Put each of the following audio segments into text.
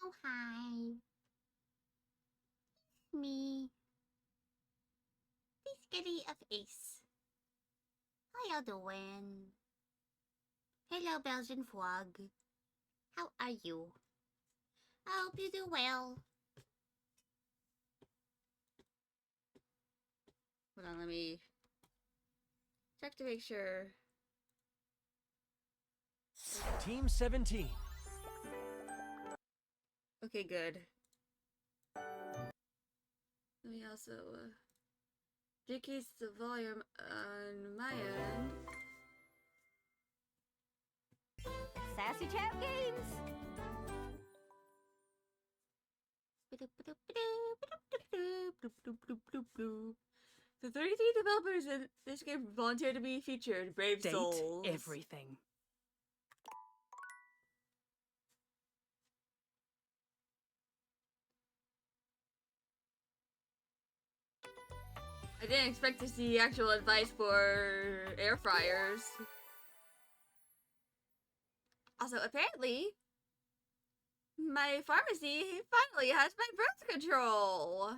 Oh, hi. Me. The Skitty of Ace. How y'all doing? Hello, Belgian Frog. How are you? I hope you do well. Hold on, let me check to make sure. Team 17. Okay, good. Let me also decrease the volume on my end. Sassy Chat Games! The 33 developers in this game volunteered to be featured. Brave Date souls. everything. I didn't expect to see actual advice for air fryers. Also, apparently, my pharmacy finally has my birth control.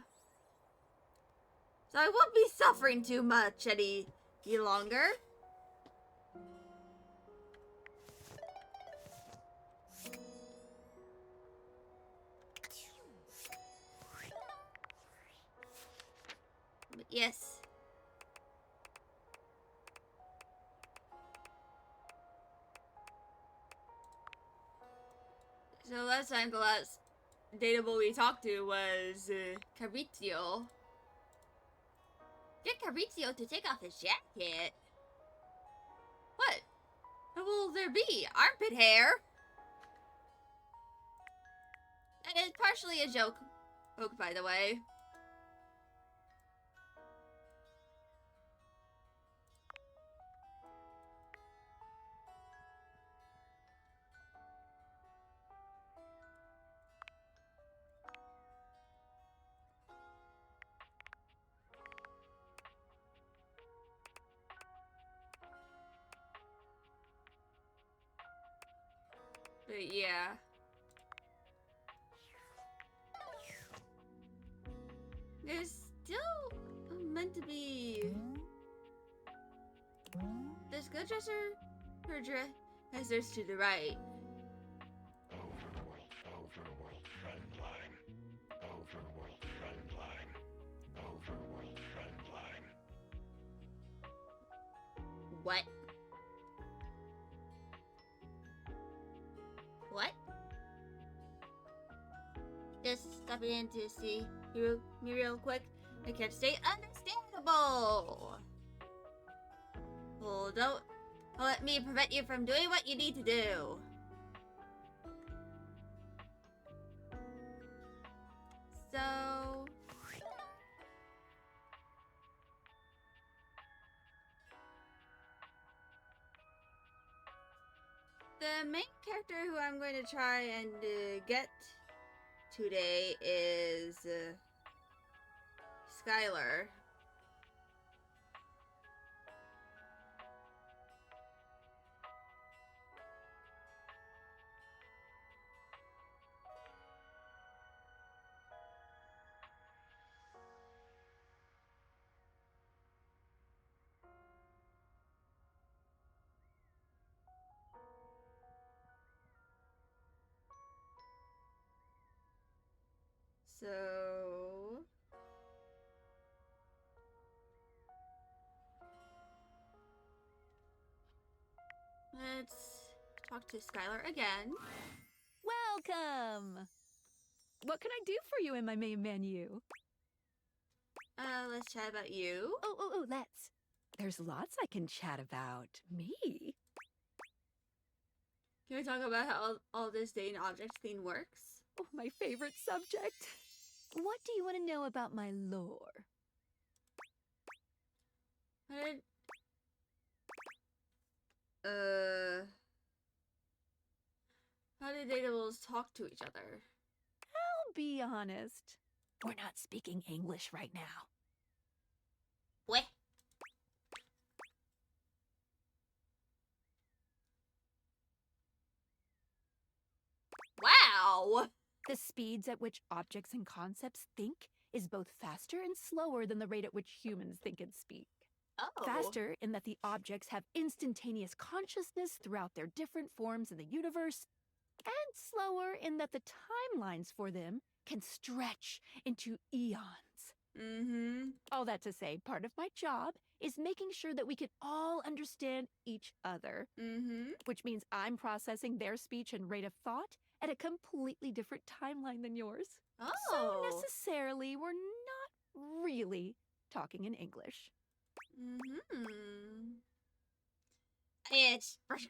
So I won't be suffering too much any longer. But yes. So last time, the last dateable we talked to was Carizio. Get Carizio to take off his jacket. What? What will there be? Armpit hair? And it's partially a joke, by the way. But yeah. There's still meant to be this good dresser or dressers to the right. Overworld friend line. Overworld friend line. Overworld friend line. What? What? Just stopping in to see me real quick. I can't stay understandable. Well, don't let me prevent you from doing what you need to do. So... the main character who I'm going to try and get today is Skylar. So... let's talk to Skylar again. Welcome! What can I do for you in my main menu? Let's chat about you. Let's. There's lots I can chat about. Me? Can we talk about how all this data object thing works? Oh, my favorite subject. What do you want to know about my lore? How did datables talk to each other? I'll be honest. We're not speaking English right now. What? Wow! The speeds at which objects and concepts think is both faster and slower than the rate at which humans think and speak. Oh. Faster in that the objects have instantaneous consciousness throughout their different forms in the universe, and slower in that the timelines for them can stretch into eons. Mm-hmm. All that to say, part of my job is making sure that we can all understand each other, Mm-hmm. which means I'm processing their speech and rate of thought at a completely different timeline than yours. Oh. So necessarily, we're not really talking in English. Mm-hmm. It's That's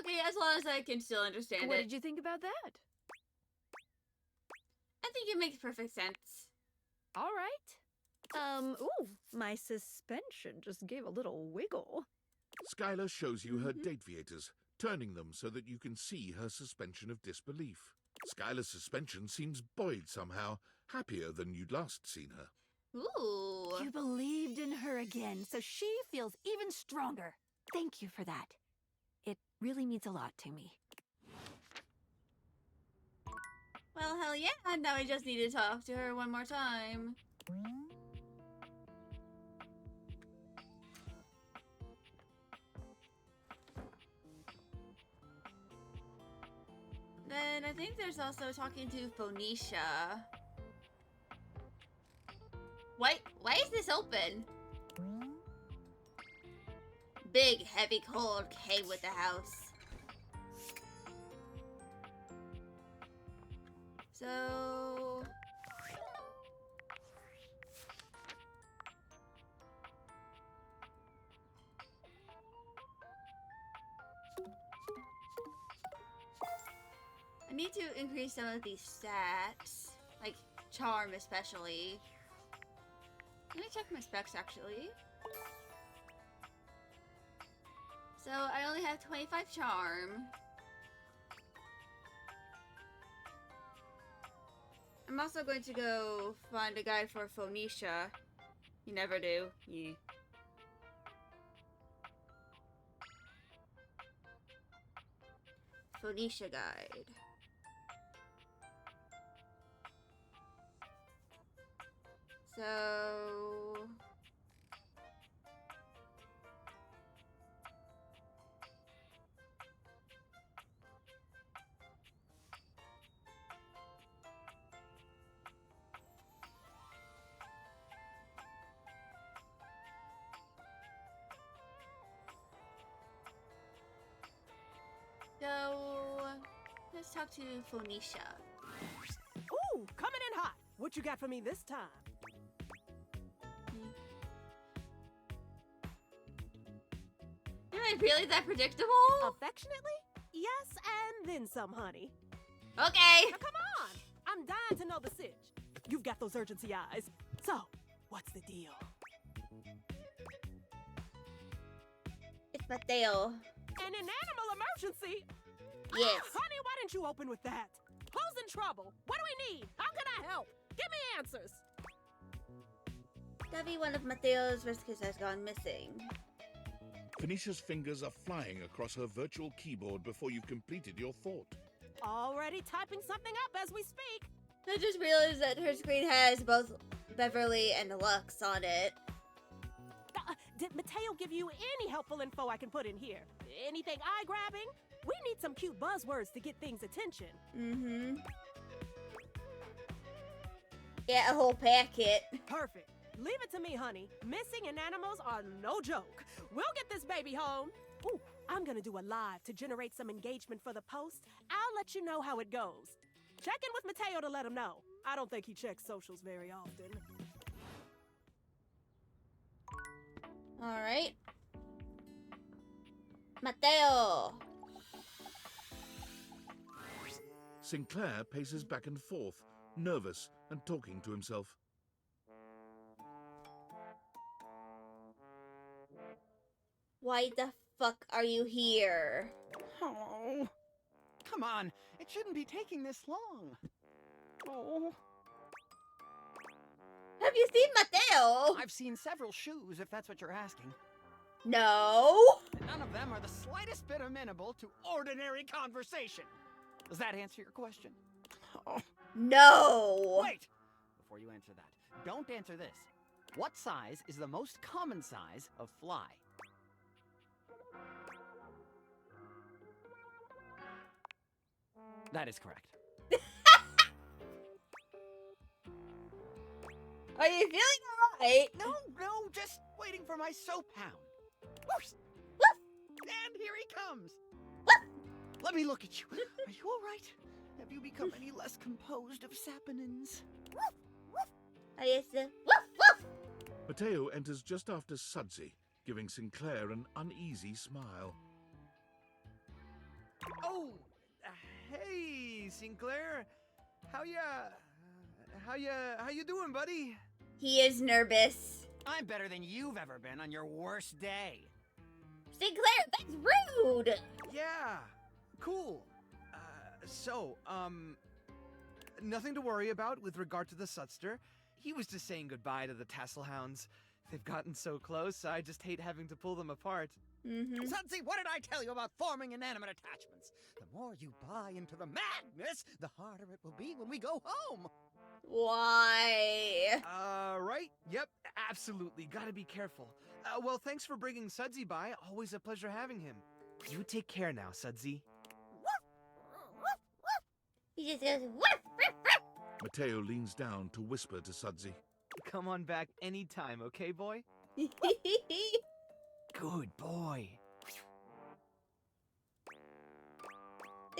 okay, as long as I can still understand What it. did you think about that? I think it makes perfect sense. All right. Ooh, my suspension just gave a little wiggle. Skylar shows you her date viators, turning them so that you can see her suspension of disbelief. Skylar's suspension seems buoyed somehow, happier than you'd last seen her. Ooh. You believed in her again, so she feels even stronger. Thank you for that. It really means a lot to me. Well, hell yeah, now I just need to talk to her one more time. Then I think there's also talking to Phoenicia. Why is this open? Big, heavy, cold came with the house. So... I need to increase some of these stats. Like, charm especially. Let me check my specs actually. So, I only have 25 charm. I'm also going to go find a guide for Phoenicia. You never do. Yeah. Phoenicia guide. So... So, let's talk to Phoenicia. Ooh, coming in hot. What you got for me this time? Am I really that predictable? Affectionately? Yes, and then some, honey. Okay. Now come on. I'm dying to know the sitch. You've got those urgency eyes. So, what's the deal? It's Mateo. An animal emergency? Yes. Honey, why didn't you open with that? Who's in trouble? What do we need? How can I help? Give me answers. Debbie, one of Mateo's whiskers has gone missing. Phoenicia's fingers are flying across her virtual keyboard before you've completed your thought. Already typing something up as we speak. I just realized that her screen has both Beverly and Lux on it. Did Mateo give you any helpful info I can put in here? Anything eye-grabbing? We need some cute buzzwords to get things attention. Mm-hmm. Yeah, a whole packet. Perfect. Leave it to me, honey. Missing in animals are no joke. We'll get this baby home. Ooh, I'm gonna do a live to generate some engagement for the post. I'll let you know how it goes. Check in with Mateo to let him know. I don't think he checks socials very often. Alright. Mateo! Sinclair paces back and forth, nervous and talking to himself. Why the fuck are you here? Oh, come on. It shouldn't be taking this long. Oh, Have you seen Mateo? I've seen several shoes, if that's what you're asking. No! and none of them are the slightest bit amenable to ordinary conversation. Does that answer your question? Oh, No. wait! Before you answer that, don't answer this. What size is the most common size of fly? That is correct. Are you feeling alright? No, just waiting for my soap hound. Whoosh. Woof. And here he comes. Woof. Let me look at you. Are you all right? Have you become any less composed of saponins? Are you still? Woof, woof. Mateo enters just after Sudsy, giving Sinclair an uneasy smile. Oh, hey, Sinclair. How you doing, buddy? He is nervous. I'm better than you've ever been on your worst day. Sinclair, that's rude. Yeah, cool. Nothing to worry about with regard to the Sudster. He was just saying goodbye to the Tasselhounds. They've gotten so close, I just hate having to pull them apart. Mm-hmm. Sudsy, what did I tell you about forming inanimate attachments? The more you buy into the madness, the harder it will be when we go home. Why? Right? Yep, absolutely. Gotta be careful. Well, thanks for bringing Sudsy by. Always a pleasure having him. You take care now, Sudsy. He just goes, woof, woof, woof. Mateo leans down to whisper to Sudsy. Come on back anytime, okay, boy? Good boy.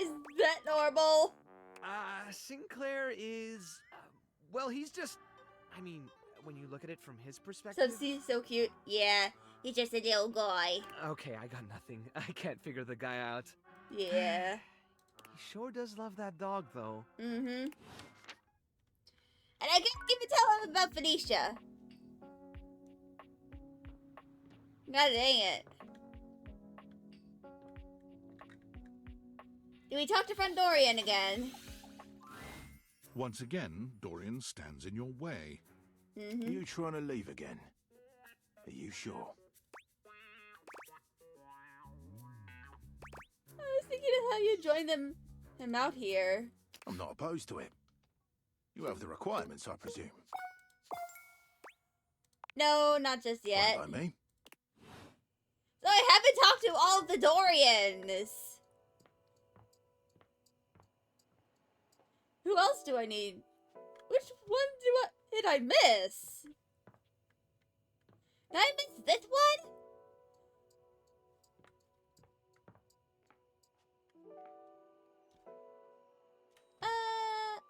Is that normal? Sinclair is... well, he's just... I mean, when you look at it from his perspective... Subsy's so cute. Yeah, he's just a little guy. Okay, I got nothing. I can't figure the guy out. Yeah. He sure does love that dog, though. Mm-hmm. And I couldn't even tell him about Phoenicia. God dang it. Do we talk to friend Dorian again? Once again, Dorian stands in your way. Mm-hmm. Are you trying to leave again? Are you sure? I was thinking of how you joined him out here. I'm not opposed to it. You have the requirements, I presume. No, not just yet. Fine by me. So I haven't talked to all of the Dorians. Who else do I need? Which one did I miss? Did I miss this one?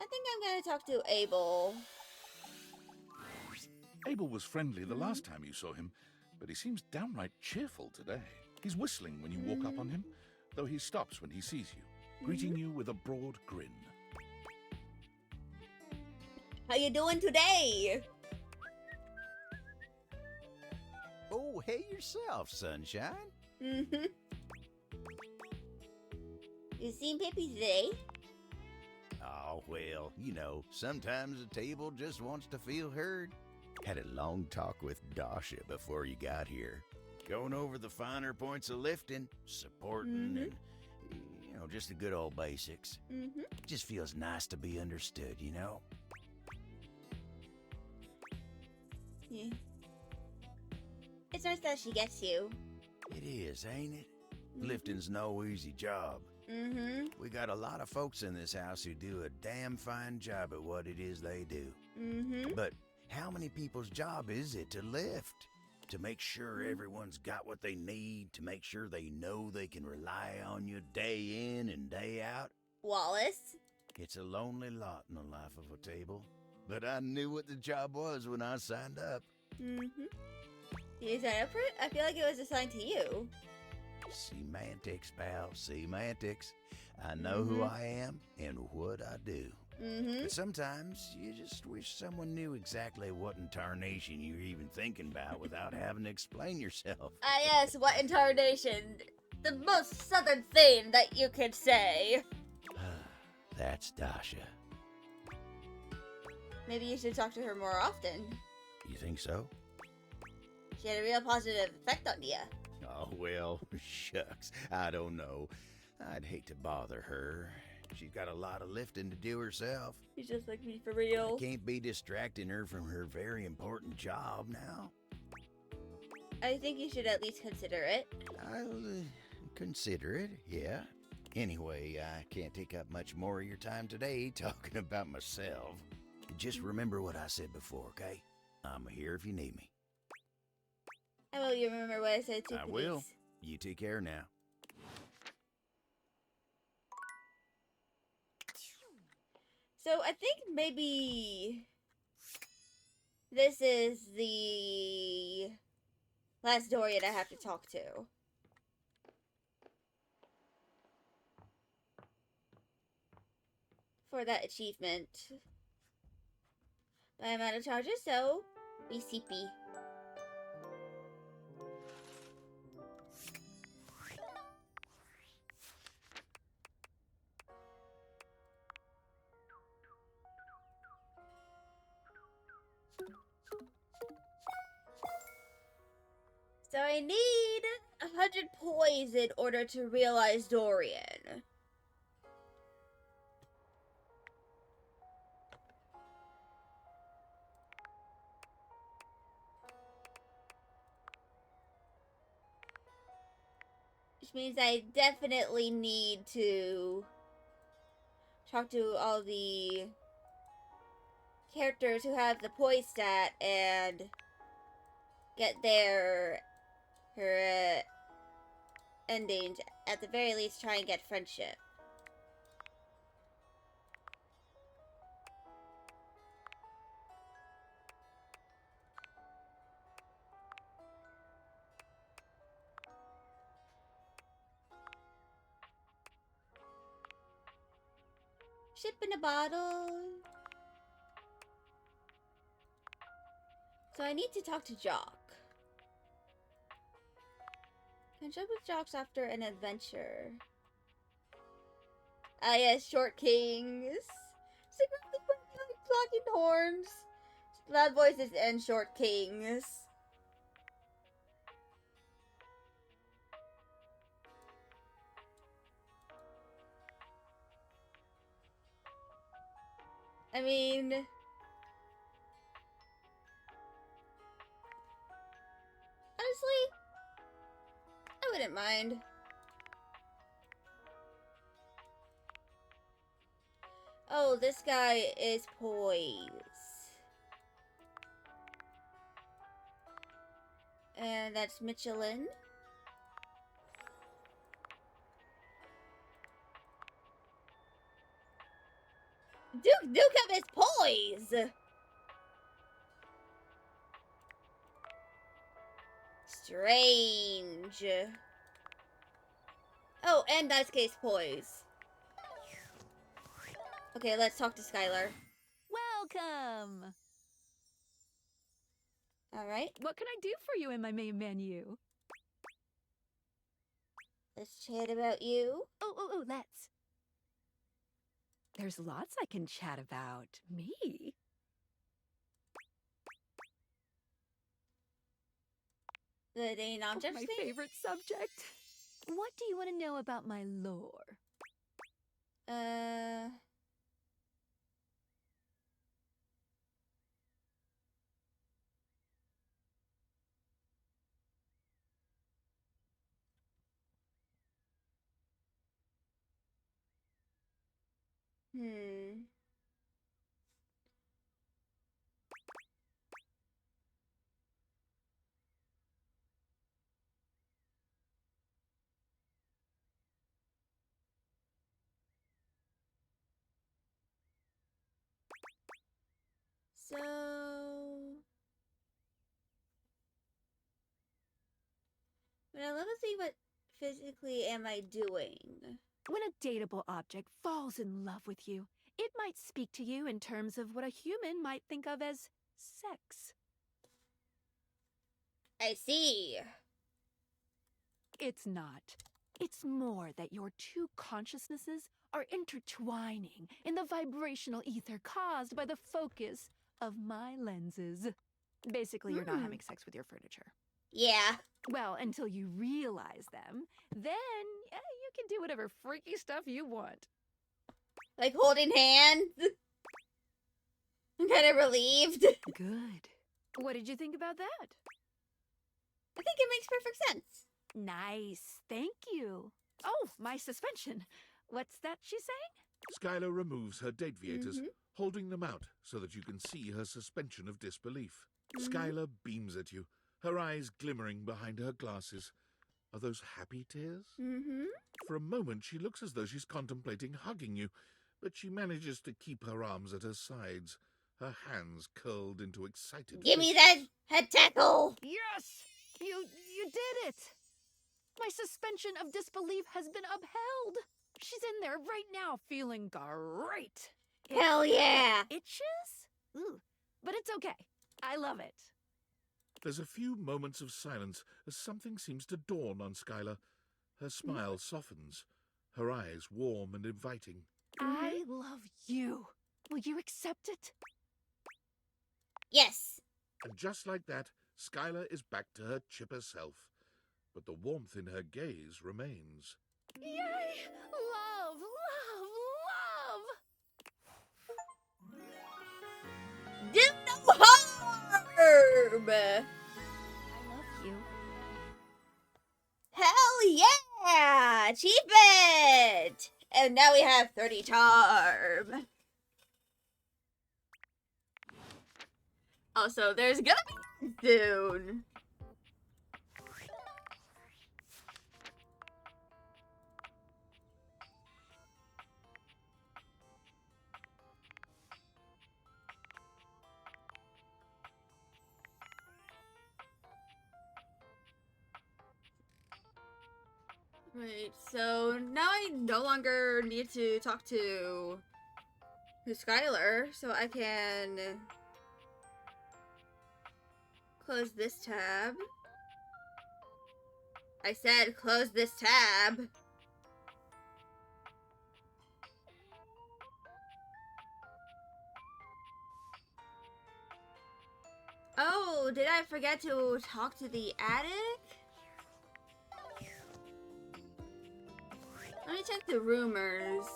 I think I'm gonna talk to Abel. Abel was friendly the last time you saw him, but he seems downright cheerful today. He's whistling when you walk up on him, though he stops when he sees you, greeting you with a broad grin. How you doing today? Oh, hey yourself, sunshine. Mm-hmm. You seen Pippi today? Oh, well, you know, sometimes a table just wants to feel heard. Had a long talk with Dasha before you got here. Going over the finer points of lifting, supporting, and, you know, just the good old basics. Mm-hmm. It just feels nice to be understood, you know? Yeah. It's nice that she gets you. It is, ain't it? Lifting's no easy job. Mm-hmm. We got a lot of folks in this house who do a damn fine job at what it is they do. Mm-hmm. But how many people's job is it to lift? To make sure everyone's got what they need, to make sure they know they can rely on you day in and day out? Wallace? It's a lonely lot in the life of a table. But I knew what the job was when I signed up. Mm-hmm. Did you sign up for it? I feel like it was assigned to you. Semantics, pal, semantics. I know who I am and what I do. Mm-hmm. But sometimes you just wish someone knew exactly what in tarnation you're even thinking about without having to explain yourself. Ah, yes, what incarnation? The most southern thing that you could say. That's Dasha. Maybe you should talk to her more often. You think so? She had a real positive effect on you. Oh, well, shucks. I don't know. I'd hate to bother her. She's got a lot of lifting to do herself. He's just like me for I real. can't be distracting her from her very important job now. I think you should at least consider it. I'll consider it, yeah. Anyway, I can't take up much more of your time today talking about myself. Just remember what I said before, okay? I'm here if you need me. I will you remember what I said to I will. You take care now. So I think maybe this is the last Dorian I have to talk to. For that achievement. But I'm out of charges, so BCP. So I need 100 poise in order to realize Dorian. Which means I definitely need to talk to all the characters who have the poise stat and get her ending. At the very least, try and get friendship. Ship in a bottle. So I need to talk to Jock. Catch up with Jocks after an adventure. Ah yes, Short Kings. Secretly blocking horns. Loud voices and Short Kings. I mean, honestly, I wouldn't mind. Oh, this guy is poise. And that's Michelin. Duke Nukem is poise! Strange. Oh, and Dice Case poise. Okay, let's talk to Skylar. Welcome! Alright, What can I do for you in my main menu? let's chat about you. Let's. There's lots I can chat about. Me? The dating object My thing? favorite subject. What do you want to know about my lore? Hmm. So... But I love to see what physically am I doing. When a dateable object falls in love with you, it might speak to you in terms of what a human might think of as sex. I see. It's not. It's more that your two consciousnesses are intertwining in the vibrational ether caused by the focus of my lenses. Basically, you're not having sex with your furniture. Yeah. Well, until you realize them, then you can do whatever freaky stuff you want. Like holding hands. I'm kind of relieved. Good. What did you think about that? I think it makes perfect sense. Nice. Thank you. Oh, my suspension. What's that she's saying? Skylar removes her deviators, Mhm. holding them out so that you can see her suspension of disbelief. Mhm. Skylar beams at you, her eyes glimmering behind her glasses. Are those happy tears? Mm-hmm. For a moment, she looks as though she's contemplating hugging you, but she manages to keep her arms at her sides, her hands curled into excited Give me fists. that head tackle! Yes! You did it! My suspension of disbelief has been upheld. She's in there right now feeling great. Hell yeah! Itches? Ooh, but it's okay. I love it. There's a few moments of silence as something seems to dawn on Skylar. Her smile softens, her eyes warm and inviting. I love you. Will you accept it? Yes! And just like that, Skylar is back to her chipper self. But the warmth in her gaze remains. Yay! Love, love, love! Do no harm! I love you. Hell yeah! Achievement! And now we have 30 charm. Also, there's gonna be soon. Right, so now I no longer need to talk to Skylar, so I can close this tab. I said close this tab. Oh, did I forget to talk to the attic? Let me check the rumors.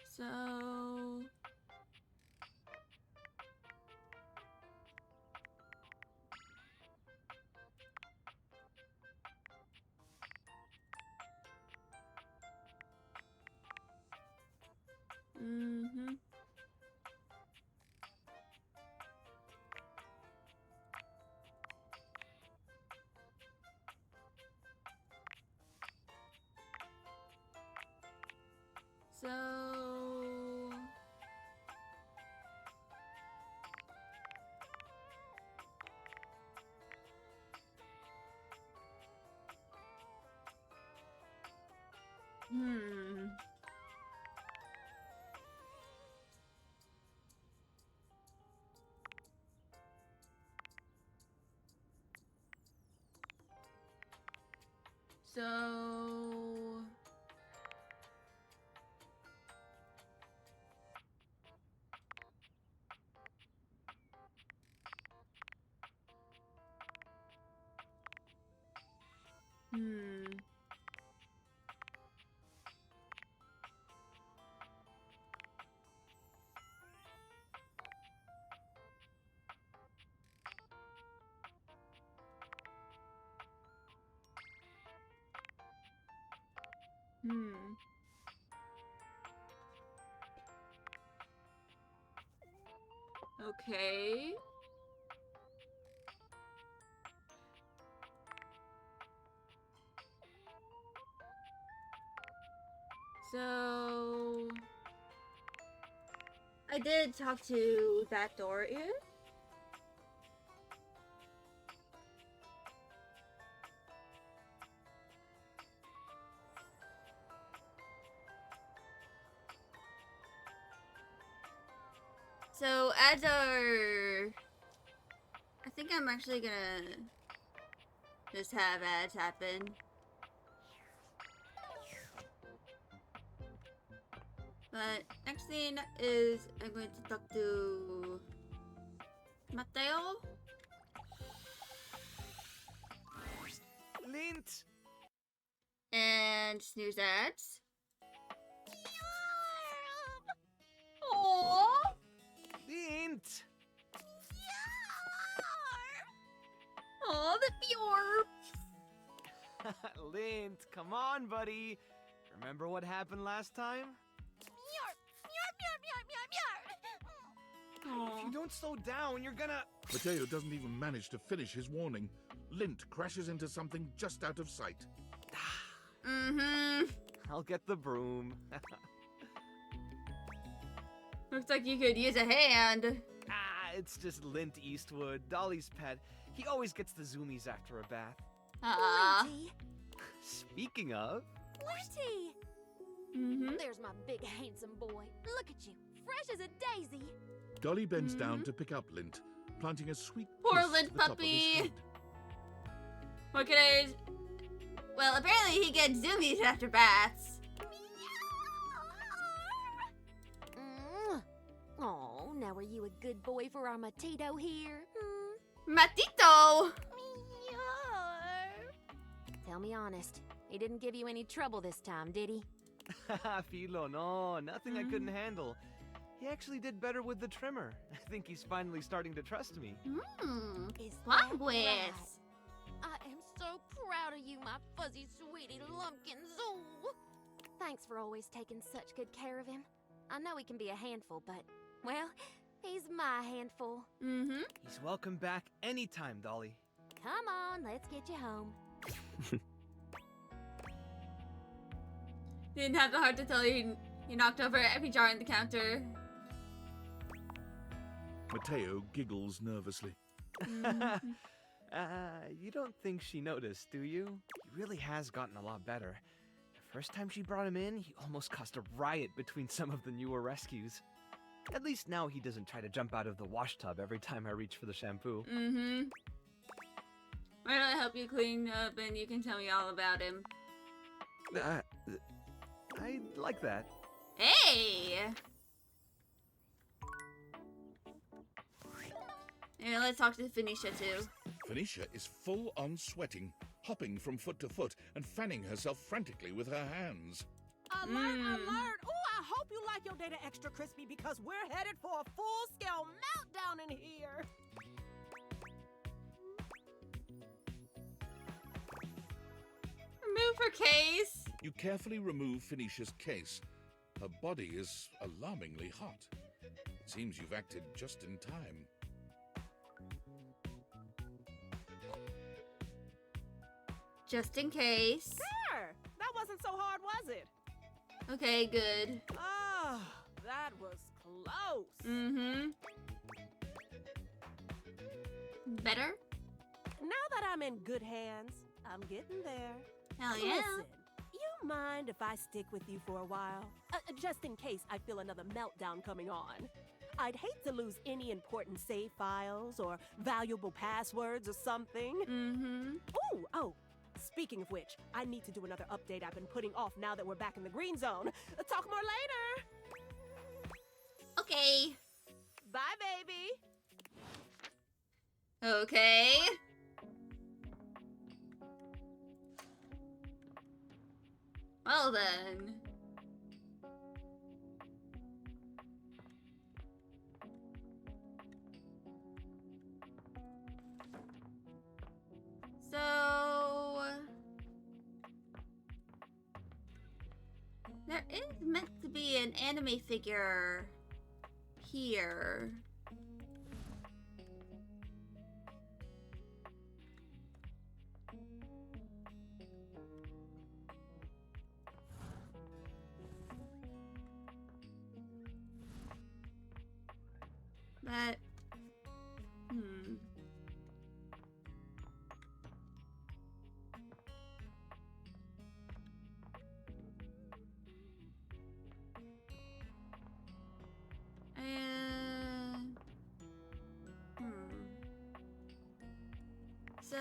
So... Mm-hmm. So... Hmm. So... Hmm. Hmm. Okay. So... I did talk to that door here. So, ads are... I think I'm actually gonna just have ads happen. But next thing is I'm going to talk to Mateo. Lint! And snooze ads. Aww. Lint! Aw, the Bjorp. Lint, come on, buddy. Remember what happened last time? If you don't slow down, you're gonna... Mateo doesn't even manage to finish his warning. Lint crashes into something just out of sight. Mm-hmm. I'll get the broom. Looks like you could use a hand. It's just Lint Eastwood, Dolly's pet. He always gets the zoomies after a bath. Linty. Speaking of... Linty! Mm-hmm. There's my big handsome boy. Look at you, fresh as a daisy. Dolly bends down to pick up Lint, planting a sweet Poor kiss Lint to the top of his puppy. head. What can I... Well, apparently he gets zoomies after baths. Oh, now are you a good boy for our Matito here? Matito! Tell me honest, he didn't give you any trouble this time, did he? Filo, no, nothing I couldn't handle. He actually did better with the trimmer. I think he's finally starting to trust me. Is that Languis. right? I am so proud of you, my fuzzy sweetie lumpkins. Oh. Thanks for always taking such good care of him. I know he can be a handful, but, well, he's my handful. Mm-hmm. He's welcome back anytime, Dolly. Come on, let's get you home. Didn't have the heart to tell you he knocked over every jar on the counter. Mateo giggles nervously. You don't think she noticed, do you? He really has gotten a lot better. The first time she brought him in, he almost caused a riot between some of the newer rescues. At least now he doesn't try to jump out of the wash tub every time I reach for the shampoo. Mm-hmm. Why don't I help you clean up and you can tell me all about him? I like that. Hey! Yeah, let's talk to Phoenicia too. Phoenicia is full on sweating, hopping from foot to foot and fanning herself frantically with her hands. Alert, alert! Ooh, I hope you like your data extra crispy because we're headed for a full-scale meltdown in here. Remove her case. You carefully remove Phoenicia's case. Her body is alarmingly hot. It seems you've acted just in time. Just in case. There! That wasn't so hard, was it? Okay, good. Ah, that was close. Mm-hmm. Better? Now that I'm in good hands, I'm getting there. Hell yeah. Listen, you mind if I stick with you for a while? Just in case I feel another meltdown coming on. I'd hate to lose any important save files or valuable passwords or something. Mm-hmm. Ooh, oh, speaking of which, I need to do another update I've been putting off now that we're back in the green zone. Talk more later. Okay. Bye, baby. Okay. Well then. So there is meant to be an anime figure here. But So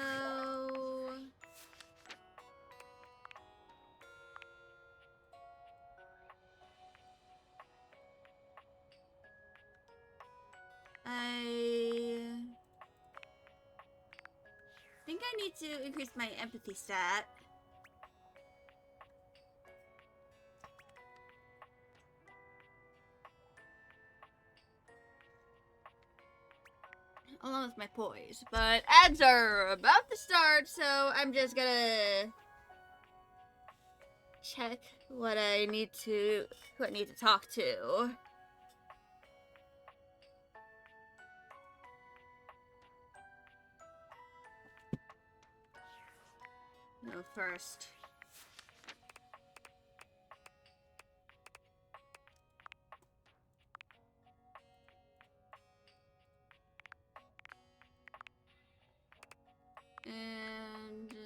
I think I need to increase my empathy stat. Along with my poise. But ads are about to start, so I'm just gonna check what I need to talk to. No, first. And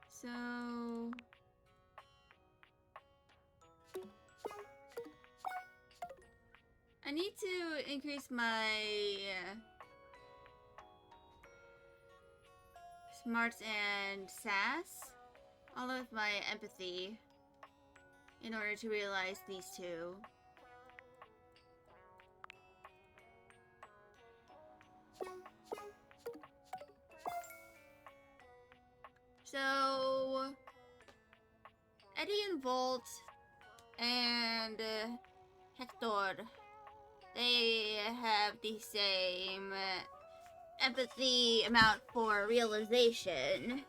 so I need to increase my smarts and sass, all of my empathy, in order to realize these two. So, Eddie and Volt and Hector, they have the same empathy amount for realization.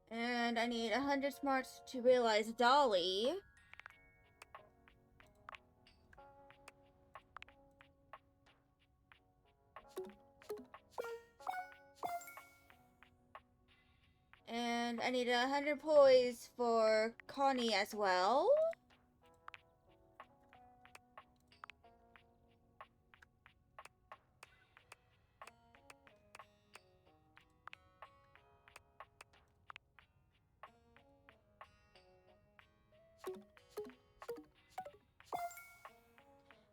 And I need 100 smarts to realize Dolly. And I need 100 poise for Connie as well.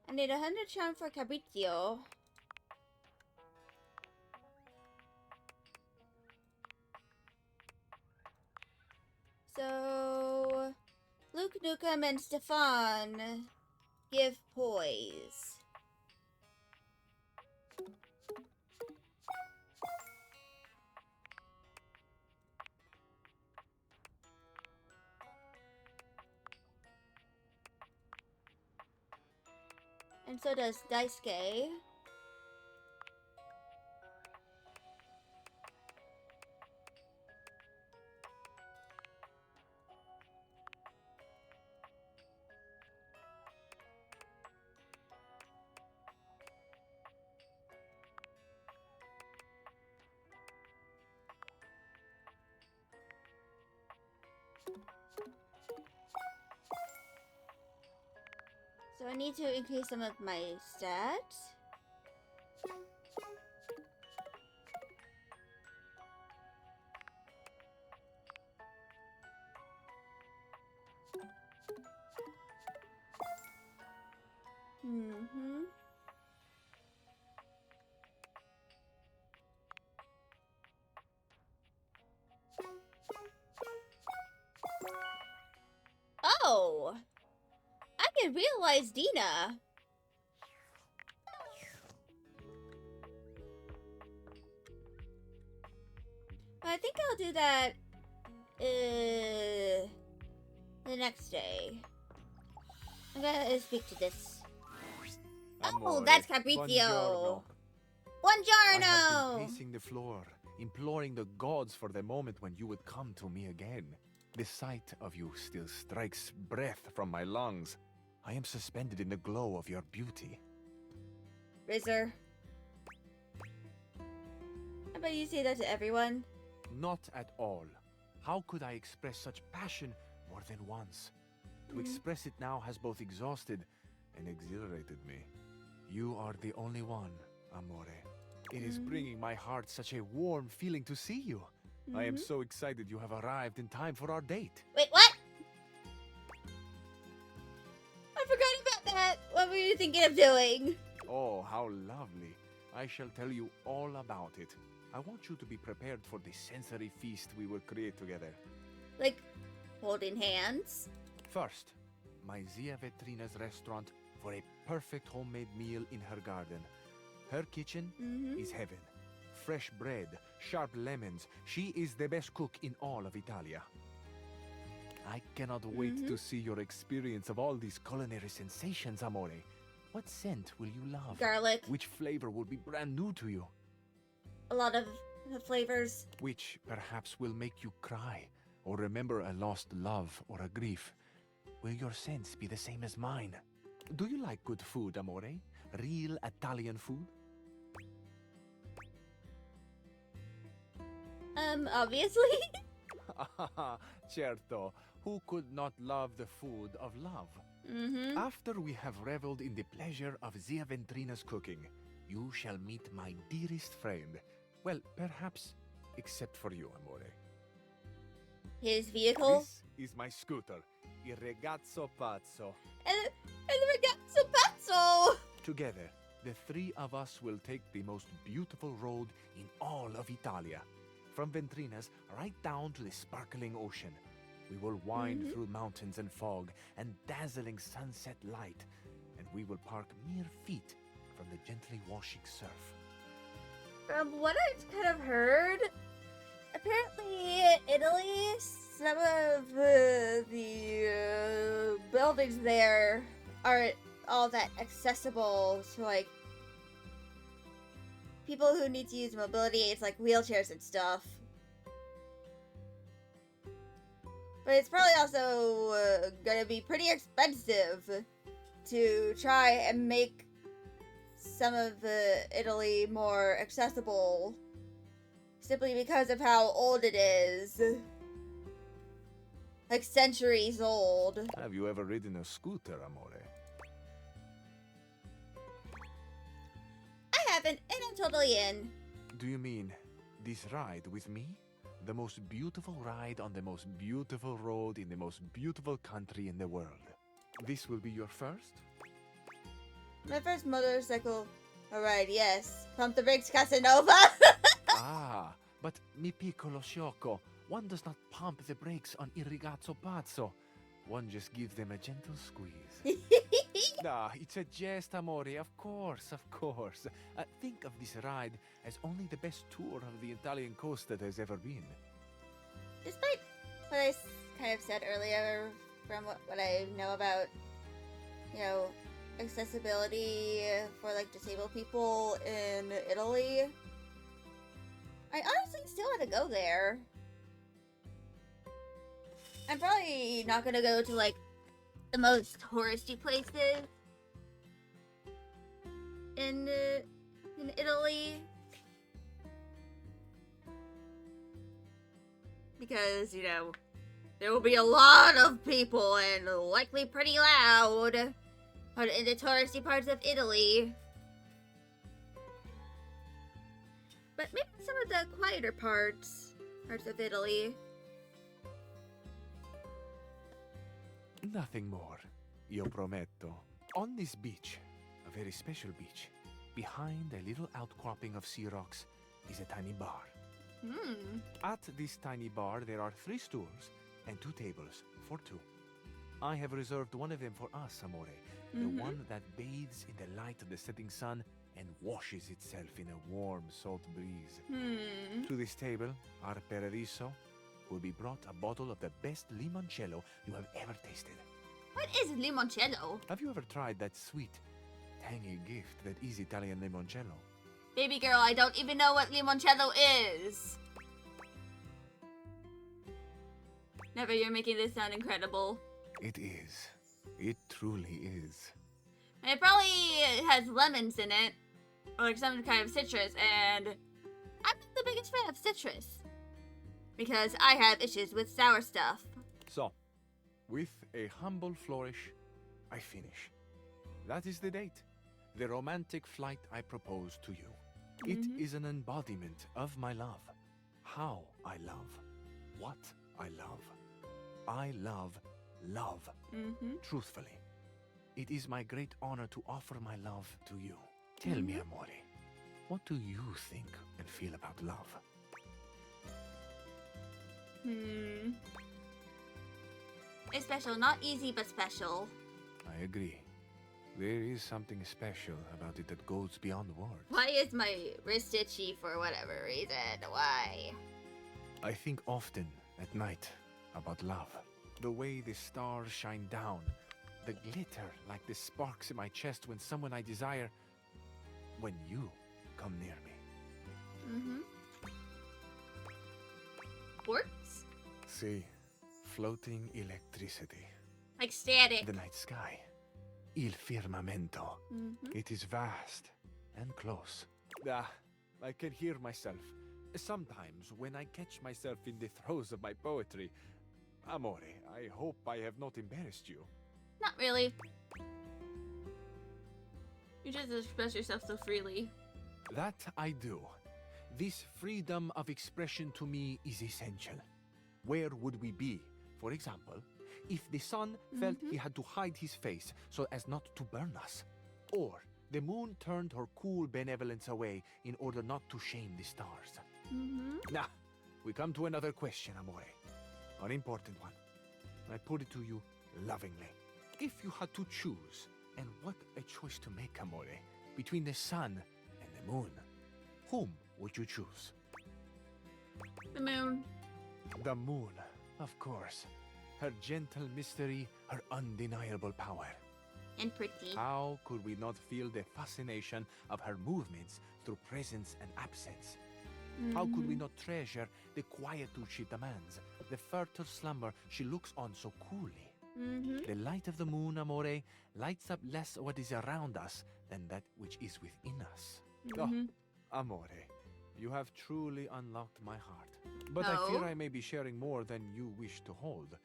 I need 100 charm for Cabritio. So, Luke Nukem and Stefan give poise. And so does Daisuke. So I need to increase some of my stats. Oh! I can realize Dina. But I think I'll do that the next day. I'm gonna speak to this. Oh, that's Cabritio. I have Buongiorno! been pacing the floor, imploring the gods for the moment when you would come to me again. The sight of you still strikes breath from my lungs. I am suspended in the glow of your beauty. Rizzer. How about you say that to everyone? Not at all. How could I express such passion more than once. To express it now has both exhausted and exhilarated me. You are the only one, amore. It is bringing my heart such a warm feeling to see you. I am so excited you have arrived in time for our date. Wait, what? I forgot about that. What were you thinking of doing? Oh, how lovely. I shall tell you all about it. I want you to be prepared for the sensory feast we will create together. Like, holding hands? First, my Zia Vetrina's restaurant for a perfect homemade meal in her garden. Her kitchen is heaven. Fresh bread, sharp lemons. She is the best cook in all of Italia. I cannot wait to see your experience of all these culinary sensations, amore. What scent will you love? Garlic. Which flavor will be brand new to you? A lot of the flavors. Which perhaps will make you cry or remember a lost love or a grief? Will your scents be the same as mine? Do you like good food, amore? Real Italian food? Obviously. Certo. Who could not love the food of love? After we have reveled in the pleasure of Zia Ventrina's cooking, you shall meet my dearest friend. Well, perhaps, except for you, amore. His vehicle. This is my scooter, Il Ragazzo Pazzo. El ragazzo pazzo. Together, the three of us will take the most beautiful road in all of Italia. From Ventrina's right down to the sparkling ocean. We will wind through mountains and fog and dazzling sunset light, and we will park mere feet from the gently washing surf. From what I've kind of heard, apparently Italy, some of the buildings there aren't all that accessible to, like, people who need to use mobility aids, like wheelchairs and stuff. But it's probably also gonna be pretty expensive to try and make some of Italy more accessible, simply because of how old it is. Like centuries old. Have you ever ridden a scooter, amore? I haven't, and I'm totally in. Do you mean this ride with me? The most beautiful ride on the most beautiful road in the most beautiful country in the world. This will be your first? My first motorcycle ride, yes. Pump the brakes, Casanova! Ah, but mi piccolo sciocco, one does not pump the brakes on Il Ragazzo Pazzo. One just gives them a gentle squeeze. Ah, it's a jest, amore, of course, of course. Think of this ride as only the best tour of the Italian coast that has ever been. Despite what I kind of said earlier, from what I know about, you know, accessibility for, like, disabled people in Italy, I honestly still want to go there. I'm probably not gonna go to, like, the most touristy places in Italy, because, you know, there will be a lot of people and likely pretty loud in the touristy parts of Italy. But maybe some of the quieter parts of Italy. Nothing more, io prometto. On this beach, a very special beach, behind a little outcropping of sea rocks, is a tiny bar. At this tiny bar, there are 3 stools and 2 tables for 2. I have reserved one of them for us, amore. The one that bathes in the light of the setting sun and washes itself in a warm, salt breeze. To this table, our Paradiso, will be brought a bottle of the best limoncello you have ever tasted. What is limoncello? Have you ever tried that sweet, tangy gift that is Italian limoncello? Baby girl, I don't even know what limoncello is. Never, you're making this sound incredible. It is. It truly is. And it probably has lemons in it, or like some kind of citrus, and I'm not the biggest fan of citrus, because I have issues with sour stuff. So, With a humble flourish, I finish. That is the date. The romantic flight I propose to you. It is an embodiment of my love. How I love. What I love. I love love. Truthfully. It is my great honor to offer my love to you. Tell me, amore, what do you think and feel about love? It's special, not easy, but special. I agree. There is something special about it that goes beyond words. Why is my wrist itchy for whatever reason? Why? I think often at night about love. The way the stars shine down. The glitter like the sparks in my chest when someone I desire. When you come near me. Quartz? See, floating electricity. Like static. The night sky. Il firmamento. It is vast and close. I can hear myself. Sometimes when I catch myself in the throes of my poetry. Amore, I hope I have not embarrassed you. Not really. You just express yourself so freely. That I do. This freedom of expression to me is essential. Where would we be, for example, if the sun felt he had to hide his face so as not to burn us? Or the moon turned her cool benevolence away in order not to shame the stars? Now, we come to another question, amore. An important one. I put it to you lovingly. If you had to choose, and what a choice to make, amore, between the sun and the moon, whom would you choose? The moon. The moon, of course. Her gentle mystery, her undeniable power. And pretty. How could we not feel the fascination of her movements through presence and absence? How could we not treasure the quietude she demands, the fertile slumber she looks on so coolly? The light of the moon, amore, lights up less what is around us than that which is within us. Oh, amore, you have truly unlocked my heart. But I fear I may be sharing more than you wish to hold.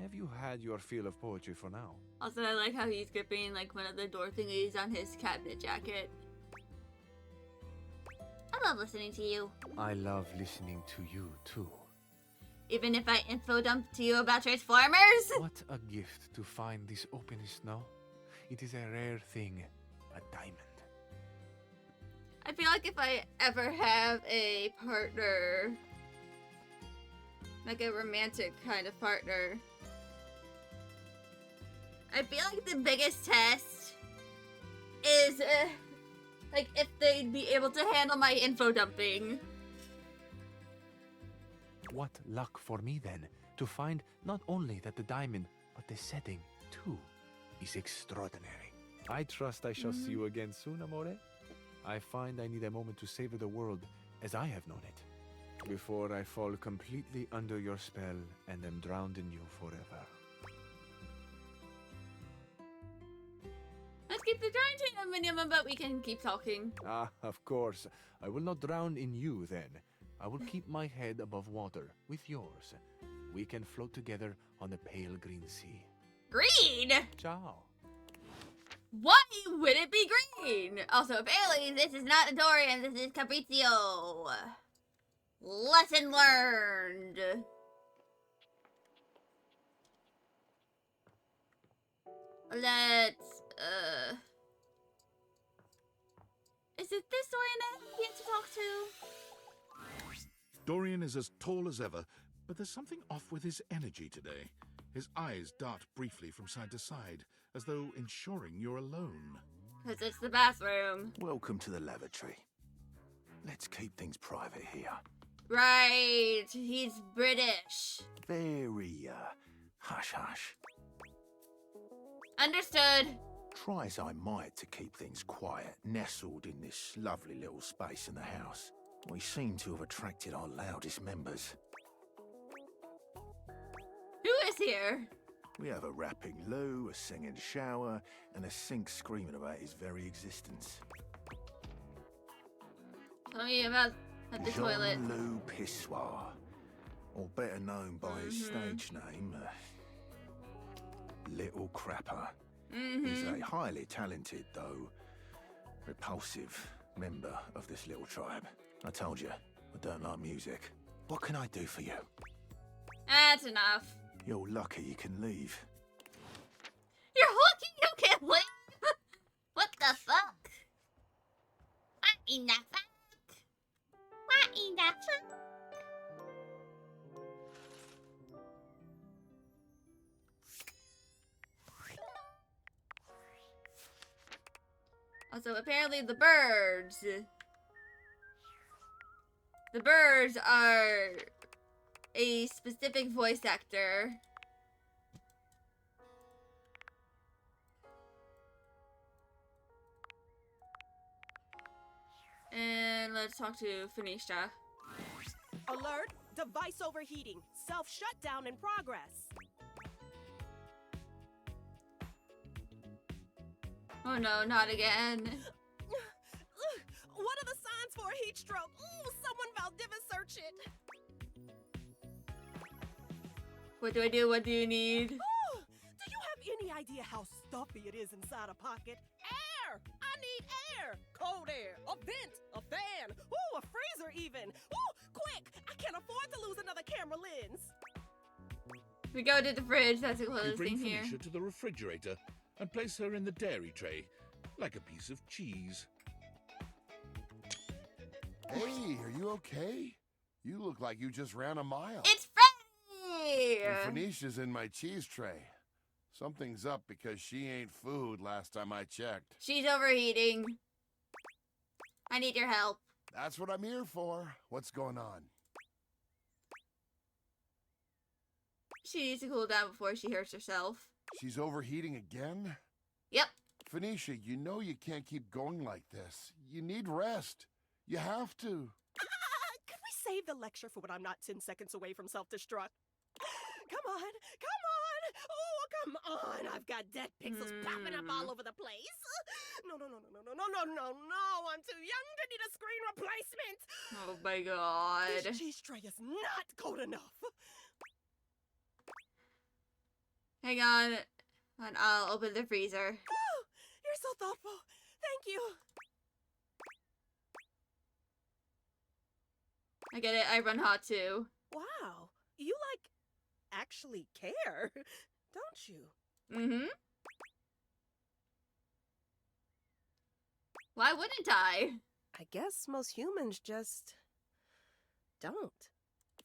Have you had your fill of poetry for now? Also, I like how he's gripping like one of the door thingies on his cabinet jacket. I love listening to you. I love listening to you, too. Even if I info dump to you about Transformers? What a gift to find this openness, no? It is a rare thing, a diamond. I feel like if I ever have a partner, like a romantic kind of partner, I feel like the biggest test is like if they'd be able to handle my info dumping. What luck for me then, to find not only that the diamond, but the setting too, is extraordinary. I trust I shall see you again soon, amore. I find I need a moment to savor the world as I have known it, before I fall completely under your spell and am drowned in you forever. Let's keep the drawing to a minimum, but we can keep talking. Ah, of course. I will not drown in you then. I will keep my head above water with yours. We can float together on the pale green sea. Green? Ciao. Why would it be green? Also, Bailey, this is not Dorian, this is Fabrizio. Lesson learned. Let's, is it this Dorian I need to talk to? Dorian is as tall as ever, but there's something off with his energy today. His eyes dart briefly from side to side, as though ensuring you're alone. Because it's the bathroom. Welcome to the lavatory. Let's keep things private here. Right, he's British. Very, hush-hush. Understood. Try as I might to keep things quiet, nestled in this lovely little space in the house, we seem to have attracted our loudest members. Who is here? We have a rapping loo, a singing shower, and a sink screaming about his very existence. Tell me about at the toilet. Jean-Loup Pissoir, or better known by his stage name, little crapper. Mm-hmm. He's a highly talented, though repulsive member of this little tribe. I told you, I don't like music. What can I do for you? That's enough. You're lucky you can leave. You're lucky you can leave. What the fuck? What in the fuck? What in the fuck? Also, apparently the birds are a specific voice actor. And let's talk to Phoenicia. Alert! Device overheating. Self-shutdown in progress. Oh no, not again. What are the signs for a heat stroke? Ooh, someone Valdivia search it. What do I do? What do you need? Ooh, do you have any idea how stuffy it is inside a pocket? Air! I need air! Cold air, a vent, a fan, ooh, a freezer even. Ooh, quick! I can't afford to lose another camera lens. We go to the fridge. That's the You closest bring thing here. Phoenicia to the refrigerator and place her in the dairy tray, like a piece of cheese. Hey, are you okay? You look like you just ran a mile. It's Freddy! And Phoenicia's in my cheese tray. Something's up because she ain't food last time I checked. She's overheating. I need your help. That's what I'm here for. What's going on? She needs to cool down before she hurts herself. She's overheating again? Yep. Phoenicia, you know you can't keep going like this. You need rest. You have to. Could we save the lecture for when I'm not 10 seconds away from self-destruct? Come on, come on! Oh, come on! I've got dead pixels popping up all over the place. No, no, no, no, no, no, no, no, no! I'm too young to need a screen replacement. Oh my god. This cheese tray is not cold enough. Hang on. And I'll open the freezer. Oh, you're so thoughtful. Thank you. I get it. I run hot too. Wow, you actually care, don't you? Mm-hmm. Why wouldn't I? I guess most humans just don't.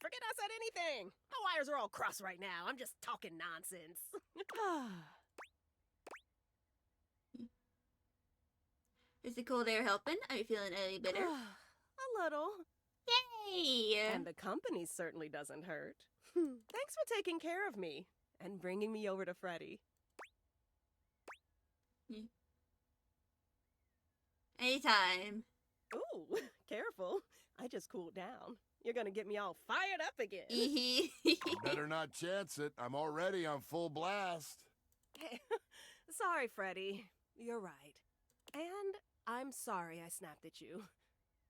Forget I said anything. My wires are all crossed right now. I'm just talking nonsense. Is the cold air helping? Are you feeling any better? A little. Yay! And the company certainly doesn't hurt. Thanks for taking care of me and bringing me over to Freddy. Anytime. Ooh, careful. I just cooled down. You're gonna get me all fired up again. You Better not chance it. I'm already on full blast. Sorry, Freddy. You're right. And I'm sorry I snapped at you.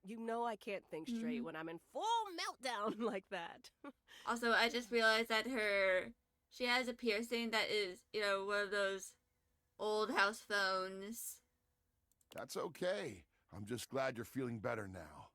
You know I can't think straight when I'm in full meltdown like that. Also, I just realized that she has a piercing that is, one of those old house phones. That's okay. I'm just glad you're feeling better now.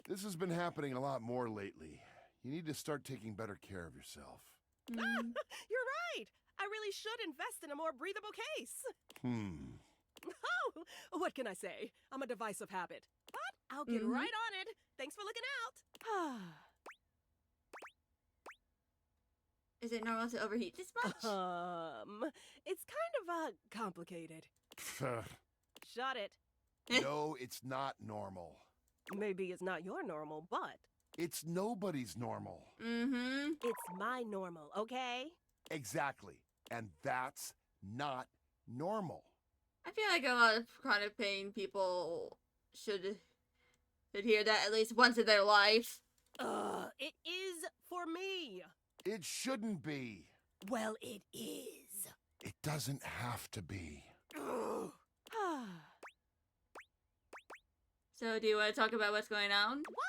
This has been happening a lot more lately. You need to start taking better care of yourself. You're right. I really should invest in a more breathable case. Oh, what can I say? I'm a device of habit. But I'll get right on it. Thanks for looking out. Is it normal to overheat this much? It's kind of, complicated. Shut it. No, it's not normal. Maybe it's not your normal, but... It's nobody's normal. Mm-hmm. It's my normal, okay? Exactly. And that's not normal. I feel like a lot of chronic pain people should hear that at least once in their life. It is for me. It shouldn't be. Well, it is. It doesn't have to be. So, do you want to talk about what's going on? What?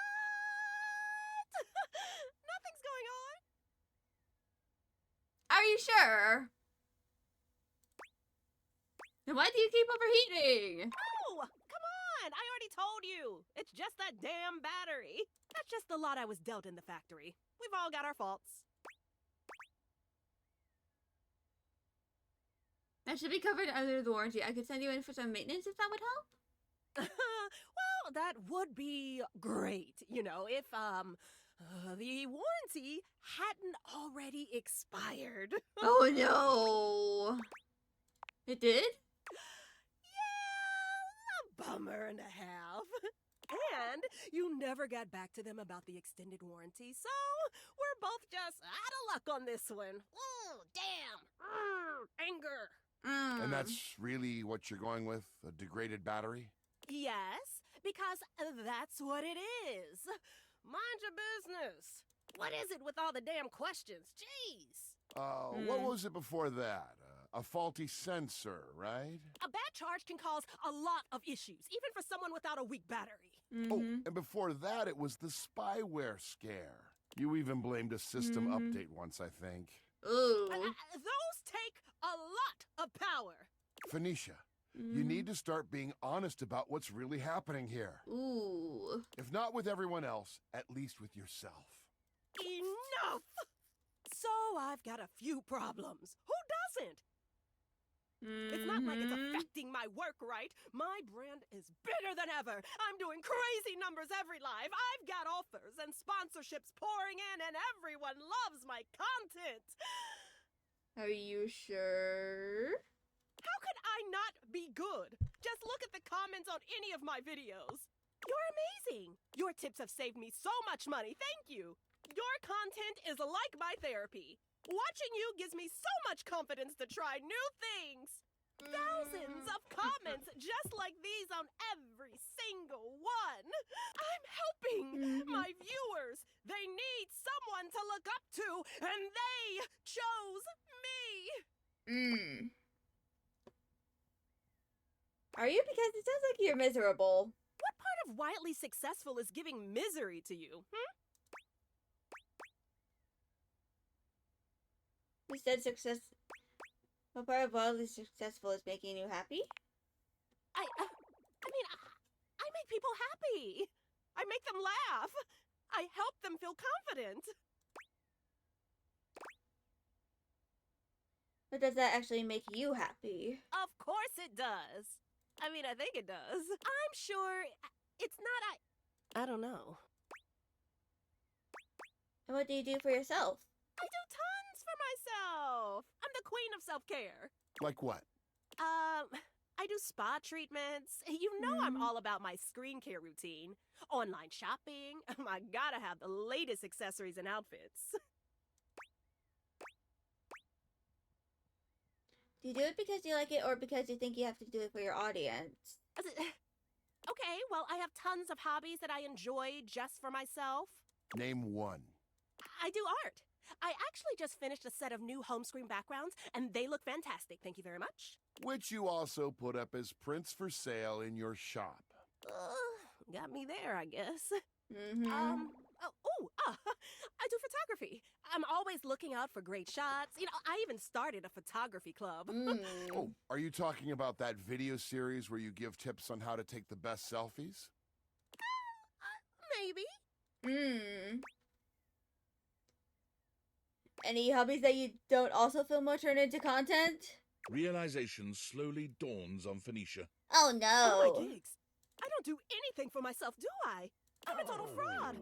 Nothing's going on. Are you sure? Then why do you keep overheating? Oh, come on! I already told you. It's just that damn battery. That's just the lot I was dealt in the factory. We've all got our faults. That should be covered under the warranty. I could send you in for some maintenance if that would help. Well, that would be great, you know, if, the warranty hadn't already expired. Oh no! It did? Yeah, a bummer and a half. And you never got back to them about the extended warranty, so we're both just out of luck on this one. Ooh, damn! Anger! And that's really what you're going with? A degraded battery? Yes, because that's what it is. Mind your business. What is it with all the damn questions? Jeez. What was it before that? A faulty sensor, right? A bad charge can cause a lot of issues, even for someone without a weak battery. Oh, and before that, it was the spyware scare. You even blamed a system update once, I think. Ooh. Those take a lot of power. Phoenicia, you need to start being honest about what's really happening here. Ooh. If not with everyone else, at least with yourself. Enough! So I've got a few problems. Who doesn't? It's not like it's affecting my work, right? My brand is bigger than ever. I'm doing crazy numbers every live. I've got offers and sponsorships pouring in, and everyone loves my content. Are you sure? How could I not be good? Just look at the comments on any of my videos. You're amazing. Your tips have saved me so much money. Thank you. Your content is like my therapy. Watching you gives me so much confidence to try new things. Thousands of comments just like these on every single one. I'm helping my viewers. They need someone to look up to, and they chose me. Are you? Because it sounds like you're miserable. What part of wildly successful is giving misery to you, You said success. What part of wildly successful is making you happy? I mean, I make people happy. I make them laugh. I help them feel confident. But does that actually make you happy? Of course it does. I mean, I think it does. I'm sure it's not, I don't know. And what do you do for yourself? I do tons for myself. I'm the queen of self-care. Like what? I do spa treatments. You know I'm all about my screen care routine. Online shopping. I gotta have the latest accessories and outfits. Do you do it because you like it or because you think you have to do it for your audience? Okay, well, I have tons of hobbies that I enjoy just for myself. Name one. I do art. I actually just finished a set of new home screen backgrounds, and they look fantastic. Thank you very much. Which you also put up as prints for sale in your shop. Got me there, I guess. I do photography. I'm always looking out for great shots. You know, I even started a photography club. Oh, are you talking about that video series where you give tips on how to take the best selfies? Maybe. Any hobbies that you don't also film or turn into content? Realization slowly dawns on Phoenicia. Oh no. Oh my gigs. I don't do anything for myself, do I? I'm a total fraud.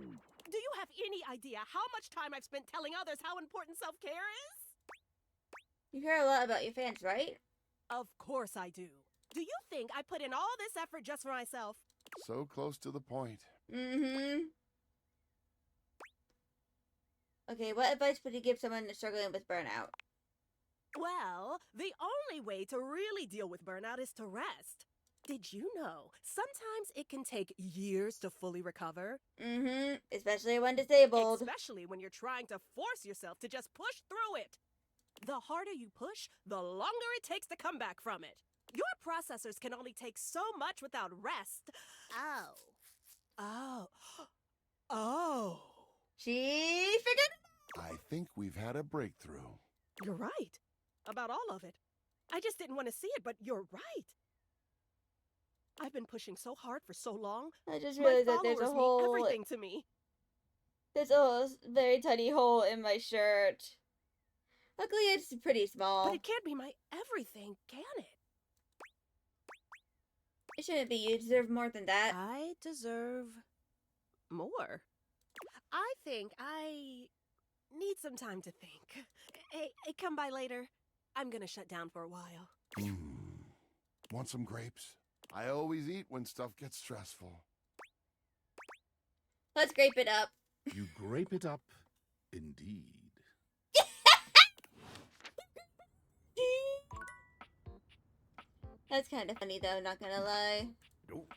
Do you have any idea how much time I've spent telling others how important self-care is? You care a lot about your fans, right? Of course I do. Do you think I put in all this effort just for myself? So close to the point. Okay, what advice would you give someone struggling with burnout? Well, the only way to really deal with burnout is to rest. Did you know sometimes it can take years to fully recover? Especially when disabled. Especially when you're trying to force yourself to just push through it. The harder you push, the longer it takes to come back from it. Your processors can only take so much without rest. Oh. She figured. I think we've had a breakthrough. You're right. About all of it. I just didn't want to see it, but you're right. I've been pushing so hard for so long. I just My realized that there's a followers mean hole. everything to me. There's a very tiny hole in my shirt. Luckily, it's pretty small. But it can't be my everything, can it? It shouldn't be. You deserve more than that. I deserve more. I think I need some time to think. Hey, come by later. I'm gonna shut down for a while. Want some grapes? I always eat when stuff gets stressful. Let's grape it up. You grape it up, indeed. That's kind of funny, though, not gonna lie. Nope.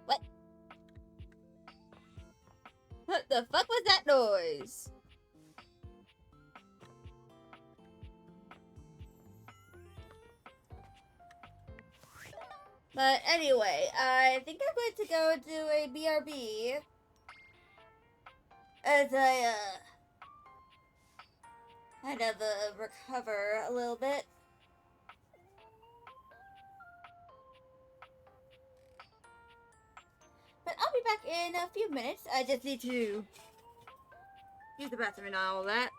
What? What the fuck was that noise? But anyway, I think I'm going to go do a BRB. As I, kind of, recover a little bit. But I'll be back in a few minutes. I just need to use the bathroom and all that.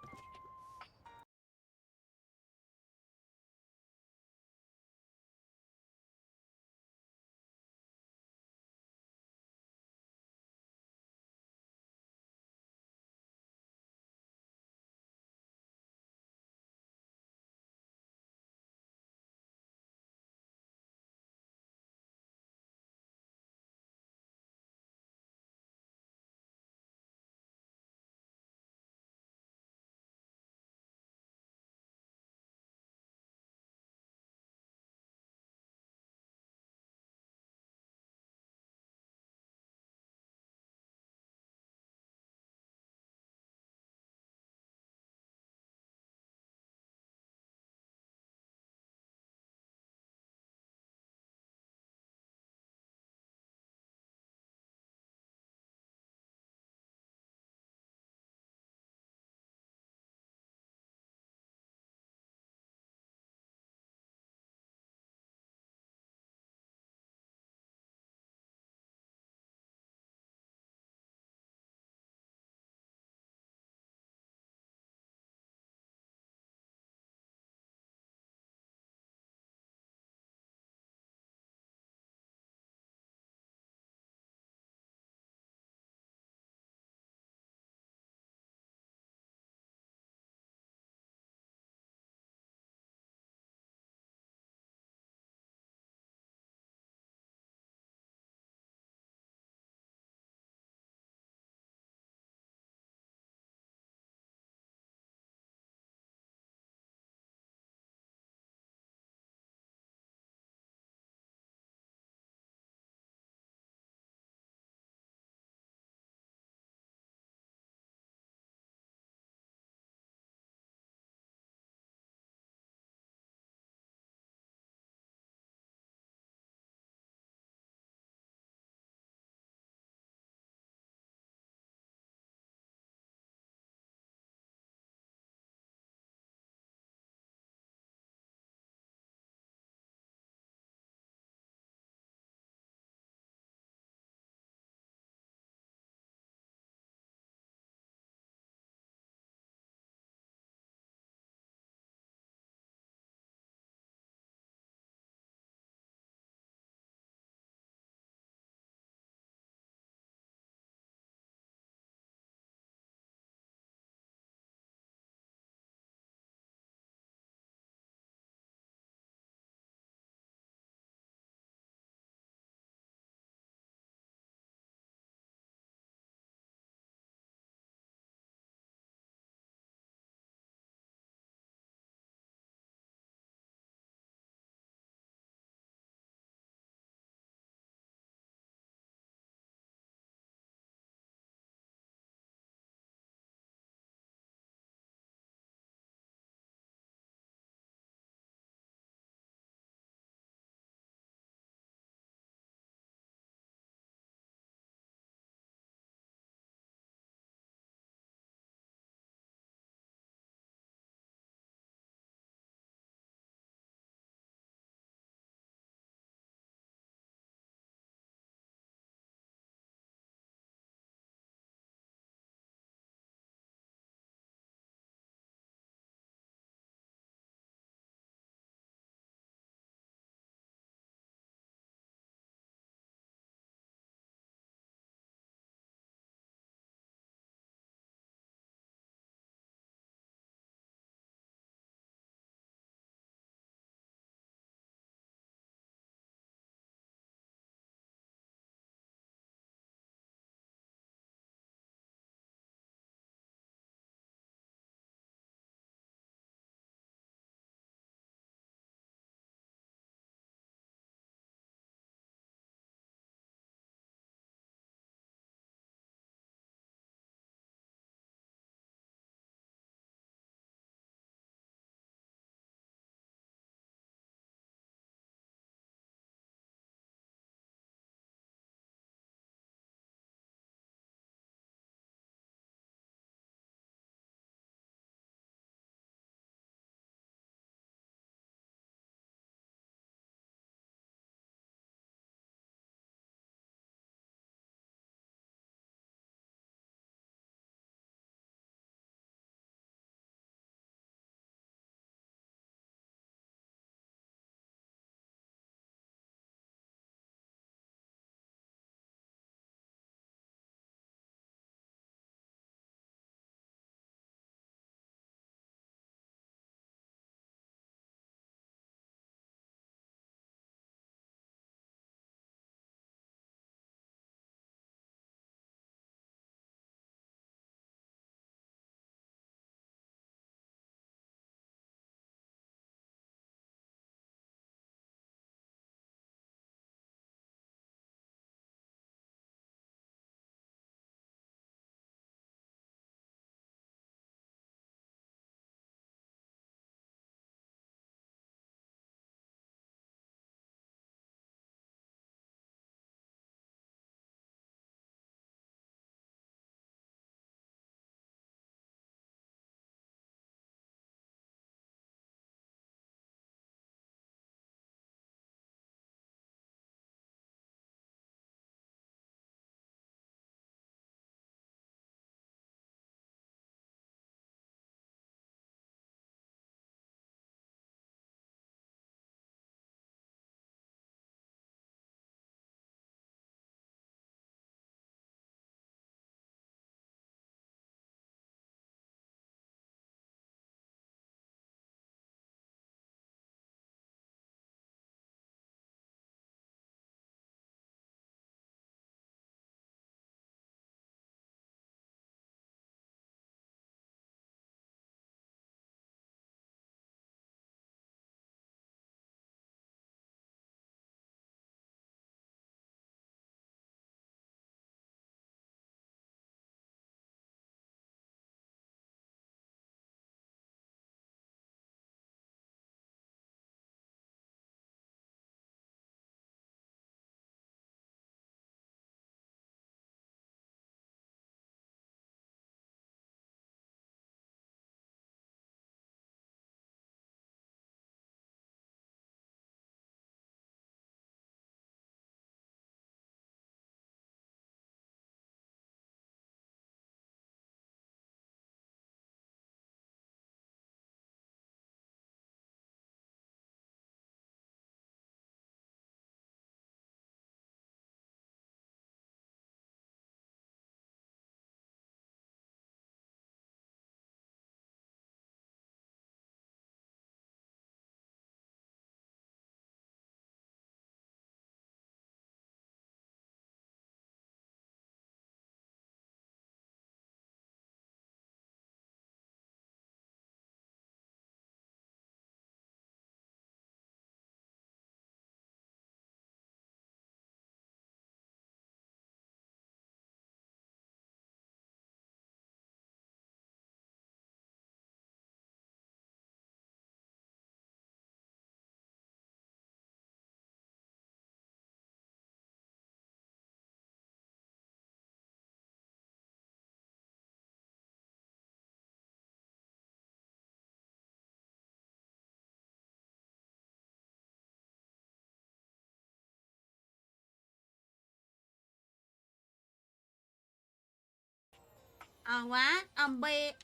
Alright, I'm back.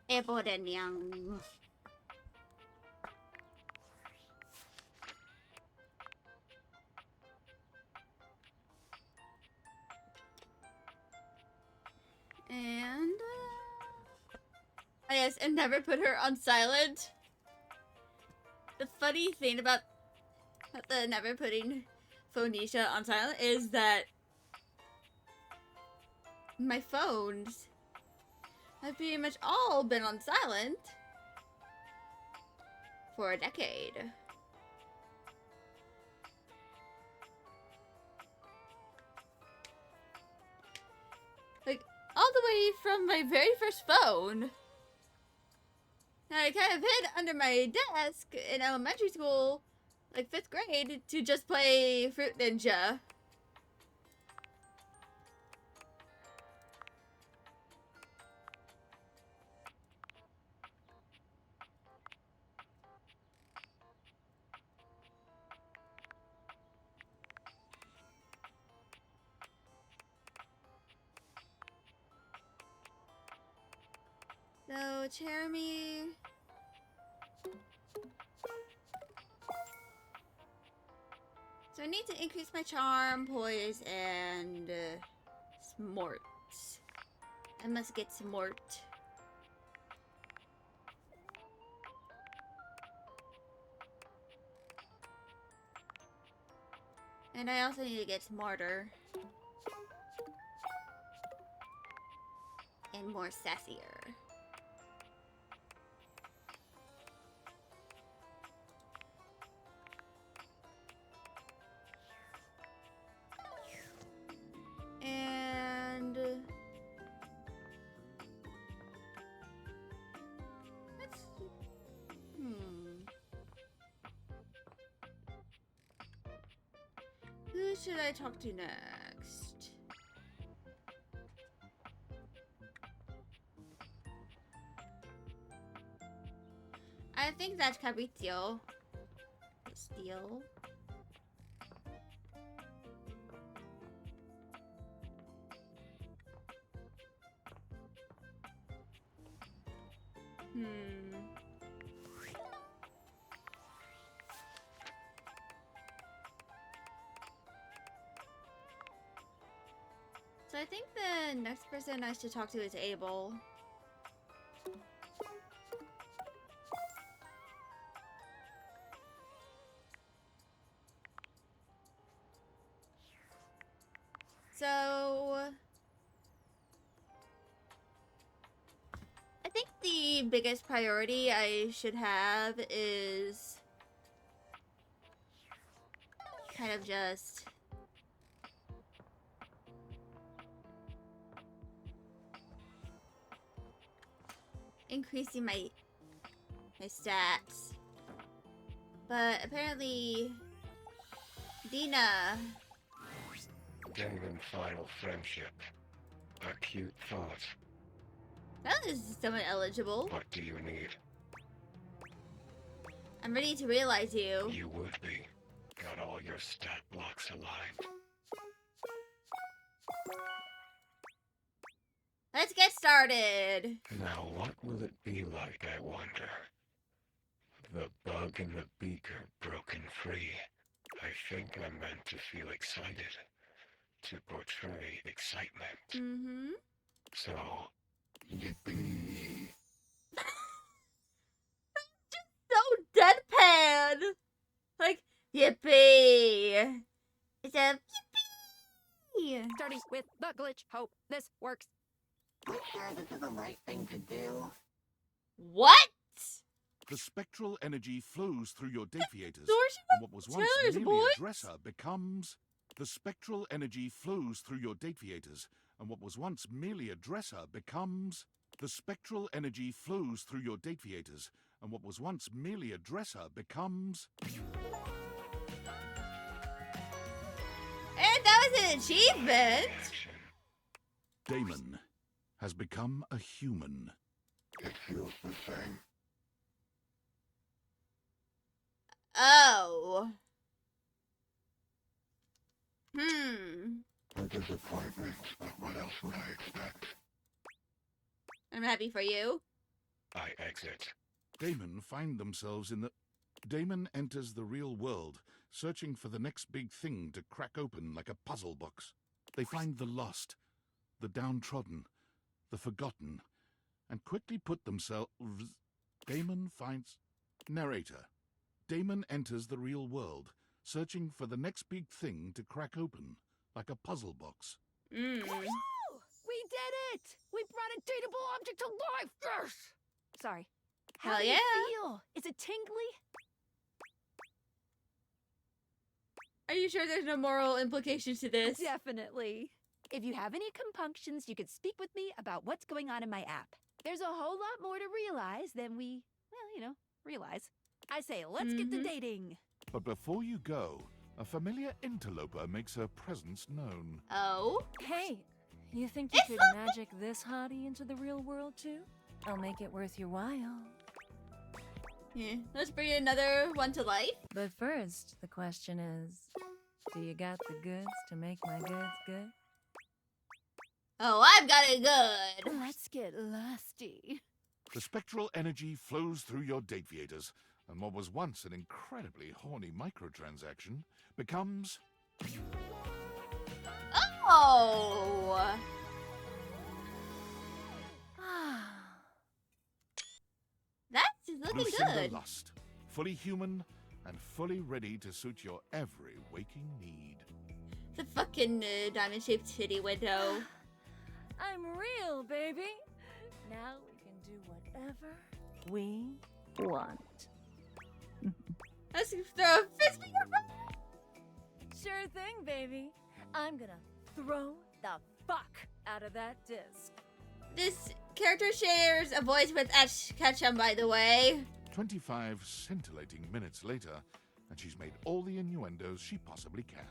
Apple and young. And oh yes, and never put her on silent. The funny thing about the never putting Phoenicia on silent is that my phones have pretty much all been on silent for a decade. Like, all the way from my very first phone that I kind of hid under my desk in elementary school, like 5th grade, to just play Fruit Ninja. So, Jeremy. So I need to increase my charm, poise, and smart. I must get smart. And I also need to get smarter. And more sassier. And let's who should I talk to next? I think that's Fabrizio. Steel. So I think the next person I should talk to is Abel. So I think the biggest priority I should have is kind of just increasing my stats. But apparently Dina. Genuine final friendship. Acute thought. That is somewhat eligible. What do you need? I'm ready to realize you. You would be. Got all your stat blocks aligned. Let's get started. Now what will it be like, I wonder? The bug in the beaker broken free. I think I'm meant to feel excited. To portray excitement. Mm-hmm. So, yippee. So deadpan! Like, yippee! It's a yippee! Starting with the glitch. Hope this works. I'm sure this is the right thing to do. What? The spectral energy flows through your deviators, Distortion and what was once Taylor's merely voice? a dresser becomes... The spectral energy flows through your deviators, and what was once merely a dresser becomes... The spectral energy flows through your deviators, and what was once merely a dresser becomes... And that was an achievement! Damon has become a human. It feels the same. Oh. A disappointment, but what else would I expect? I'm happy for you. I exit. Damon enters the real world, searching for the next big thing to crack open like a puzzle box. They find the lost, the downtrodden, the forgotten, and quickly put themselves... Narrator. Damon enters the real world, searching for the next big thing to crack open, like a puzzle box. Mm. Woo! We did it! We brought a dateable object to life! Yes! Sorry. How Hell do yeah. you feel? Is it tingly? Are you sure there's no moral implications to this? Definitely. If you have any compunctions, you could speak with me about what's going on in my app. There's a whole lot more to realize than we, realize. I say, let's get to dating. But before you go, a familiar interloper makes her presence known. Oh? Hey, you think you could magic this hottie into the real world too? I'll make it worth your while. Yeah. Let's bring another one to life. But first, the question is, do you got the goods to make my goods good? Oh, I've got it good. Let's get lusty. The spectral energy flows through your dateviators, and what was once an incredibly horny microtransaction becomes... Oh! That's looking Lucinda good. Lust, fully human and fully ready to suit your every waking need. The fucking diamond-shaped titty window. I'm real, baby. Now we can do whatever we want. Let's throw a frisbee. Sure thing, baby. I'm gonna throw the fuck out of that disc. This character shares a voice with Ash Ketchum, by the way. 25 scintillating minutes later, and she's made all the innuendos she possibly can.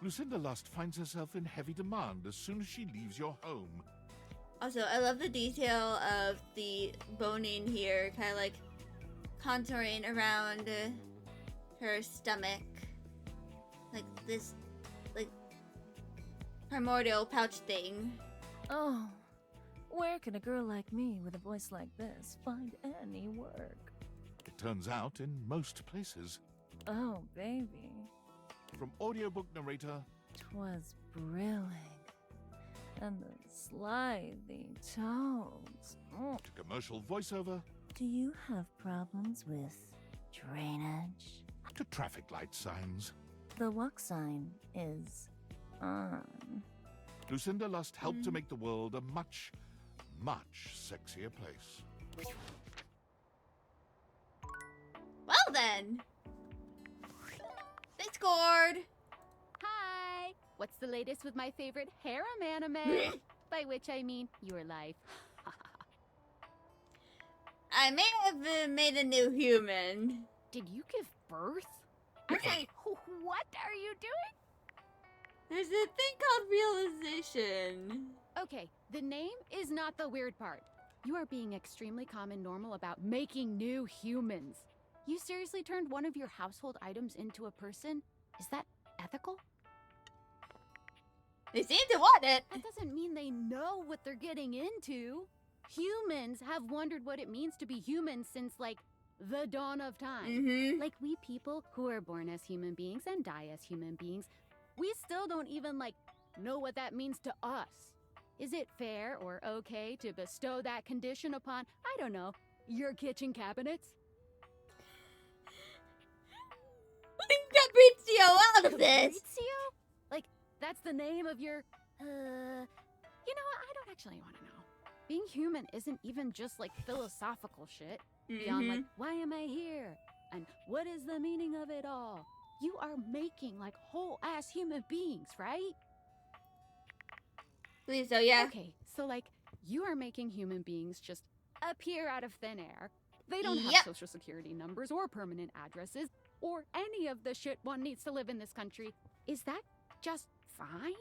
Lucinda Lust finds herself in heavy demand as soon as she leaves your home. Also, I love the detail of the boning here, kind of like contouring around her stomach. Like this, like, primordial pouch thing. Oh, where can a girl like me with a voice like this find any work? It turns out in most places. Oh, baby. From audiobook narrator... 'Twas brillig. And the slithy tones. To commercial voiceover. Do you have problems with drainage? To traffic light signs. The walk sign is on. Lucinda Lust helped to make the world a much, much sexier place. Well then. They scored. Hi! What's the latest with my favorite harem anime? By which I mean your life. I may have made a new human. Did you give birth? I'm sorry, what are you doing? There's a thing called realization. Okay, the name is not the weird part. You are being extremely calm and normal about making new humans. You seriously turned one of your household items into a person? Is that ethical? They seem to want it. That doesn't mean they know what they're getting into. Humans have wondered what it means to be human since, like, the dawn of time. Like, we people who are born as human beings and die as human beings, we still don't even, like, know what that means to us. Is it fair or okay to bestow that condition upon, I don't know, your kitchen cabinets? Leave Fabrizio out of this. Fabrizio? Like, that's the name of your, you know what, I don't actually want to know. Being human isn't even just, like, philosophical shit. Beyond, like, why am I here? And what is the meaning of it all? You are making, like, whole-ass human beings, right? Please, so yeah. Okay, so, like, you are making human beings just appear out of thin air. They don't have Yep. social security numbers or permanent addresses or any of the shit one needs to live in this country. Is that just fine?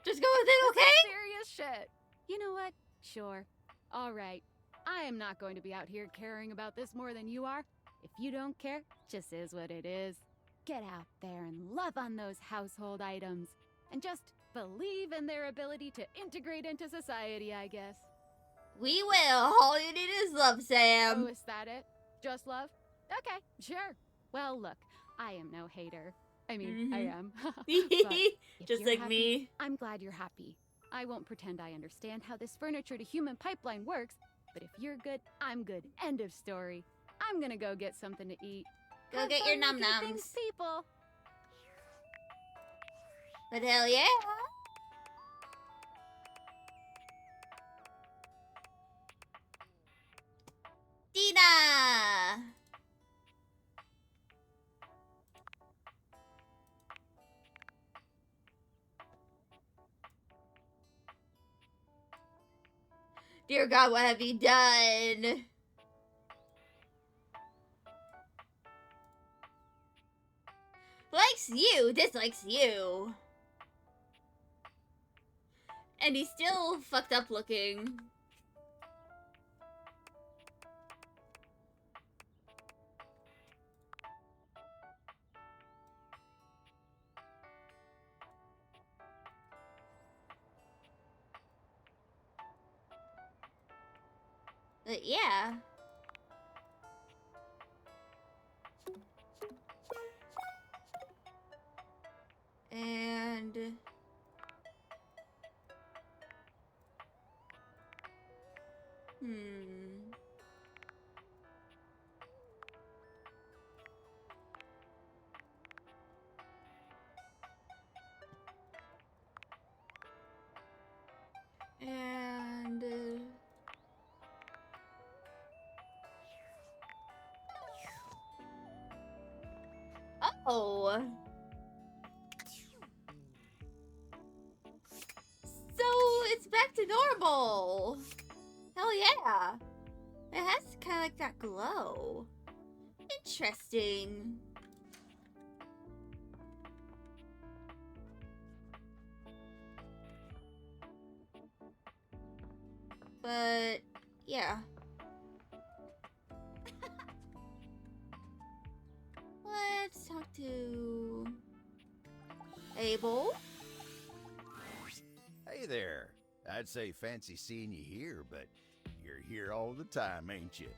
Just go with it, okay? Serious shit. You know what? Sure. All right. I am not going to be out here caring about this more than you are. If you don't care, just is what it is. Get out there and love on those household items. And just believe in their ability to integrate into society, I guess. We will. All you need is love, Sam. Oh, is that it? Just love? Okay, sure. Well, look, I am no hater. I mean, I am. But if Just you're like happy, me. I'm glad you're happy. I won't pretend I understand how this furniture to human pipeline works, but if you're good, I'm good. End of story. I'm gonna go get something to eat. Go Have get your fun making num-nums. things, people. But hell yeah. Dina! Dear God, what have you done? Likes you, dislikes you. And he's still fucked up looking. But yeah. And and oh. So it's back to normal. Hell yeah. It has kind of like that glow. Interesting. But yeah. Let's talk to Abel. Hey there. I'd say fancy seeing you here, but you're here all the time, ain't you?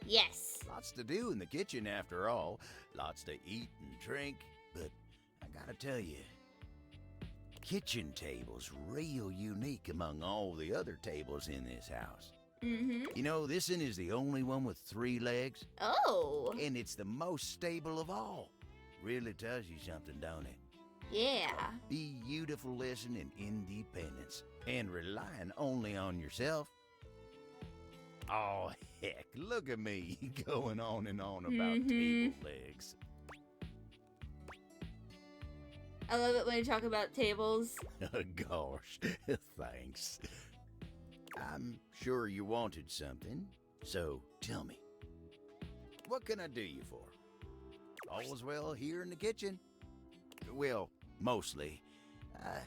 Yes. Lots to do in the kitchen, after all. Lots to eat and drink, but I gotta tell you, kitchen table's real unique among all the other tables in this house. Mm-hmm. You know, this one is the only one with 3 legs. Oh. And it's the most stable of all. Really tells you something, don't it? Yeah. Beautiful lesson in independence and relying only on yourself. Oh, heck, look at me going on and on about table legs. I love it when you talk about tables. Gosh, thanks. I'm sure you wanted something, so tell me, what can I do you for? All's well here in the kitchen? Well, mostly. I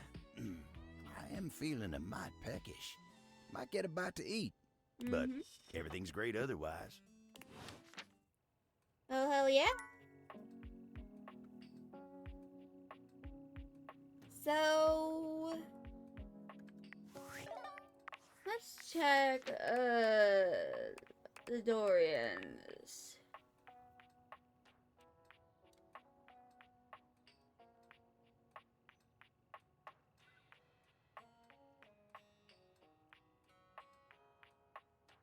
am feeling a mite peckish. Might get a bite to eat, but everything's great otherwise. Oh, hell yeah. So let's check the Dorians.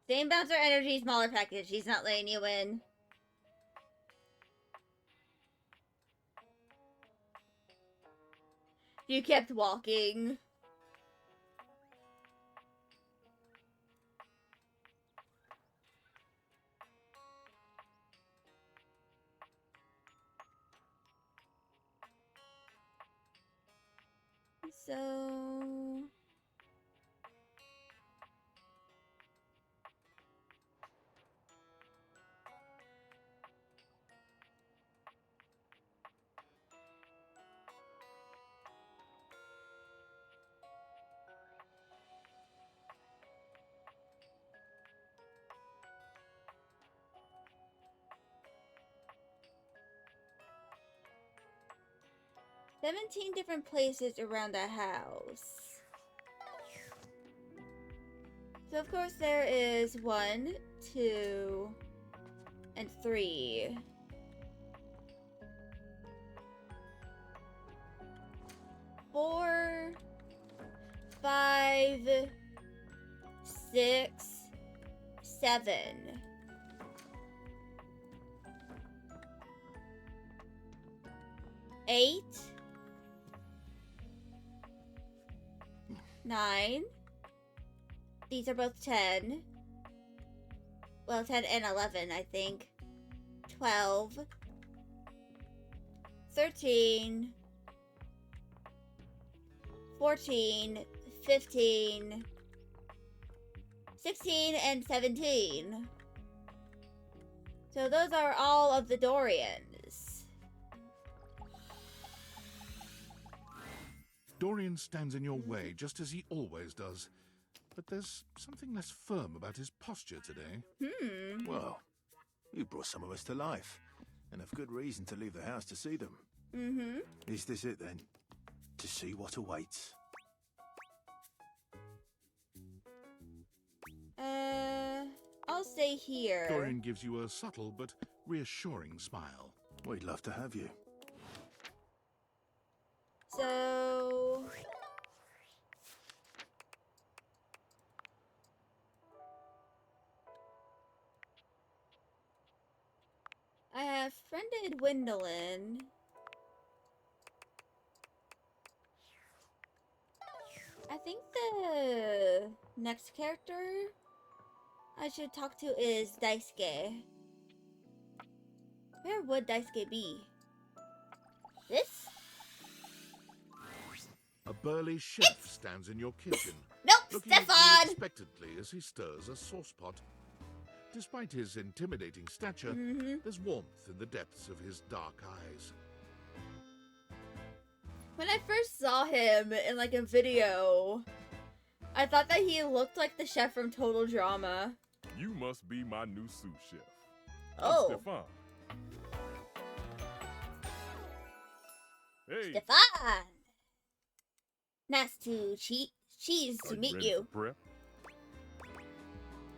Same bouncer energy, smaller package. He's not letting you in. You kept walking. So 17 different places around the house. So of course there is 1, 2, and 3. 4, 5, 6, 7. 8, 9. These are both 10. Well, 10 and 11, I think. 12. 13. 14. 15. 16 and 17. So those are all of the Dorians. Dorian stands in your way, just as he always does. But there's something less firm about his posture today. Well, you brought some of us to life, and have good reason to leave the house to see them. Is this it, then? To see what awaits? I'll stay here. Dorian gives you a subtle but reassuring smile. We'd love to have you. So... I have friended Gwendolyn. I think the next character I should talk to is Daisuke. Where would Daisuke be? This? A burly chef stands in your kitchen. Nope, looking at you Stefan! expectantly as he stirs a sauce pot. Despite his intimidating stature, there's warmth in the depths of his dark eyes. When I first saw him in like a video, I thought that he looked like the chef from Total Drama. You must be my new sous chef. Oh. I'm Stefan. Hey. Stefan! Nice to cheese to meet ready you. for prep?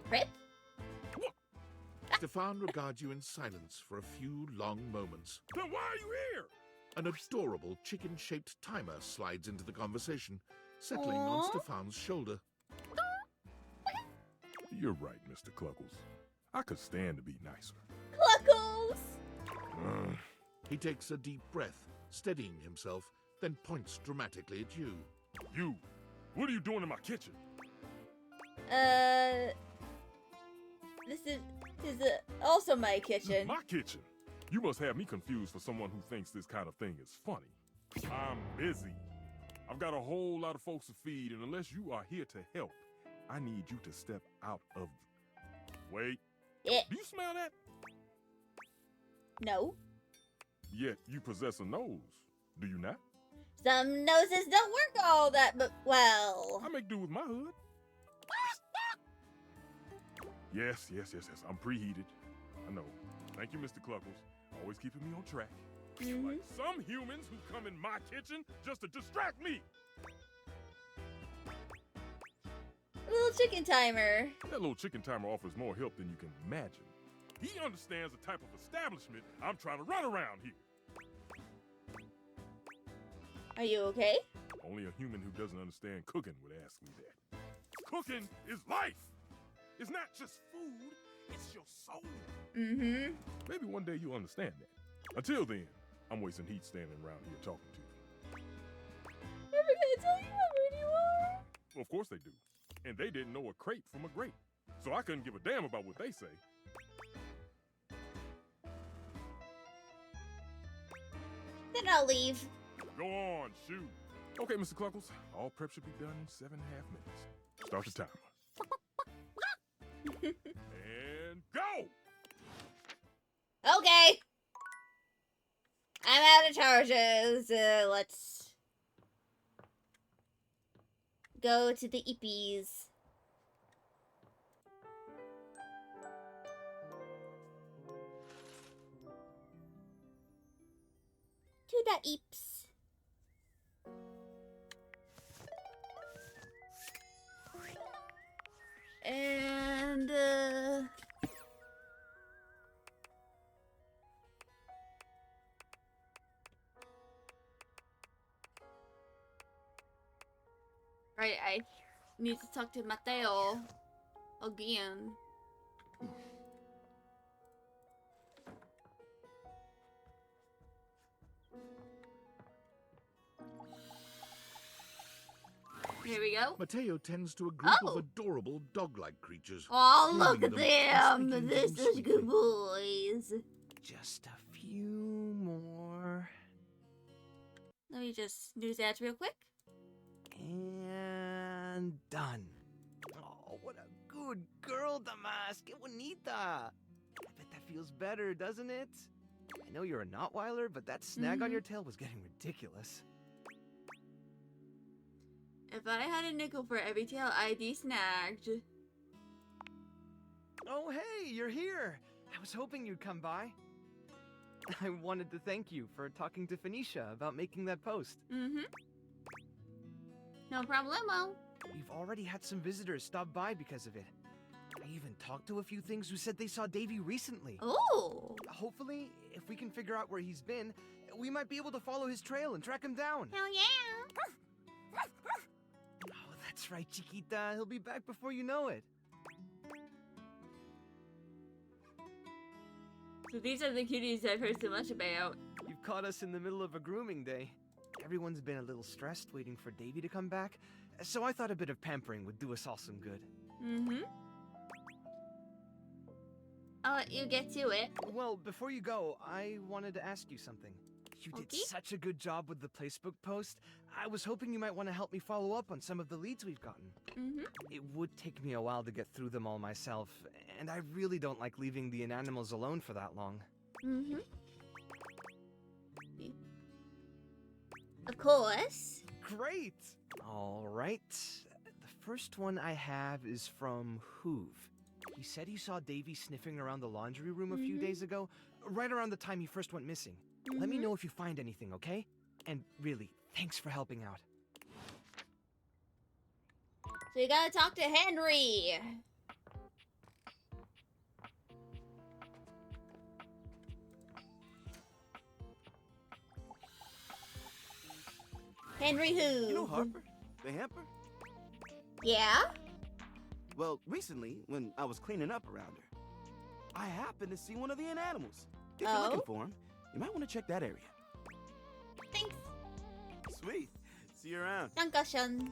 Prep? Stefan regards you in silence for a few long moments. Then why are you here? An adorable chicken-shaped timer slides into the conversation, settling on Aww. Stefan's shoulder. You're right, Mr. Cluckles. I could stand to be nicer. Cluckles! He takes a deep breath, steadying himself, then points dramatically at you. You! What are you doing in my kitchen? This is also my kitchen. My kitchen? You must have me confused for someone who thinks this kind of thing is funny. I'm busy. I've got a whole lot of folks to feed, and unless you are here to help, I need you to step out of the... Wait. Yeah. Do you smell that? No. Yet you possess a nose, do you not? Some noses don't work all that, but well. I make do with my hood. Yes. I'm preheated. I know. Thank you, Mr. Cluckles. Always keeping me on track. Like some humans who come in my kitchen just to distract me. A little chicken timer. That little chicken timer offers more help than you can imagine. He understands the type of establishment I'm trying to run around here. Are you okay? Only a human who doesn't understand cooking would ask me that. Cooking is life. It's not just food, it's your soul. Maybe one day you'll understand that. Until then, I'm wasting heat standing around here talking to you. Never gonna tell you how rude you are. Well, of course they do. And they didn't know a crepe from a grape. So I couldn't give a damn about what they say. Then I'll leave. Go on, shoot. Okay, Mr. Cluckles, all prep should be done in 7.5 minutes. Start the timer. And go! Okay. I'm out of charges. Let's go to the Eepies. To the Eeps. And, right, I need to talk to Mateo again. Here we go. Mateo tends to a group Oh. of adorable dog-like creatures. Oh, look grooming at them and them! speaking to They're them such sweetly. good boys. Just a few more. Let me just snooze ads real quick. And done. Oh, what a good girl, Damas. Que bonita. I bet that feels better, doesn't it? I know you're a Notweiler, but that snag on your tail was getting ridiculous. If I had a nickel for every tail I snagged. Oh, hey, you're here. I was hoping you'd come by. I wanted to thank you for talking to Phoenicia about making that post. Mm-hmm. No problemo. We've already had some visitors stop by because of it. I even talked to a few things who said they saw Davy recently. Oh. Hopefully, if we can figure out where he's been, we might be able to follow his trail and track him down. Hell yeah. Oh, that's right, Chiquita. He'll be back before you know it. So these are the cuties I've heard so much about. You've caught us in the middle of a grooming day. Everyone's been a little stressed waiting for Davy to come back, so I thought a bit of pampering would do us all some good. Mm-hmm. I'll let you get to it. Well, before you go, I wanted to ask you something. You did such a good job with the Placebook post. I was hoping you might want to help me follow up on some of the leads we've gotten. Mm-hmm. It would take me a while to get through them all myself, and I really don't like leaving the inanimals alone for that long. Mm-hmm. Of course. Great! All right. The first one I have is from Hoove. He said he saw Davy sniffing around the laundry room a few days ago, right around the time he first went missing. Let me know if you find anything, okay? And really, thanks for helping out. So you gotta talk to Henry. Henry who? You know Harper? The hamper? Yeah? Well, recently, when I was cleaning up around her, I happened to see one of the inanimals. If you're looking for him, you might want to check that area. Thanks. Sweet. See you around. Dankeschön.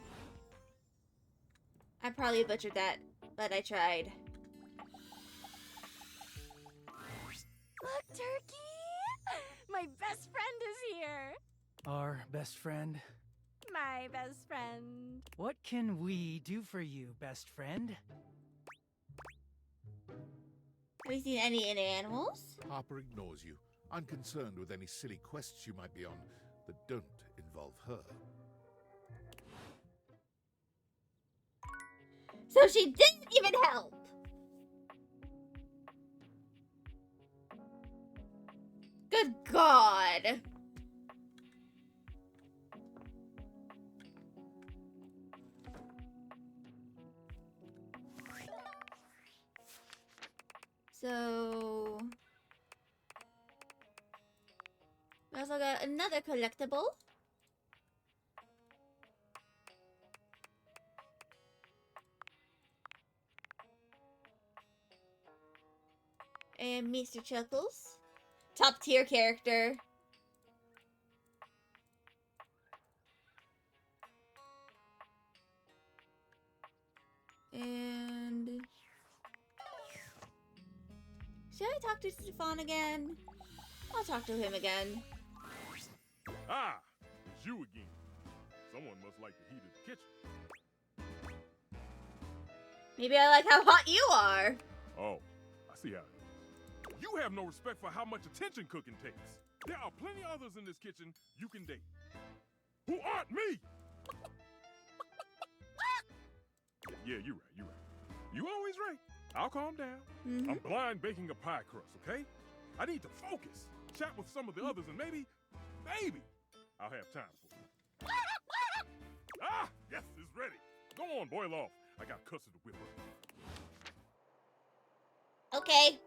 I probably butchered that, but I tried. Look, Turkey! My best friend is here! Our best friend? My best friend. What can we do for you, best friend? Have you seen any animals? Harper ignores you, unconcerned with any silly quests you might be on that don't involve her. So she didn't even help! Good God! So... we also got another collectible. And Mr. Chuckles. Top tier character. And... should I talk to Stefan again? I'll talk to him again. Ah, it's you again. Someone must like the heat of the kitchen. Maybe I like how hot you are. Oh, I see how it is. You have no respect for how much attention cooking takes. There are plenty others in this kitchen you can date. Who aren't me! Yeah, you're right. You always right. I'll calm down. I'm blind baking a pie crust, okay? I need to focus. Chat with some of the others and maybe, I'll have time for you. Ah, yes, it's ready. Go on, boil off. I got custard to whip up. Okay.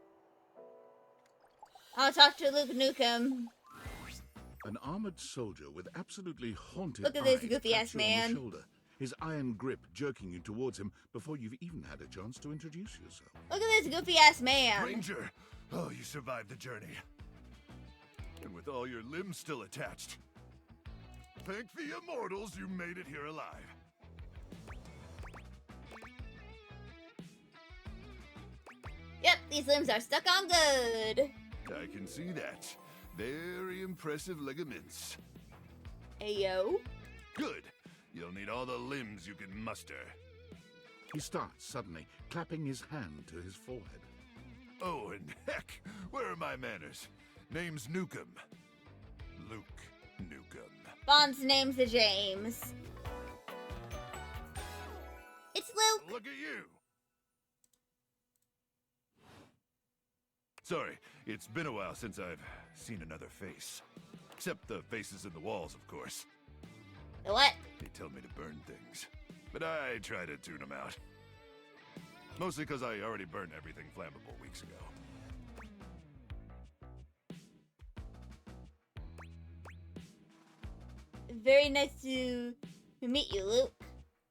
I'll talk to Luke Nukem. An armored soldier with absolutely haunted Look at this eyes goofy taps ass you on man. the shoulder, his iron grip jerking you towards him before you've even had a chance to introduce yourself. Look at this goofy ass man. Ranger! Oh, you survived the journey. And with all your limbs still attached. Thank the immortals you made it here alive. Yep, these limbs are stuck on good. I can see that. Very impressive ligaments. Ayo. Good. You'll need all the limbs you can muster. He starts suddenly, clapping his hand to his forehead. Oh, and heck, where are my manners? Name's Nukem. Luke Nukem. Bond's name's the James. It's Luke. Look at you. Sorry, it's been a while since I've seen another face. Except the faces in the walls, of course. The what? They tell me to burn things, but I try to tune them out. Mostly because I already burned everything flammable weeks ago. Very nice to meet you, Luke.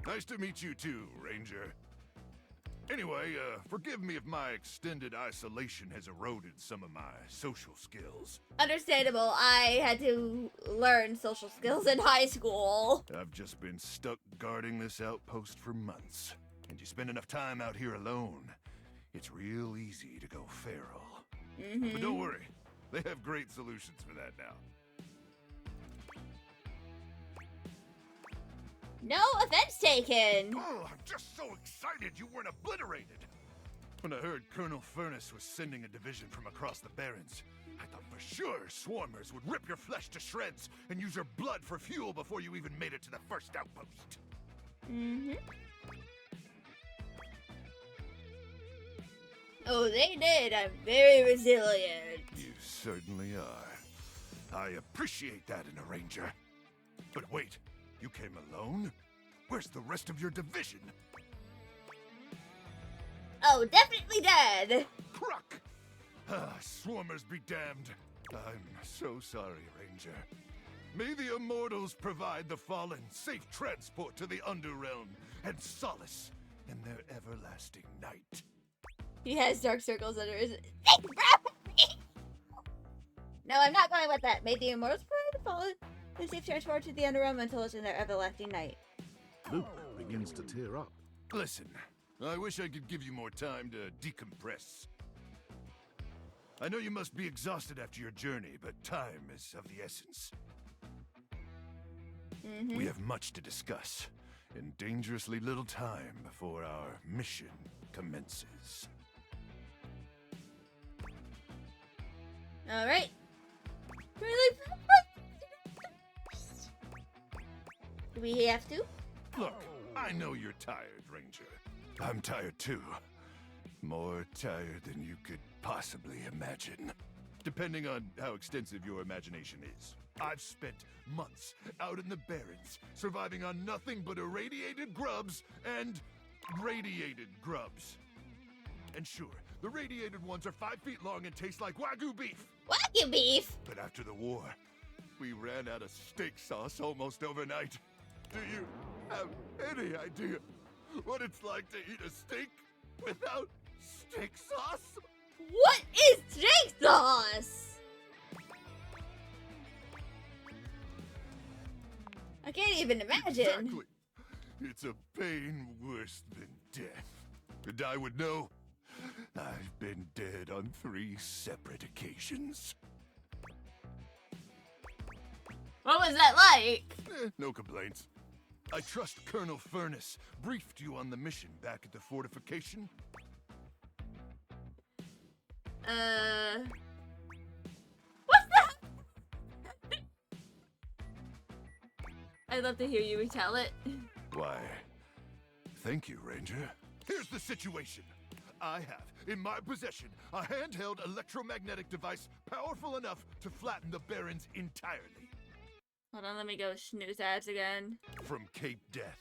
Nice to meet you too, Ranger. Anyway, forgive me if my extended isolation has eroded some of my social skills. Understandable. I had to learn social skills in high school. I've just been stuck guarding this outpost for months. And you spend enough time out here alone, it's real easy to go feral. But don't worry, they have great solutions for that now. No offense taken. Oh, I'm just so excited you weren't obliterated. When I heard Colonel Furnace was sending a division from across the Barrens, I thought for sure swarmers would rip your flesh to shreds and use your blood for fuel before you even made it to the first outpost. Oh, they did. I'm very resilient. You certainly are. I appreciate that in a ranger. But wait, you came alone? Where's the rest of your division? Oh, definitely dead. Cruck! Ah, swarmers be damned. I'm so sorry, Ranger. May the immortals provide the fallen safe transport to the Underrealm and solace in their everlasting night. He has dark circles under his... No, I'm not going with that. May the immortals provide the fallen and safe transport to the Underrealm until it's in their everlasting night. Luke begins to tear up. Listen, I wish I could give you more time to decompress. I know you must be exhausted after your journey, but time is of the essence. We have much to discuss, and dangerously little time before our mission commences. All right. Really? Do we have to? Look, I know you're tired, Ranger. I'm tired too. More tired than you could possibly imagine. Depending on how extensive your imagination is. I've spent months out in the Barrens, surviving on nothing but irradiated grubs and radiated grubs. And sure, the radiated ones are 5 feet long and taste like Wagyu beef. Wagyu beef? But after the war, we ran out of steak sauce almost overnight. Do you have any idea what it's like to eat a steak without steak sauce? What is steak sauce? I can't even imagine. Exactly. It's a pain worse than death. And I would know. I've been dead on 3 separate occasions. What was that like? No complaints. I trust Colonel Furnace briefed you on the mission back at the fortification. What's that? I'd love to hear you retell it. Why, thank you, Ranger. Here's the situation. I have, in my possession, a handheld electromagnetic device powerful enough to flatten the Barrens entirely. Hold on, let me go snooze ads again. From Cape Death,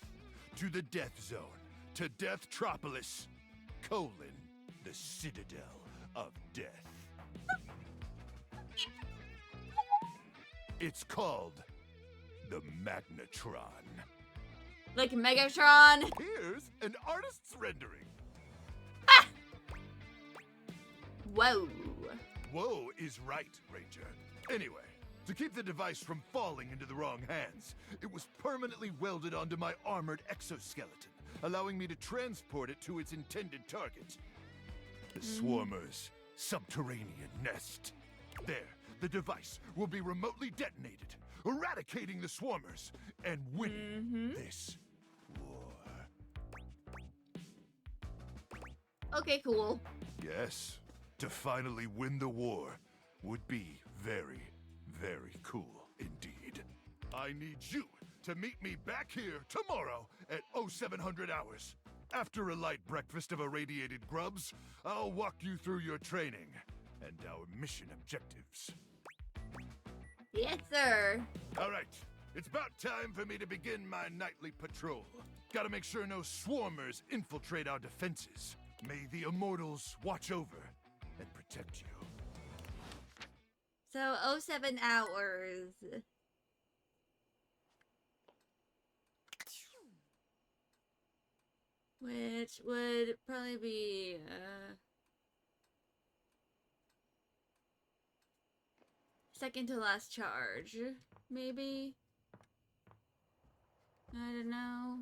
to the Death Zone, to Deathtropolis, the Citadel of death. It's called the Magnetron. Like Megatron. Here's an artist's rendering. Whoa. Whoa is right, Ranger. Anyway, to keep the device from falling into the wrong hands, it was permanently welded onto my armored exoskeleton, allowing me to transport it to its intended target. The Swarmer's subterranean nest. There, the device will be remotely detonated, eradicating the Swarmers and winning this war. Okay, cool. Yes, to finally win the war would be very, very cool indeed. I need you to meet me back here tomorrow at 0700 hours. After a light breakfast of irradiated grubs, I'll walk you through your training and our mission objectives. Yes, sir. All right, it's about time for me to begin my nightly patrol. Gotta make sure no swarmers infiltrate our defenses. May the immortals watch over and protect you. So, 07 hours. Which would probably be, second to last charge, maybe? I don't know.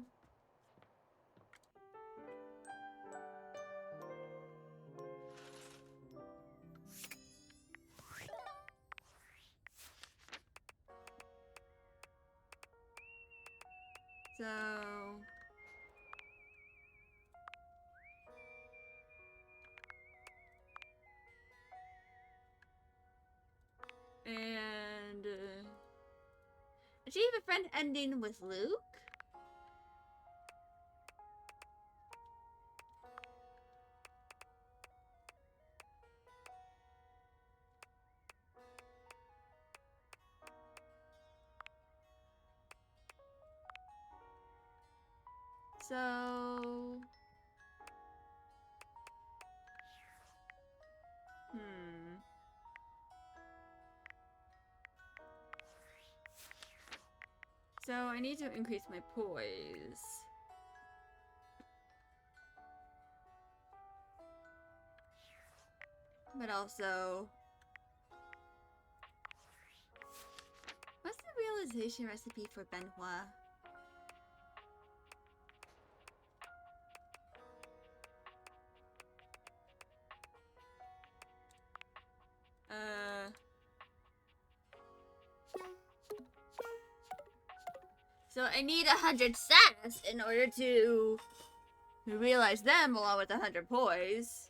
So... And achieve a friend ending with Luke. So So I need to increase my poise. But also... What's the realization recipe for Benhua? So I need 100 sass in order to realize them along with 100 poise.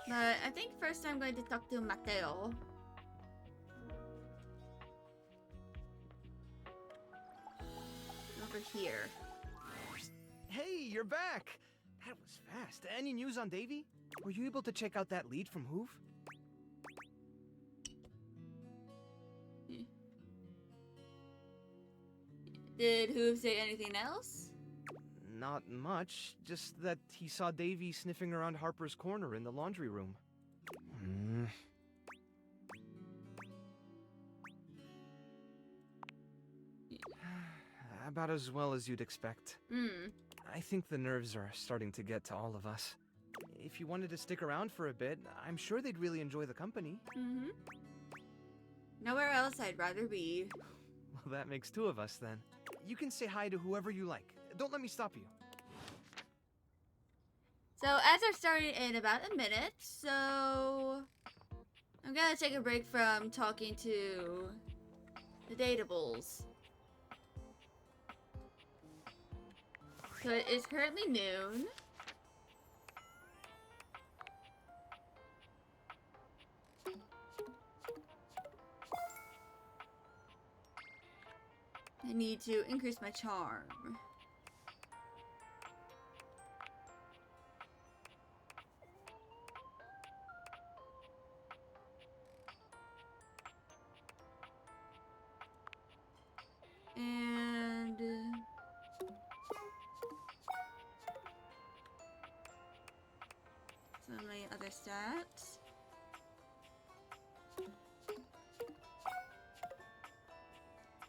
But I think first I'm going to talk to Mateo. Over here. Hey, you're back! That was fast. Any news on Davy? Were you able to check out that lead from Hoof? Did Hoof say anything else? Not much. Just that he saw Davy sniffing around Harper's corner in the laundry room. About as well as you'd expect. I think the nerves are starting to get to all of us. If you wanted to stick around for a bit, I'm sure they'd really enjoy the company. Nowhere else I'd rather be. Well, that makes two of us then. You can say hi to whoever you like. Don't let me stop you. So, as we're starting in about a minute, so... I'm gonna take a break from talking to the Datables. So it is currently noon. I need to increase my charm. Some of my other stats.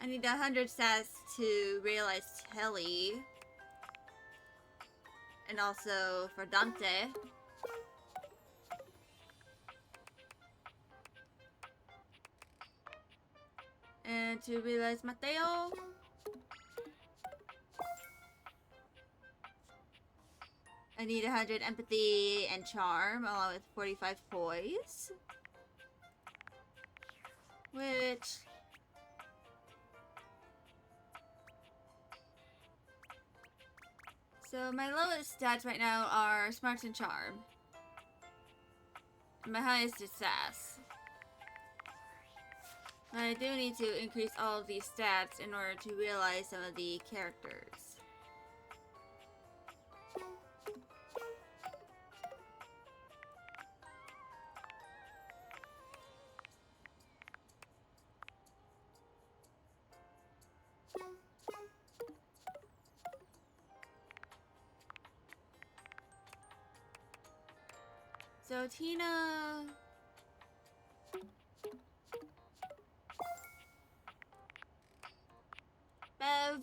I need 100 stats to realize Telly. And also for Dante. And to realize Mateo. I need 100 empathy and charm along with 45 poise. Which... So my lowest stats right now are smarts and charm. And my highest is sass. But I do need to increase all of these stats in order to realize some of the characters. So Tina... Bev...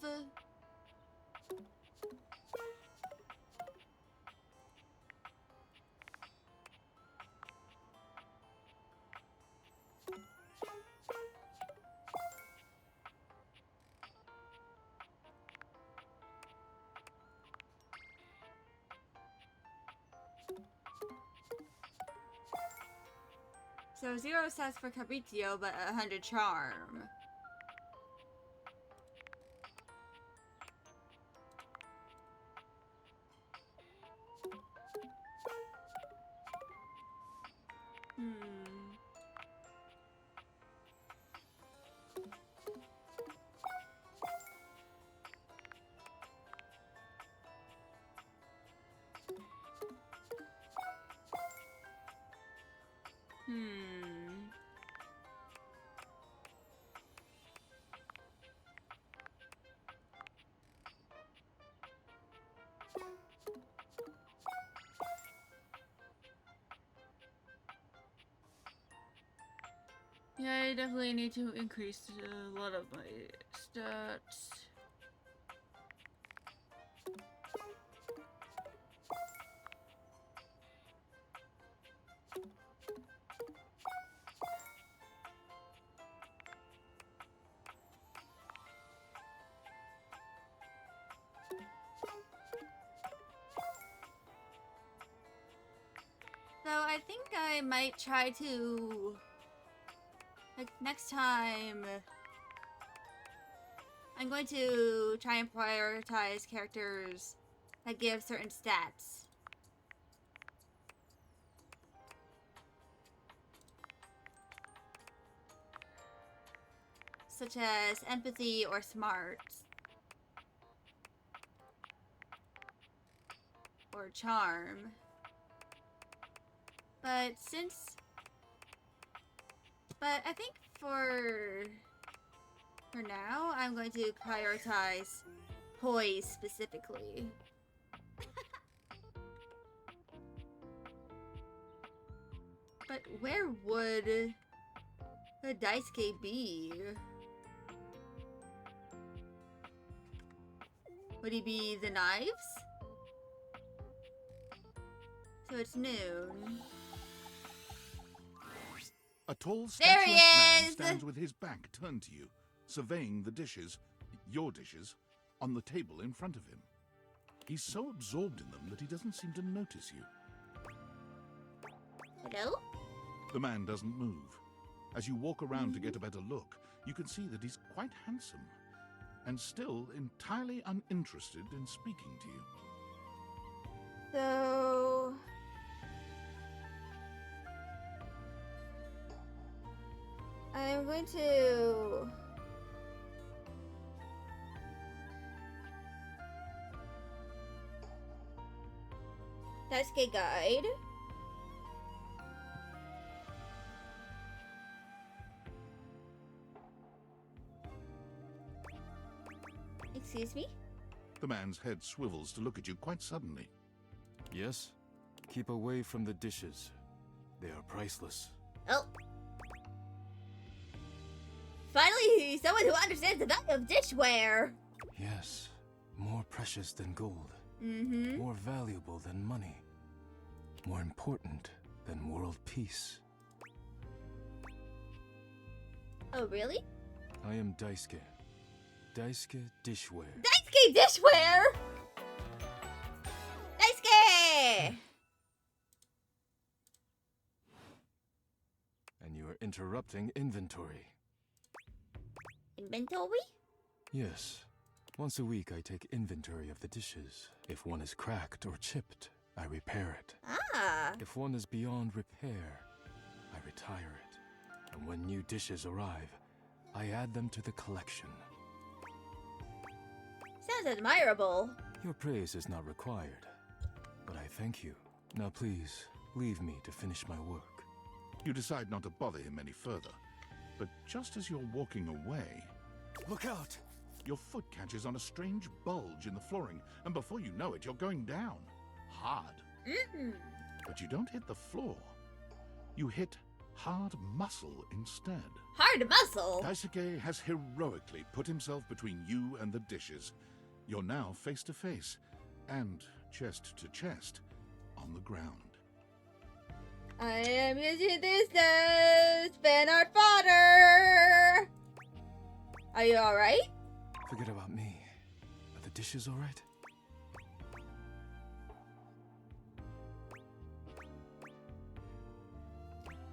So 0 stats for Fabrizio, but 100 charm. Yeah, I definitely need to increase a lot of my stats. So I think I might try to... Like, next time, I'm going to try and prioritize characters that give certain stats. Such as empathy or smarts. Or charm. But I think for now, I'm going to prioritize poise specifically. But where would the Daisuke be? Would he be the knives? So it's noon. A tall, There he statuesque man is! stands with his back turned to you, surveying the dishes, your dishes, on the table in front of him. He's so absorbed in them that he doesn't seem to notice you. Hello? The man doesn't move. As you walk around to get a better look, you can see that he's quite handsome, and still entirely uninterested in speaking to you. So... I'm going to... Daisuke guide. Excuse me? The man's head swivels to look at you quite suddenly. Yes? Keep away from the dishes. They are priceless. Oh. Finally, someone who understands the value of dishware. Yes, more precious than gold. Mm-hmm. More valuable than money. More important than world peace. Oh, really? I am Daisuke. Daisuke Dishware. Daisuke Dishware! Daisuke! And you are interrupting inventory. Inventory? Yes. Once a week I take inventory of the dishes. If one is cracked or chipped, I repair it. Ah. If one is beyond repair, I retire it. And when new dishes arrive, I add them to the collection. Sounds admirable. Your praise is not required, but I thank you. Now please, leave me to finish my work. You decide not to bother him any further, but just as you're walking away... Look out! Your foot catches on a strange bulge in the flooring, and before you know it, you're going down. Hard. Mm-hmm. But you don't hit the floor. You hit hard muscle instead. Hard muscle? Daisuke has heroically put himself between you and the dishes. You're now face to face, and chest to chest, on the ground. I am using this as fan art fodder! Are you alright? Forget about me. Are the dishes alright?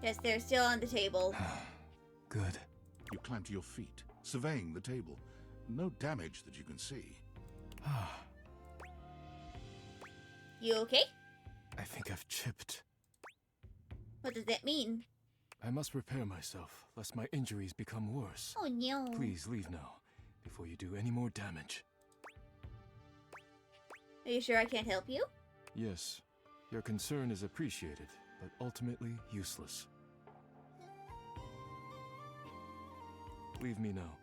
Yes, they're still on the table. Good. You climb to your feet, surveying the table. No damage that you can see. You okay? I think I've chipped. What does that mean? I must repair myself, lest my injuries become worse. Oh no. Please leave now, before you do any more damage. Are you sure I can't help you? Yes, your concern is appreciated, but ultimately useless. Leave me now.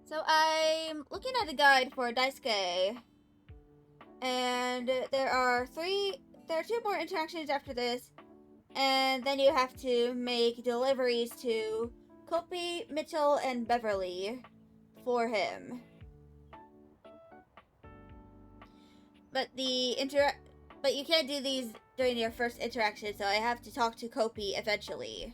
So I'm looking at a guide for Daisuke, and there are 2 more interactions after this, and then you have to make deliveries to Kopi, Mitchell, and Beverly for him. But but you can't do these during your first interaction, so I have to talk to Kopi eventually.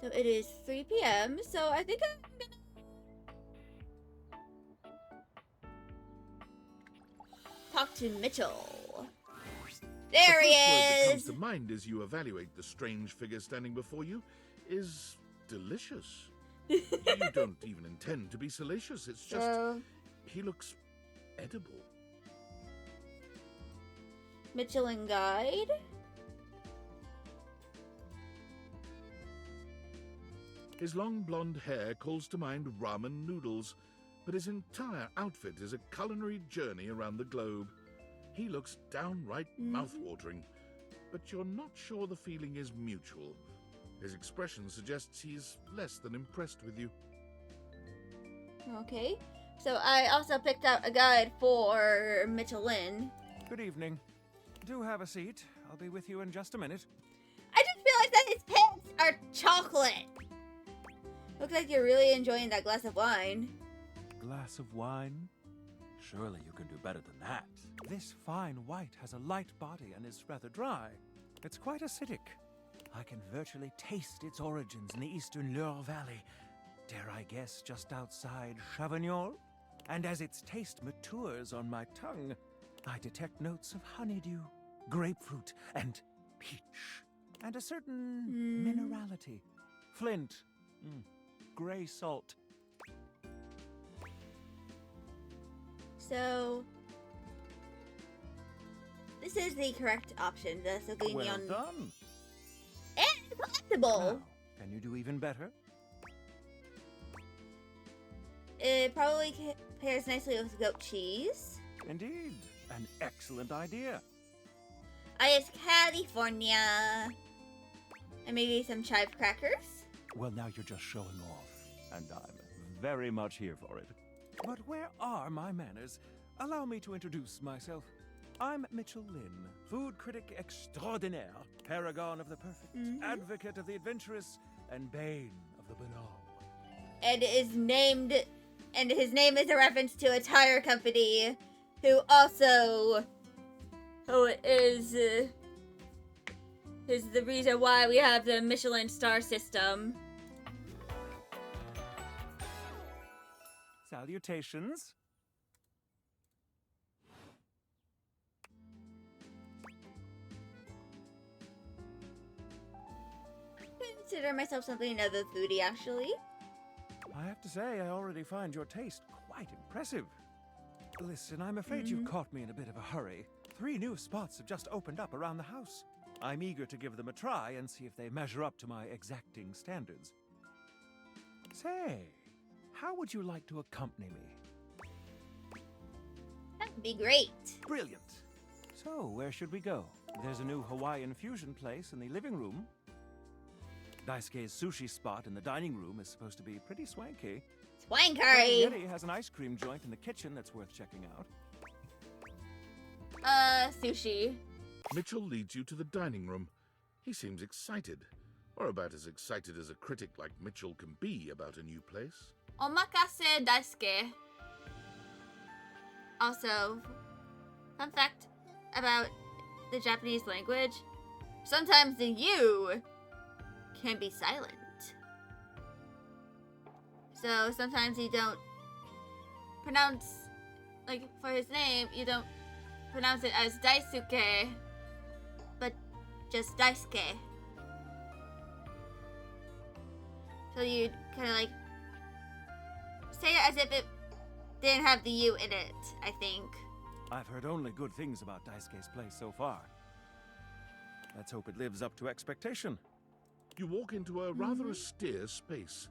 So it is 3 p.m., so I think I'm gonna... talk to Mitchell. There he The first word that comes is! to mind as you evaluate the strange figure standing before you is delicious. You don't even intend to be salacious, it's just... he looks edible. Mitchell and Guide? His long blonde hair calls to mind ramen noodles, but his entire outfit is a culinary journey around the globe. He looks downright mouth-watering, but you're not sure the feeling is mutual. His expression suggests he's less than impressed with you. Okay. So I also picked out a guide for Michelin. Good evening. Do have a seat. I'll be with you in just a minute. I just realized that his pants are chocolate! Looks like you're really enjoying that glass of wine. Glass of wine? Surely you can do better than that. This fine white has a light body and is rather dry. It's quite acidic. I can virtually taste its origins in the eastern Loire Valley. Dare I guess just outside Chavignol? And as its taste matures on my tongue, I detect notes of honeydew, grapefruit, and peach. And a certain minerality. Flint. Gray salt. So... this is the correct option, the Sauvignon. Well done. And collectible! Now, can you do even better? It probably pairs nicely with goat cheese. Indeed. An excellent idea. It's California. And maybe some chive crackers. Well, now you're just showing off. And I'm very much here for it. But where are my manners? Allow me to introduce myself. I'm Mitchell Lynn, food critic extraordinaire, paragon of the perfect, advocate of the adventurous, and bane of the banal. And his name is a reference to a tire company, who is the reason why we have the Michelin star system. Salutations. I consider myself something of a foodie, actually. I have to say, I already find your taste quite impressive. Listen, I'm afraid you've caught me in a bit of a hurry. 3 new spots have just opened up around the house. I'm eager to give them a try and see if they measure up to my exacting standards. Say, how would you like to accompany me? That'd be great. Brilliant. So, where should we go? There's a new Hawaiian fusion place in the living room. Daisuke's sushi spot in the dining room is supposed to be pretty swanky. Swanky! Yeti has an ice cream joint in the kitchen that's worth checking out. Sushi. Mitchell leads you to the dining room. He seems excited, or about as excited as a critic like Mitchell can be about a new place. Omakase daisuke. Also, fun fact about the Japanese language, sometimes the U can be silent. So sometimes you don't pronounce, like for his name, you don't pronounce it as Daisuke, but just Daisuke. So you kind of like say it as if it didn't have the U in it, I think. I've heard only good things about Daisuke's place so far. Let's hope it lives up to expectation. You walk into a rather austere space,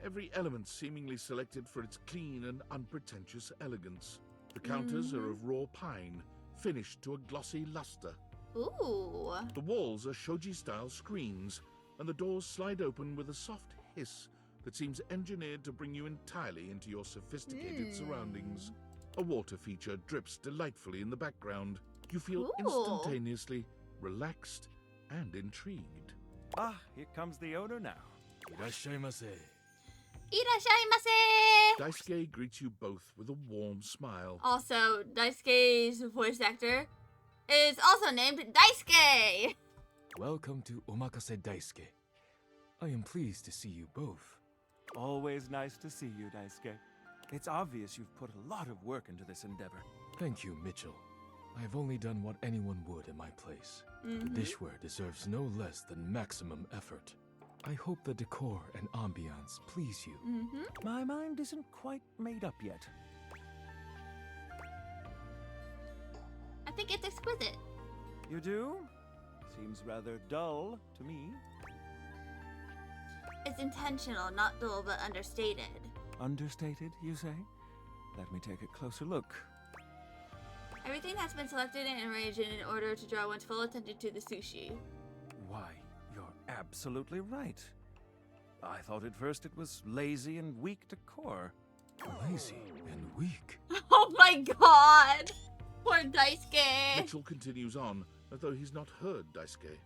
every element seemingly selected for its clean and unpretentious elegance. The counters are of raw pine, finished to a glossy luster. Ooh. The walls are shoji-style screens, and the doors slide open with a soft hiss that seems engineered to bring you entirely into your sophisticated surroundings. A water feature drips delightfully in the background. You feel instantaneously relaxed and intrigued. Ah, here comes the owner now. Irashaimase. Irashaimase! Daisuke greets you both with a warm smile. Also, Daisuke's voice actor is also named Daisuke! Welcome to Omakase Daisuke. I am pleased to see you both. Always nice to see you, Daisuke. It's obvious you've put a lot of work into this endeavor. Thank you, Mitchell. I have only done what anyone would in my place. The dishware deserves no less than maximum effort. I hope the decor and ambiance please you. My mind isn't quite made up yet. I think it's exquisite. You do? Seems rather dull to me. It's intentional, not dull, but understated. Understated, you say? Let me take a closer look. Everything has been selected and arranged in order to draw one's full attention to the sushi. Why, you're absolutely right. I thought at first it was lazy and weak decor. Lazy and weak? Oh my god! Poor Daisuke! Mitchell continues on, as though he's not heard Daisuke.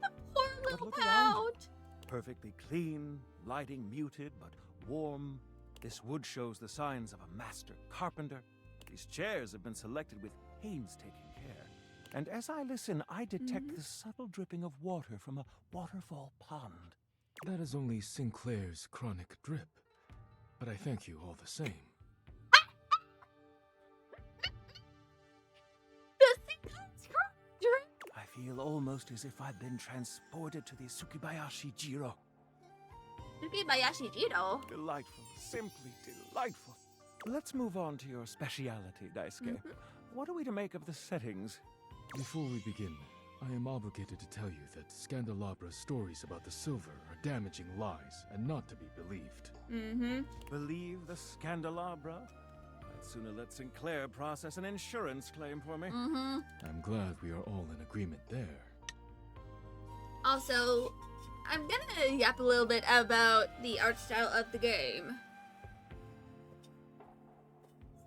The poor little look around. pout! Perfectly clean, lighting muted but warm. This wood shows the signs of a master carpenter. These chairs have been selected with painstaking care. And as I listen, I detect the subtle dripping of water from a waterfall pond. That is only Sinclair's chronic drip. But I thank you all the same. I feel almost as if I've been transported to the Tsukibayashi Jiro. Tsukibayashi Jiro? Delightful, simply delightful. Let's move on to your speciality, Daisuke. What are we to make of the settings? Before we begin, I am obligated to tell you that Scandalabra's stories about the silver are damaging lies and not to be believed. Believe the Scandalabra? I'd sooner let Sinclair process an insurance claim for me. I'm glad we are all in agreement there. Also, I'm gonna yap a little bit about the art style of the game.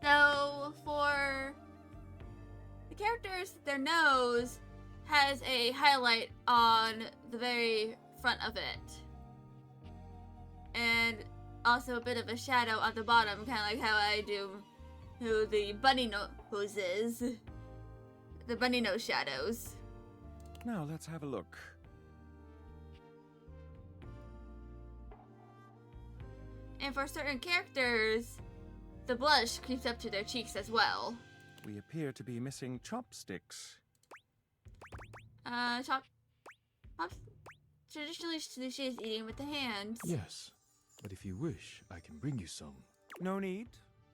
So, for the characters, their nose has a highlight on the very front of it. And also a bit of a shadow on the bottom, kind of like how I do to the bunny noses. The bunny nose shadows. Now let's have a look. And for certain characters, the blush creeps up to their cheeks as well. We appear to be missing chopsticks. Traditionally, sushi is eating with the hands. Yes, but if you wish, I can bring you some. No need.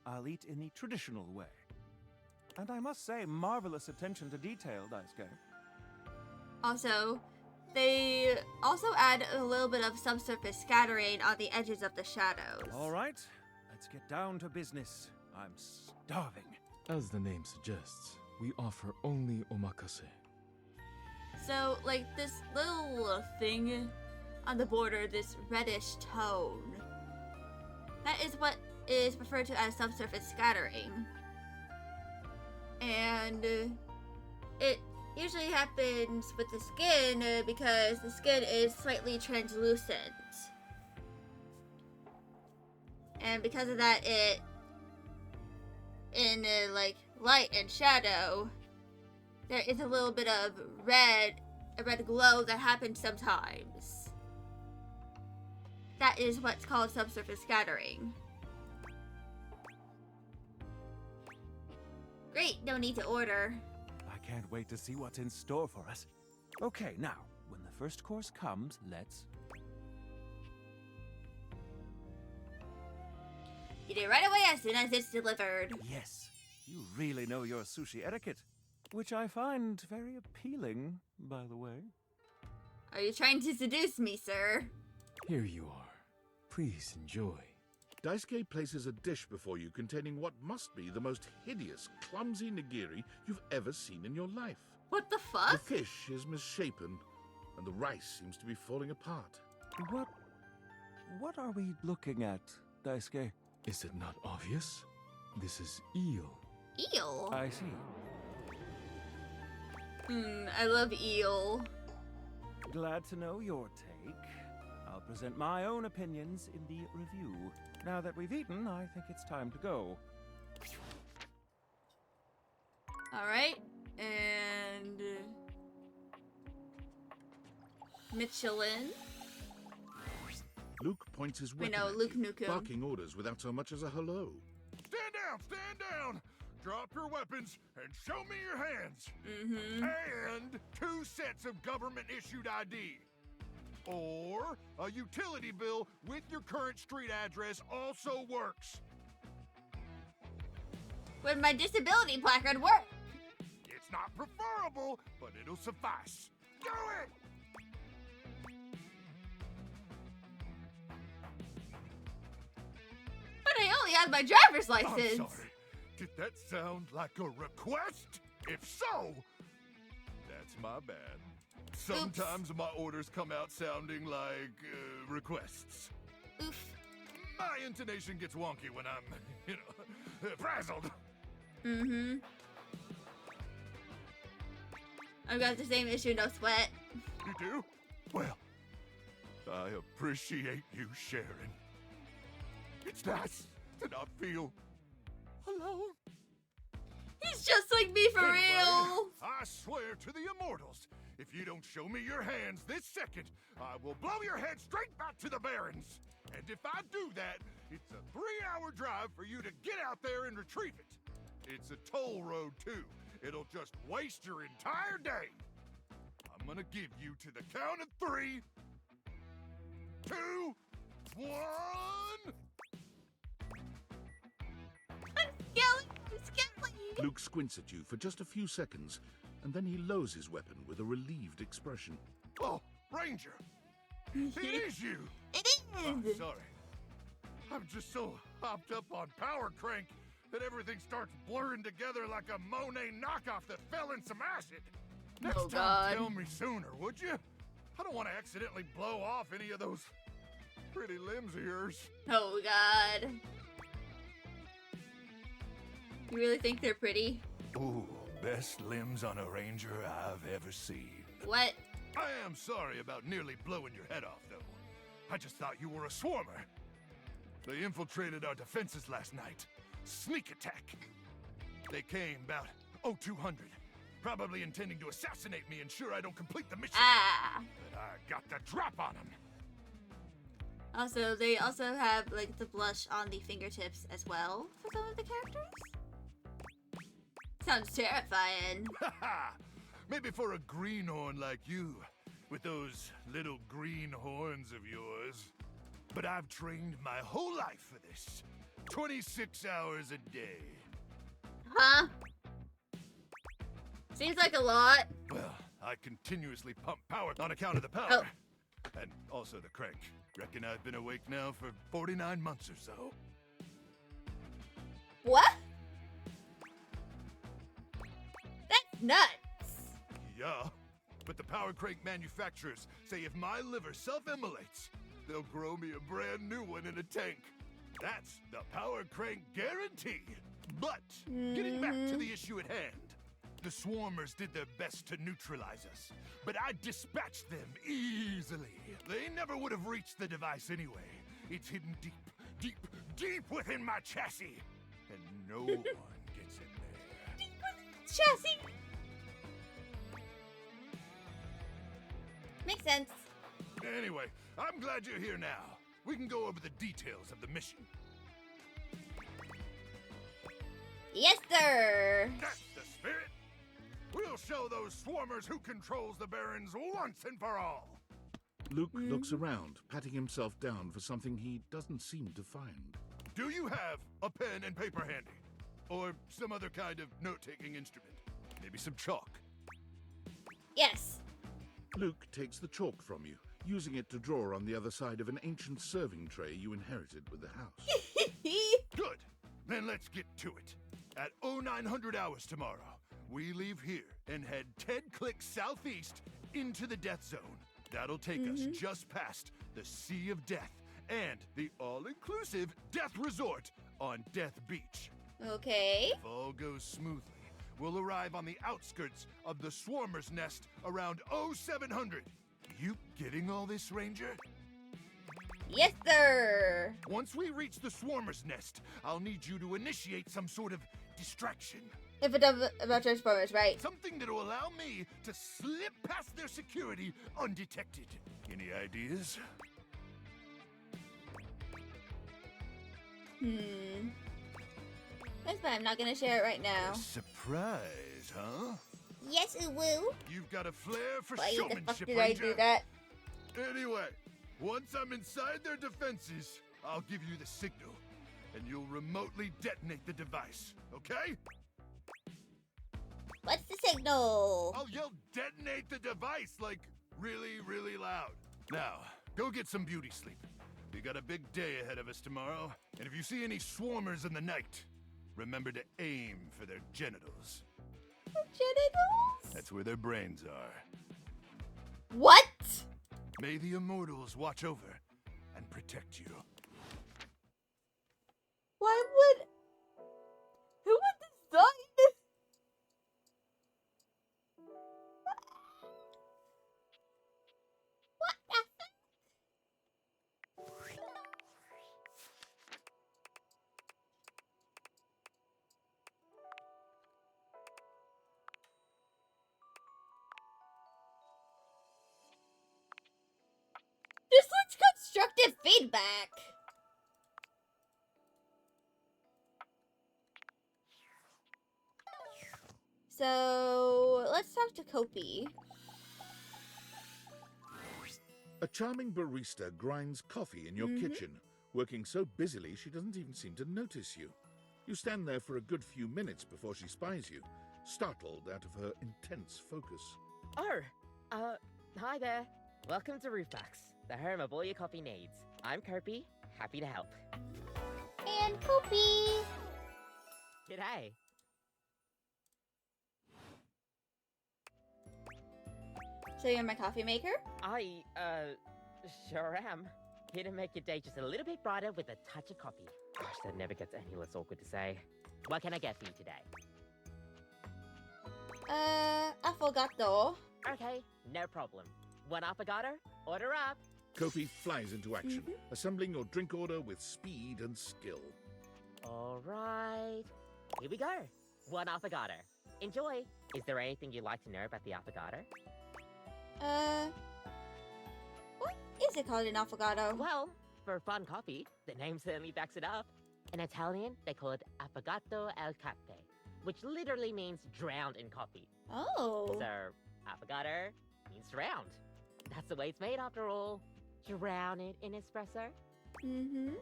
I'll eat in the traditional way. And I must say, marvelous attention to detail, Daisuke. Also, they also add a little bit of subsurface scattering on the edges of the shadows. All right, let's get down to business. I'm starving. As the name suggests, we offer only omakase. So, like this little thing on the border, this reddish tone, that is what is referred to as subsurface scattering. And it usually happens with the skin because the skin is slightly translucent. And because of that, it, in like light and shadow, there is a little bit of a red glow that happens sometimes. That is what's called subsurface scattering. Great, no need to order. I can't wait to see what's in store for us. Okay, now, when the first course comes, let's... Eat it right away as soon as it's delivered. Yes, you really know your sushi etiquette, which I find very appealing, by the way. Are you trying to seduce me, sir? Here you are. Please enjoy. Daisuke places a dish before you containing what must be the most hideous, clumsy nigiri you've ever seen in your life. What the fuck? The fish is misshapen, and the rice seems to be falling apart. What are we looking at, Daisuke? Is it not obvious? This is eel. Eel? I see. I love eel. Glad to know your take. I'll present my own opinions in the review. Now that we've eaten, I think it's time to go. Alright, and... Michelin. Luke points his weapon know, at Luke you, Nukem. barking orders without so much as a hello. Stand down! Stand down! Drop your weapons and show me your hands. Mm-hmm. And 2 sets of government-issued ID. Or a utility bill with your current street address also works. Would my disability placard work? It's not preferable, but it'll suffice. Do it! But I only have my driver's I'm license. sorry. Did that sound like a request? If so, that's my bad. Sometimes my orders come out sounding like requests. Oof. My intonation gets wonky when I'm, frazzled. Mm-hmm. I've got the same issue, no sweat. You do? Well, I appreciate you sharing. It's nice to not feel alone. He's just like me for Anyway, real. I swear to the immortals, if you don't show me your hands this second, I will blow your head straight back to the Barrens. And if I do that, it's a 3-hour drive for you to get out there and retrieve it. It's a toll road, too. It'll just waste your entire day. I'm gonna give you to the count of 3, 2, 1... Luke squints at you for just a few seconds, and then he lowers his weapon with a relieved expression. Oh, Ranger! It is you! It is! I'm sorry. I'm just so hopped up on Power Crank that everything starts blurring together like a Monet knockoff that fell in some acid. Next time, tell me sooner, would you? I don't want to accidentally blow off any of those pretty limbs of yours. Oh god. You really think they're pretty? Ooh, best limbs on a ranger I've ever seen. What? I am sorry about nearly blowing your head off, though. I just thought you were a swarmer. They infiltrated our defenses last night. Sneak attack. They came about 0200, probably intending to assassinate me, ensure I don't complete the mission. Ah. But I got the drop on them. Also, they also have like the blush on the fingertips as well for some of the characters. Sounds terrifying. Haha! Maybe for a greenhorn like you, with those little green horns of yours. But I've trained my whole life for this. 26 hours a day. Huh? Seems like a lot. Well, I continuously pump power on account of the power. Oh. And also the crank. Reckon I've been awake now for 49 months or so. What? That's nuts. Yeah, but the power crank manufacturers say if my liver self-immolates, they'll grow me a brand new one in a tank. That's the power crank guarantee. But, getting back to the issue at hand, the swarmers did their best to neutralize us, but I dispatched them easily. They never would have reached the device anyway. It's hidden deep, deep, deep within my chassis, and no one gets in there. Chassis. Makes sense. Anyway, I'm glad you're here now. We can go over the details of the mission. Yes, sir. That's the spirit. We'll show those swarmers who controls the Barrens once and for all. Luke looks around, patting himself down for something he doesn't seem to find. Do you have a pen and paper handy? Or some other kind of note-taking instrument? Maybe some chalk? Yes. Luke takes the chalk from you, using it to draw on the other side of an ancient serving tray you inherited with the house. Good. Then let's get to it. At 0900 hours tomorrow, we leave here and head 10 clicks southeast into the death zone. That'll take us just past the Sea of Death and the all-inclusive Death Resort on Death Beach. Okay. If all goes smoothly, we'll arrive on the outskirts of the Swarmer's Nest around 0700. You getting all this, Ranger? Yes, sir. Once we reach the Swarmer's Nest, I'll need you to initiate some sort of distraction. If it does about Transformers, right? Something that'll allow me to slip past their security undetected. Any ideas? That's fine. I'm not gonna share it right now. A surprise, huh? Yes, it will. You've got a flair for Why the showmanship, fuck did Ranger. I do that? Anyway, once I'm inside their defenses, I'll give you the signal, and you'll remotely detonate the device, okay? What's the signal? I'll yell detonate the device, like, really, really loud. Now, go get some beauty sleep. We got a big day ahead of us tomorrow, and if you see any swarmers in the night, remember to aim for their genitals. Genitals? That's where their brains are. What? May the immortals watch over and protect you. Why would... Who would design this? What the fuck? This looks constructive feedback. So let's talk to Kopi. A charming barista grinds coffee in your kitchen, working so busily she doesn't even seem to notice you. You stand there for a good few minutes before she spies you, startled out of her intense focus. Hi there. Welcome to Roofbox, the home of all your coffee needs. I'm Kopi, happy to help. And Kopi. G'day. So you're my coffee maker? I, sure am. Here to make your day just a little bit brighter with a touch of coffee. Gosh, that never gets any less awkward to say. What can I get for you today? Affogato. Okay, no problem. One affogato? Order up. Kopi flies into action, assembling your drink order with speed and skill. All right. Here we go. One affogato. Enjoy. Is there anything you'd like to know about the affogato? What is it called in affogato? Well, for fun coffee, the name certainly backs it up. In Italian, they call it affogato al caffè, which literally means drowned in coffee. Oh. So, affogato means drowned. That's the way it's made after all. Drown it in espresso. Mm-hmm.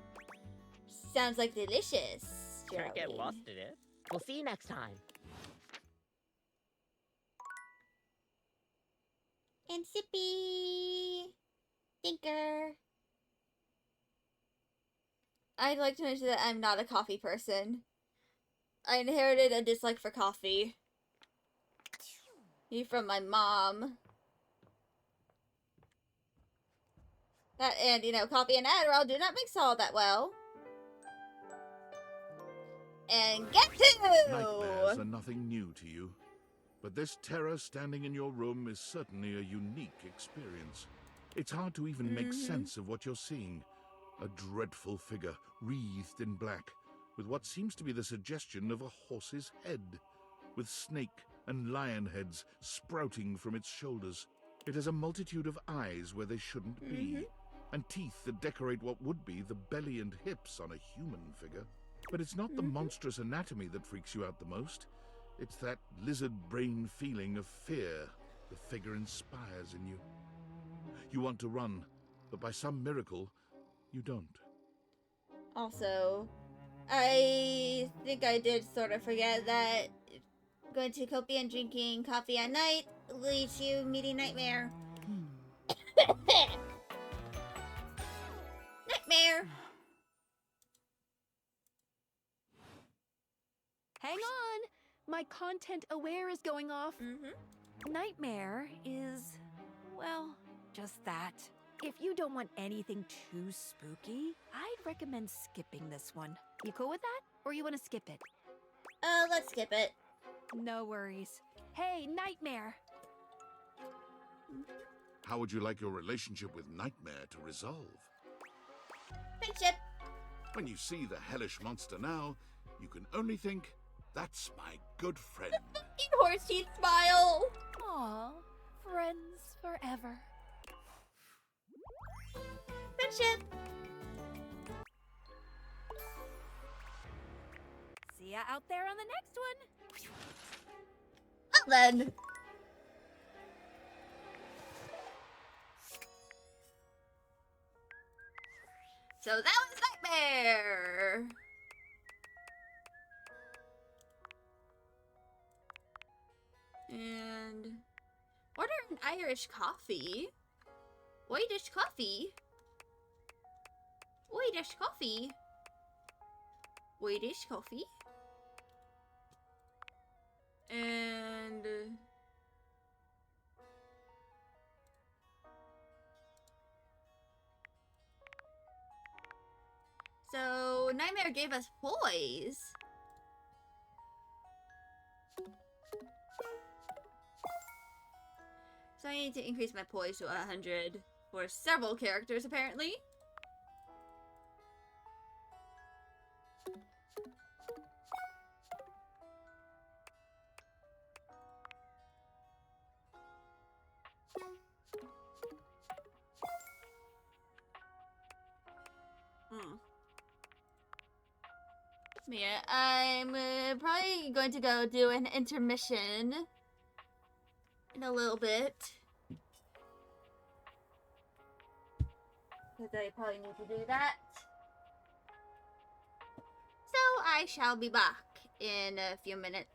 Sounds like delicious. Don't get lost in it. We'll see you next time. And sippy. Thinker. I'd like to mention that I'm not a coffee person. I inherited a dislike for coffee. From my mom. That and, coffee and Adderall do not mix all that well. And get to! Nightmares are nothing new to you. But this terror standing in your room is certainly a unique experience. It's hard to even make sense of what you're seeing. A dreadful figure, wreathed in black, with what seems to be the suggestion of a horse's head, with snake and lion heads sprouting from its shoulders. It has a multitude of eyes where they shouldn't be, and teeth that decorate what would be the belly and hips on a human figure. But it's not the monstrous anatomy that freaks you out the most. It's that lizard brain feeling of fear the figure inspires in you. You want to run, but by some miracle, you don't. Also, I think I did sort of forget that going to Kopi and drinking coffee at night leads to meeting Nightmare. Nightmare! Hang on! My content aware is going off. Nightmare is, well, just that. If you don't want anything too spooky, I'd recommend skipping this one. You cool with that? Or you want to skip it? Let's skip it. No worries. Hey, Nightmare! How would you like your relationship with Nightmare to resolve? Friendship! When you see the hellish monster now, you can only think, that's my good friend. Fucking horse teeth smile! Aw, friends forever. Friendship! See ya out there on the next one. Well then. So that was Nightmare! And order an Irish coffee. Whitish coffee. Whitish coffee. Whitish coffee. And so Nightmare gave us poise. So I need to increase my poise to 100 for several characters, apparently. Yeah, I'm probably going to go do an intermission in a little bit. Because I probably need to do that. So I shall be back in a few minutes.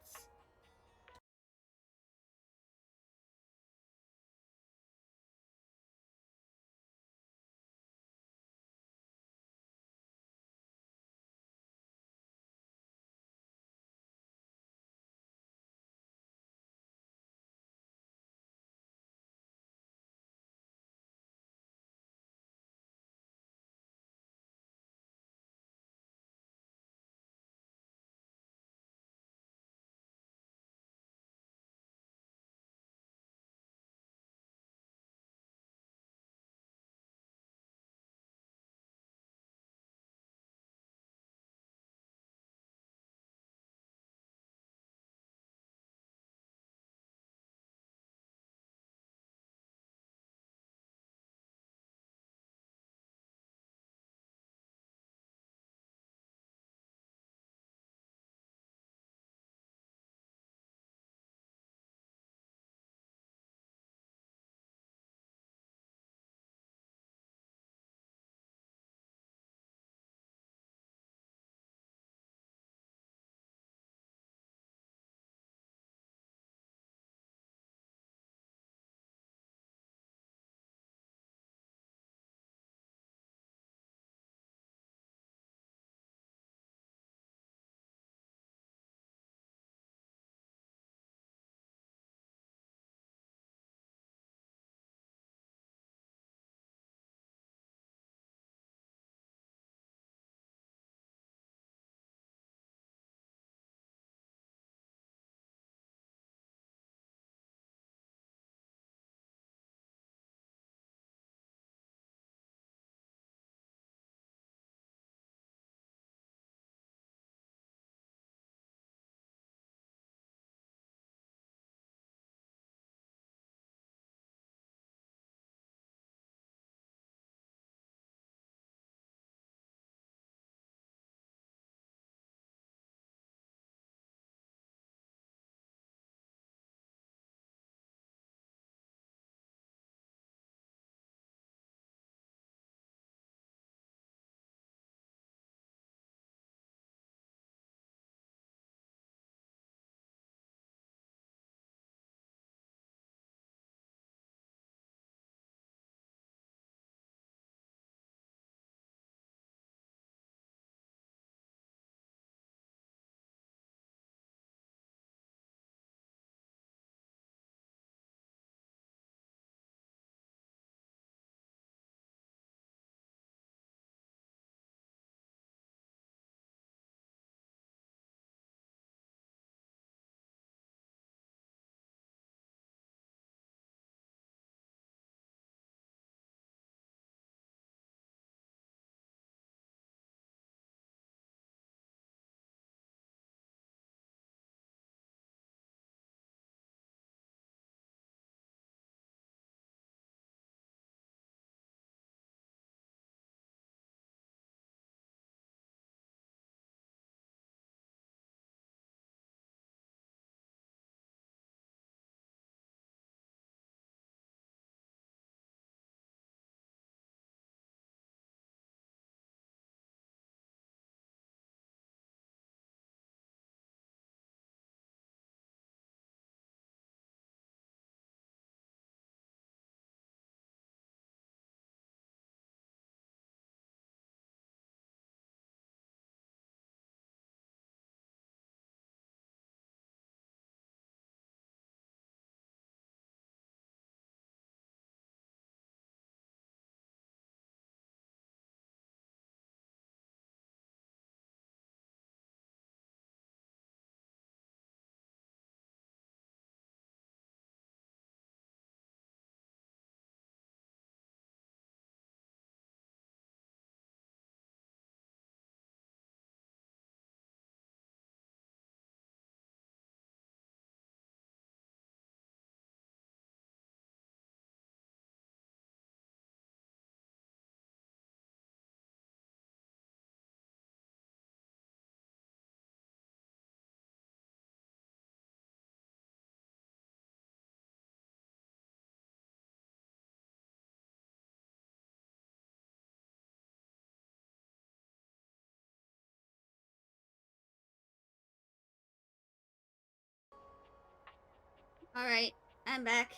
Alright, I'm back.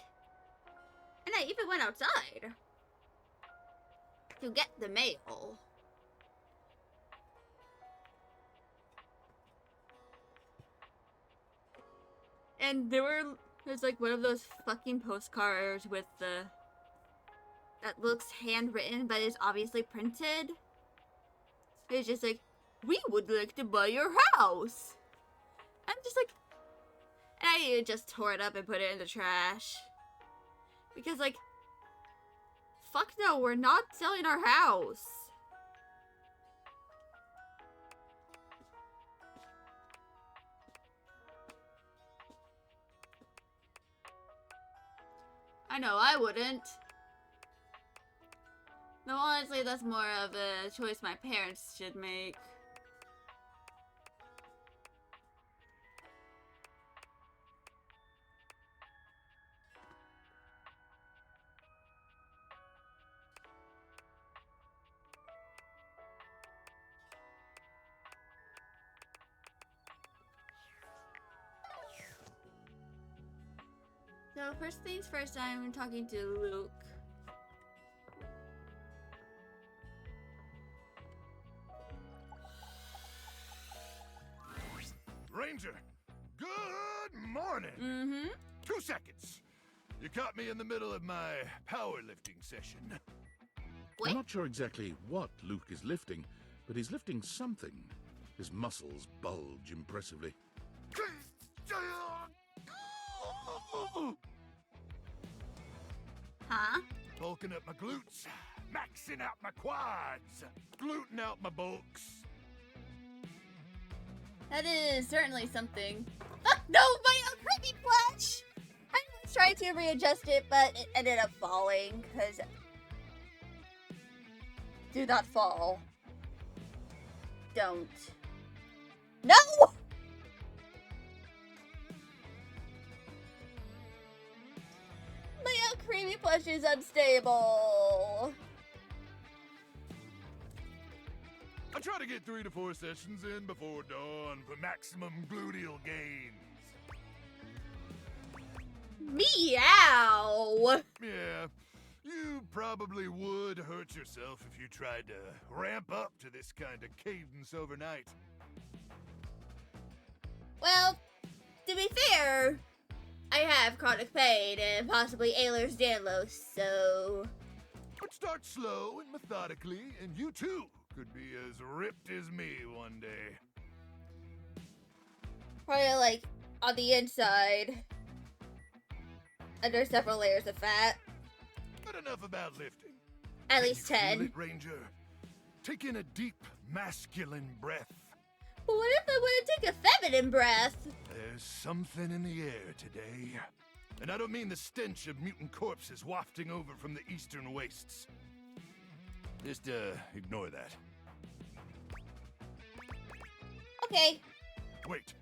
And I even went outside to get the mail. And there's like one of those fucking postcards with that looks handwritten but is obviously printed. It's just like, we would like to buy your house. I'm just like, and I just tore it up and put it in the trash. Because like, fuck no, we're not selling our house. I know, I wouldn't. No, honestly, that's more of a choice my parents should make. So first things first, I'm talking to Luke. Ranger, good morning. 2 seconds. You caught me in the middle of my powerlifting session. I'm not sure exactly what Luke is lifting, but he's lifting something. His muscles bulge impressively. Huh? Bulking up my glutes, maxing out my quads, gluten out my bulks. That is certainly something. Ah, no, my creepy flesh! I was trying to readjust it, but it ended up falling, because... Do not fall. Don't. No! My creamy plush is unstable. I try to get 3 to 4 sessions in before dawn for maximum gluteal gains. Meow! Yeah, you probably would hurt yourself if you tried to ramp up to this kind of cadence overnight. Well, to be fair, I have chronic pain and possibly Ehlers-Danlos, so... But start slow and methodically, and you too could be as ripped as me one day. Probably like on the inside, under several layers of fat. But enough about lifting. At Can least you 10. feel it, Ranger? Take in a deep, masculine breath. But what if I want to take a feminine breath? There's something in the air today. And I don't mean the stench of mutant corpses wafting over from the eastern wastes. Just, ignore that. Okay. Wait,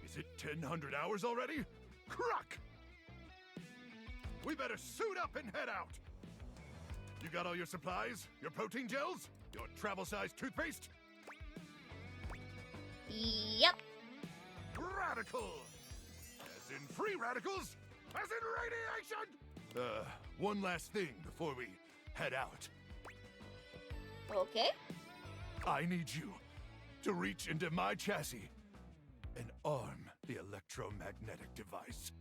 is it 1,000 hours already? Crock! We better suit up and head out. You got all your supplies? Your protein gels? Your travel-sized toothpaste? Yep. Radical! As in free radicals? As in radiation! One last thing before we head out. Okay. I need you to reach into my chassis and arm the electromagnetic device.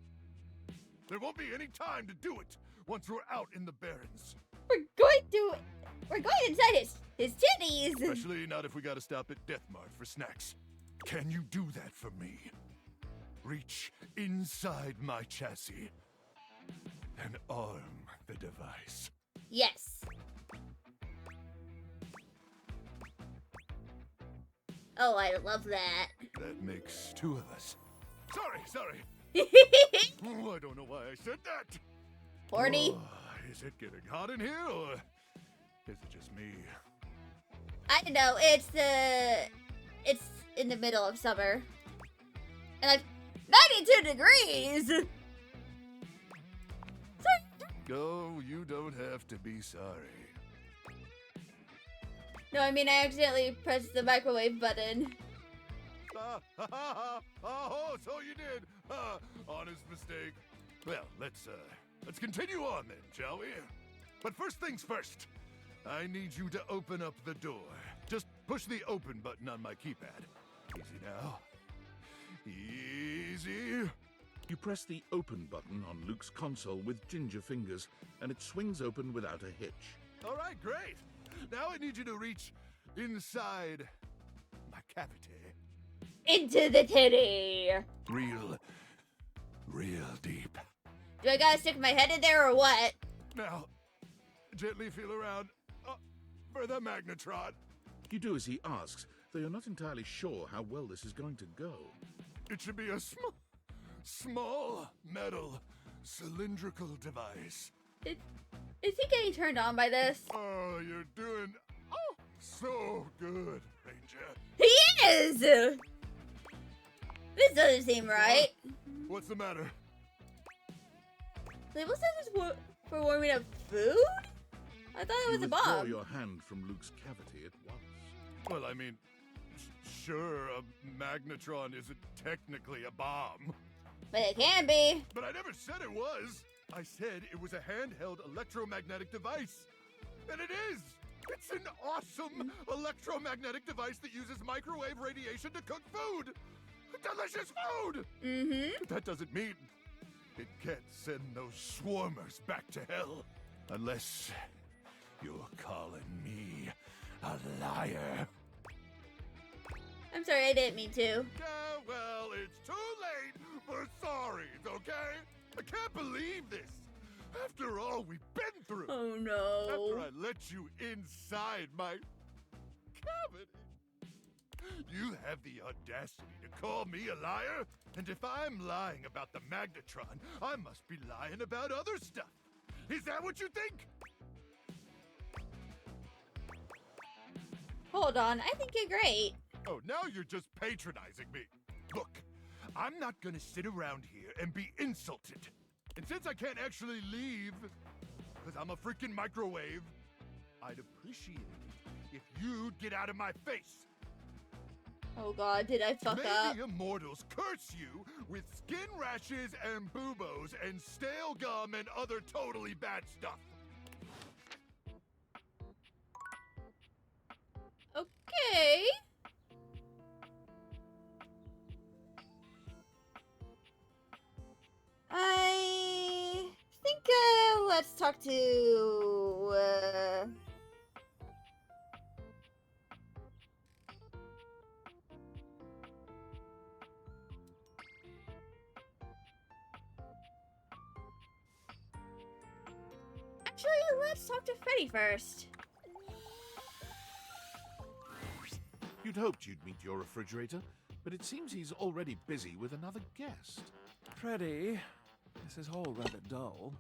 There won't be any time to do it once we're out in the Barrens. We're going inside his titties! Especially not if we gotta stop at Death Mart for snacks. Can you do that for me? Reach inside my chassis and arm the device. Yes. Oh, I love that. That makes 2 of us. Sorry. Oh, I don't know why I said that. Horny? Oh, is it getting hot in here, or is it just me? I don't know. It's in the middle of summer, and like 92 degrees. Oh, you don't have to be sorry. No, I mean I accidentally pressed the microwave button. Oh, so you did. Honest mistake. Well, let's continue on then, shall we? But first things first, I need you to open up the door. Just push the open button on my keypad. Easy now. Easy. You press the open button on Luke's console with ginger fingers, and it swings open without a hitch. All right, great. Now I need you to reach inside my cavity. Into the titty. Real deep. Do I gotta stick my head in there or what? Now, gently feel around for the magnetron. You do as he asks, though you're not entirely sure how well this is going to go. It should be a small metal cylindrical device. Is he getting turned on by this? Oh, you're doing so good, Ranger. He is! This doesn't seem right. What's the matter? Label says it's for warming up food? I thought it was a withdraw bomb. your hand from Luke's cavity at once. Well, I mean, sure, a magnetron isn't technically a bomb. But it can be. But I never said it was. I said it was a handheld electromagnetic device. And it is! It's an awesome electromagnetic device that uses microwave radiation to cook food! Delicious food! Mm-hmm. But that doesn't mean it can't send those swarmers back to hell. Unless you're calling me a liar. I'm sorry, I didn't mean to. Yeah, well, it's too late for sorries, okay? I can't believe this. After all we've been through. Oh no. After I let you inside my cavity. You have the audacity to call me a liar? And if I'm lying about the magnetron, I must be lying about other stuff. Is that what you think? Hold on, I think you're great. Oh, now you're just patronizing me. Look, I'm not gonna sit around here and be insulted. And since I can't actually leave, because I'm a freaking microwave, I'd appreciate it if you'd get out of my face. Oh god, did I fuck up? Maybe immortals curse you with skin rashes and buboes and stale gum and other totally bad stuff. Okay. I think, let's talk to, Actually, let's talk to Freddy first. You'd hoped you'd meet your refrigerator, but it seems he's already busy with another guest. Freddy, this is all rather dull.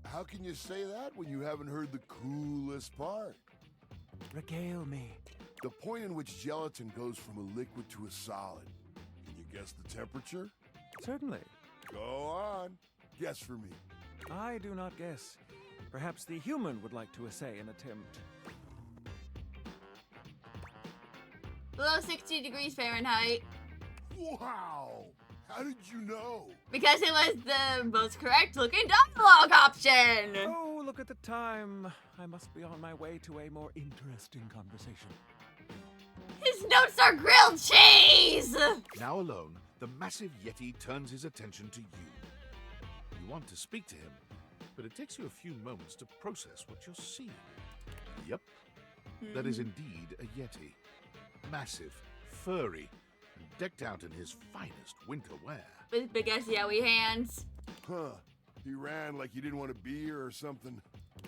How can you say that when you haven't heard the coolest part? Regale me. The point in which gelatin goes from a liquid to a solid. Can you guess the temperature? Certainly. Go on. Guess for me. I do not guess. Perhaps the human would like to essay an attempt. Below 60 degrees Fahrenheit. Wow! How did you know? Because it was the most correct looking dialogue option! Oh, look at the time. I must be on my way to a more interesting conversation. His notes are grilled cheese! Now alone, the massive Yeti turns his attention to you. You want to speak to him, but it takes you a few moments to process what you're seeing. Yep, that is indeed a Yeti. Massive, furry, and decked out in his finest winter wear. With big ass yowie hands. Huh. He ran like he didn't want to be here or something.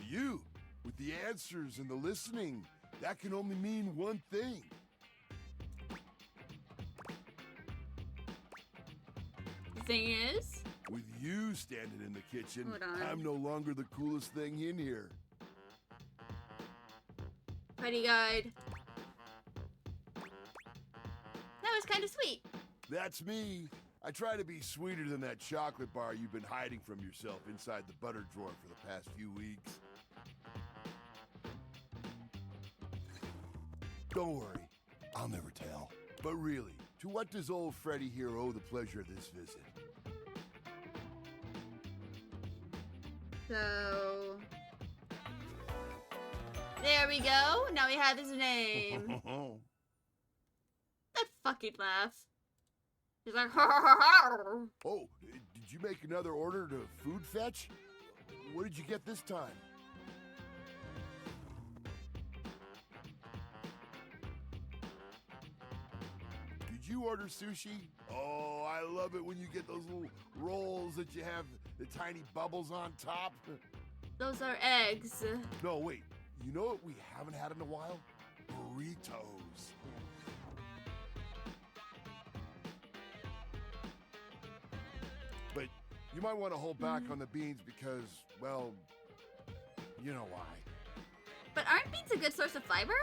You, with the answers and the listening, that can only mean one thing. The thing is... With you standing in the kitchen, Hold on. I'm no longer the coolest thing in here. Freddy guide. That was kind of sweet. That's me. I try to be sweeter than that chocolate bar you've been hiding from yourself inside the butter drawer for the past few weeks. Don't worry, I'll never tell. But really, to what does old Freddy here owe the pleasure of this visit? So there we go. Now we have his name. That fucking laugh. He's like, ha ha ha ha. Oh, did you make another order to food fetch? What did you get this time? Did you order sushi? Oh, I love it when you get those little rolls that you have the tiny bubbles on top. Those are eggs. No, wait. You know what we haven't had in a while? Burritos. But you might want to hold back on the beans because, well, you know why. But aren't beans a good source of fiber?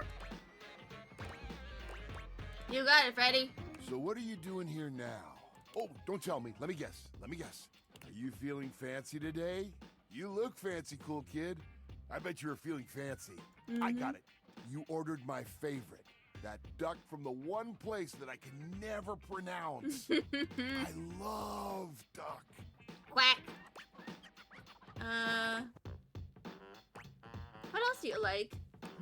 You got it, Freddy. So what are you doing here now? Oh, don't tell me. Let me guess. Are you feeling fancy today? You look fancy, cool kid. I bet you were feeling fancy. I got it. You ordered my favorite. That duck from the one place that I can never pronounce. I love duck. Quack. What else do you like?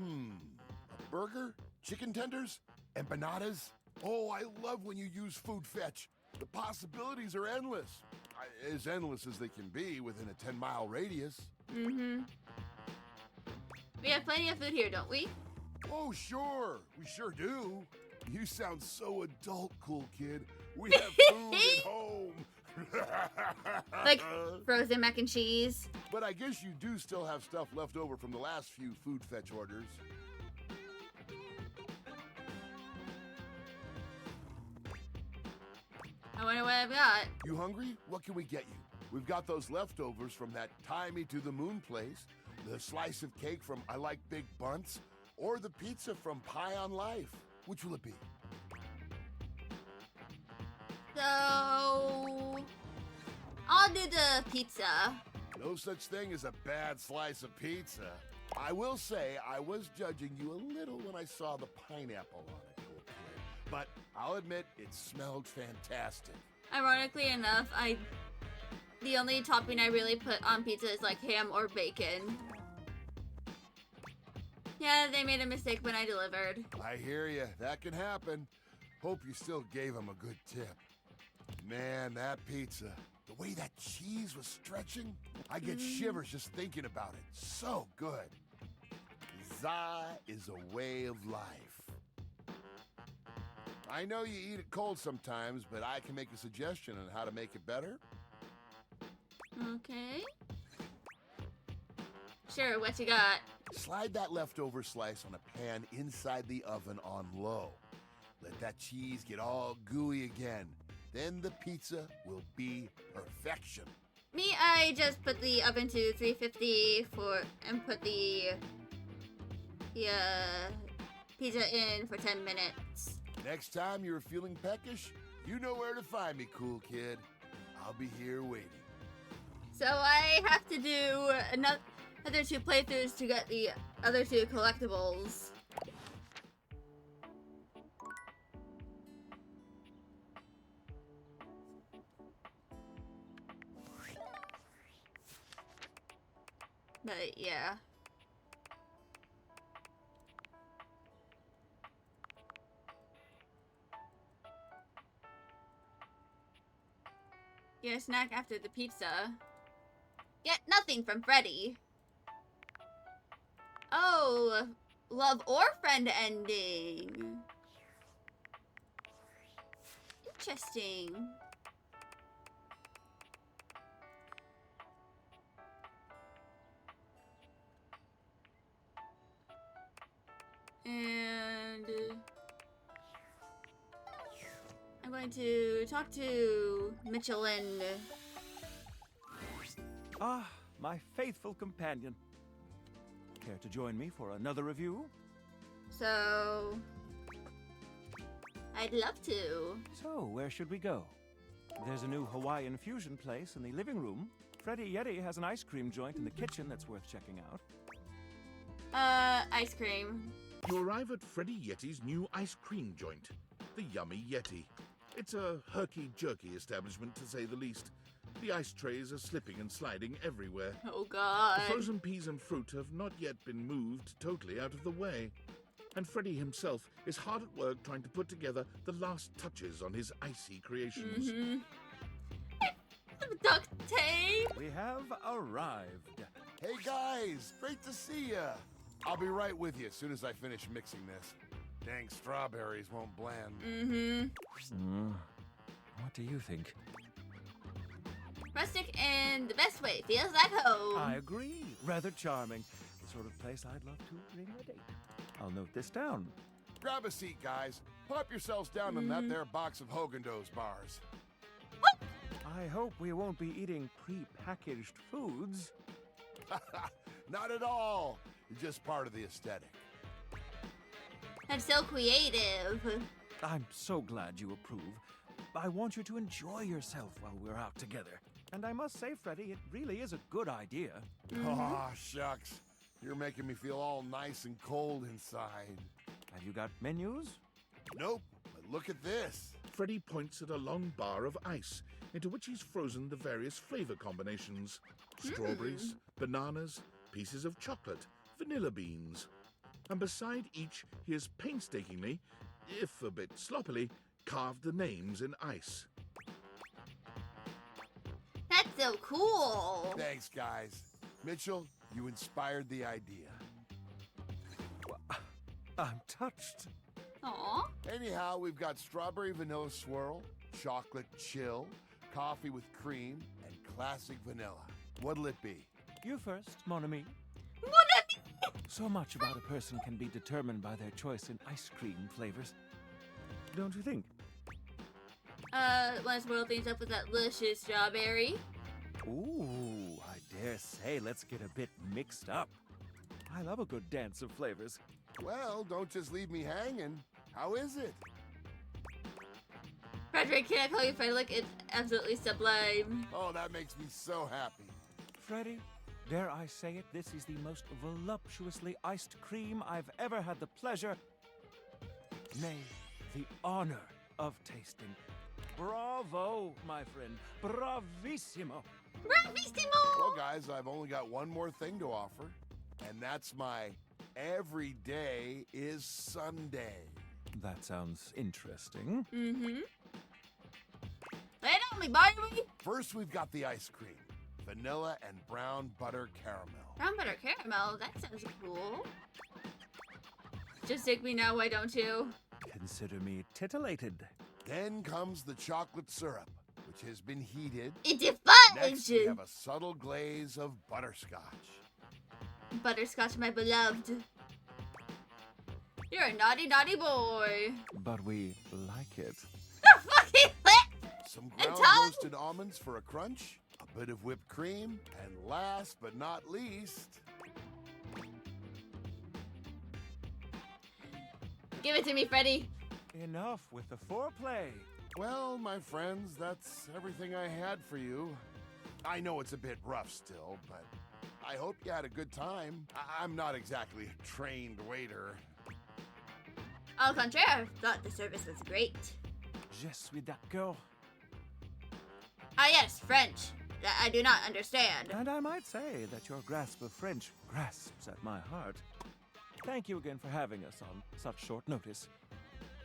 A burger? Chicken tenders? Empanadas? Oh, I love when you use food fetch. The possibilities are endless. As endless as they can be within a 10-mile radius. We have plenty of food here, don't we? Oh, sure. We sure do. You sound so adult, cool kid. We have food at home. Like frozen mac and cheese. But I guess you do still have stuff left over from the last few food fetch orders. I wonder what I've got. You hungry? What can we get you? We've got those leftovers from that Tie Me to the Moon place, the slice of cake from I Like Big Bunts, or the pizza from Pie on Life. Which will it be? So I'll do the pizza. No such thing as a bad slice of pizza. I will say I was judging you a little when I saw the pineapple on it, cool kid. But I'll admit it smelled fantastic. Ironically enough, the only topping I really put on pizza is like ham or bacon. Yeah, they made a mistake when I delivered. I hear you. That can happen. Hope you still gave them a good tip. Man, that pizza. The way that cheese was stretching, I get shivers just thinking about it. So good. Za is a way of life. I know you eat it cold sometimes, but I can make a suggestion on how to make it better. Okay. Sure, what you got? Slide that leftover slice on a pan inside the oven on low. Let that cheese get all gooey again. Then the pizza will be perfection. Me, I just put the oven to 350 and put the pizza in for 10 minutes. Next time you're feeling peckish, you know where to find me, cool kid. I'll be here waiting. So I have to do another 2 playthroughs to get the other 2 collectibles. But yeah. Get a snack after the pizza. Get nothing from Freddy. Oh, love or friend ending. Interesting. And I'm going to talk to Michelin. Ah, my faithful companion. Care to join me for another review? So, I'd love to. So, where should we go? There's a new Hawaiian fusion place in the living room. Freddy Yeti has an ice cream joint in the kitchen that's worth checking out. Ice cream. You arrive at Freddy Yeti's new ice cream joint, the Yummy Yeti. It's a herky-jerky establishment, to say the least. The ice trays are slipping and sliding everywhere. Oh God. The frozen peas and fruit have not yet been moved totally out of the way. And Freddy himself is hard at work trying to put together the last touches on his icy creations. Duct tape! We have arrived. Hey guys, great to see ya. I'll be right with you as soon as I finish mixing this. Dang strawberries won't blend. What do you think? Rustic in the best way. Feels like home. I agree. Rather charming. The sort of place I'd love to bring a date. I'll note this down. Grab a seat, guys. Pop yourselves down in that there box of Haagen-Dazs bars. I hope we won't be eating pre-packaged foods. Not at all. You're just part of the aesthetic. I'm so creative. I'm so glad you approve. I want you to enjoy yourself while we're out together. And I must say, Freddy, it really is a good idea. Aw, shucks. You're making me feel all nice and cold inside. Have you got menus? Nope, but look at this. Freddy points at a long bar of ice, into which he's frozen the various flavor combinations. Strawberries, bananas, pieces of chocolate, vanilla beans. And beside each, he has painstakingly, if a bit sloppily, carved the names in ice. That's so cool. Thanks, guys. Mitchell, you inspired the idea. I'm touched. Aw. Anyhow, we've got strawberry vanilla swirl, chocolate chill, coffee with cream, and classic vanilla. What'll it be? You first, mon ami. Mon ami! So much about a person can be determined by their choice in ice cream flavors. Don't you think? Want to swirl things up with that delicious strawberry? Ooh, I dare say let's get a bit mixed up. I love a good dance of flavors. Well, don't just leave me hanging. How is it? Frederick, can I call you Frederick? It's absolutely sublime. Oh, that makes me so happy. Freddy, dare I say it, this is the most voluptuously iced cream I've ever had the pleasure, nay, the honor of tasting. Bravo, my friend. Bravissimo. Bravissimo! Well, guys, I've only got one more thing to offer, and that's my every day is Sunday. That sounds interesting. Lay it on me, Barbie! First, we've got the ice cream. Vanilla and brown butter caramel. Brown butter caramel? That sounds cool. Just take me now, why don't you? Consider me titillated. Then comes the chocolate syrup, which has been heated. It's fudge! Next, we have a subtle glaze of butterscotch. Butterscotch, my beloved. You're a naughty, naughty boy. But we like it. Fucking lit! Some ground roasted almonds for a crunch, a bit of whipped cream, and last but not least... Give it to me, Freddy. Enough with the foreplay. Well, my friends, that's everything I had for you. I know it's a bit rough still, but I hope you had a good time. I'm not exactly a trained waiter. Au contraire, I thought the service was great. Je suis d'accord. Ah yes, French. That I do not understand. And I might say that your grasp of French grasps at my heart. Thank you again for having us on such short notice.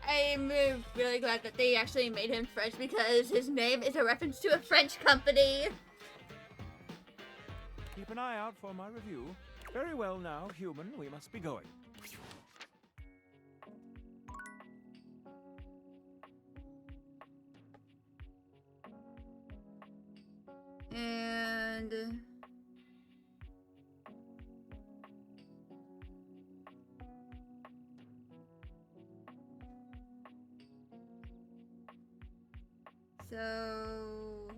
I'm really glad that they actually made him French because his name is a reference to a French company. Keep an eye out for my review. Very well now, human, we must be going. And... So...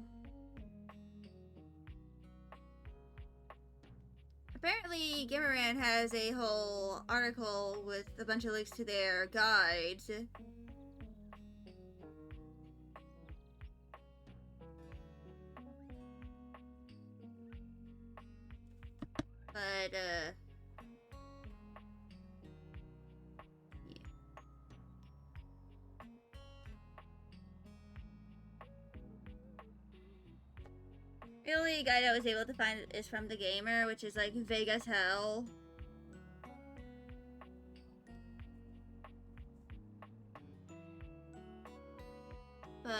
Apparently, Gameran has a whole article with a bunch of links to their guides. But, yeah. The only guide I was able to find is from the gamer, which is like vague as hell. But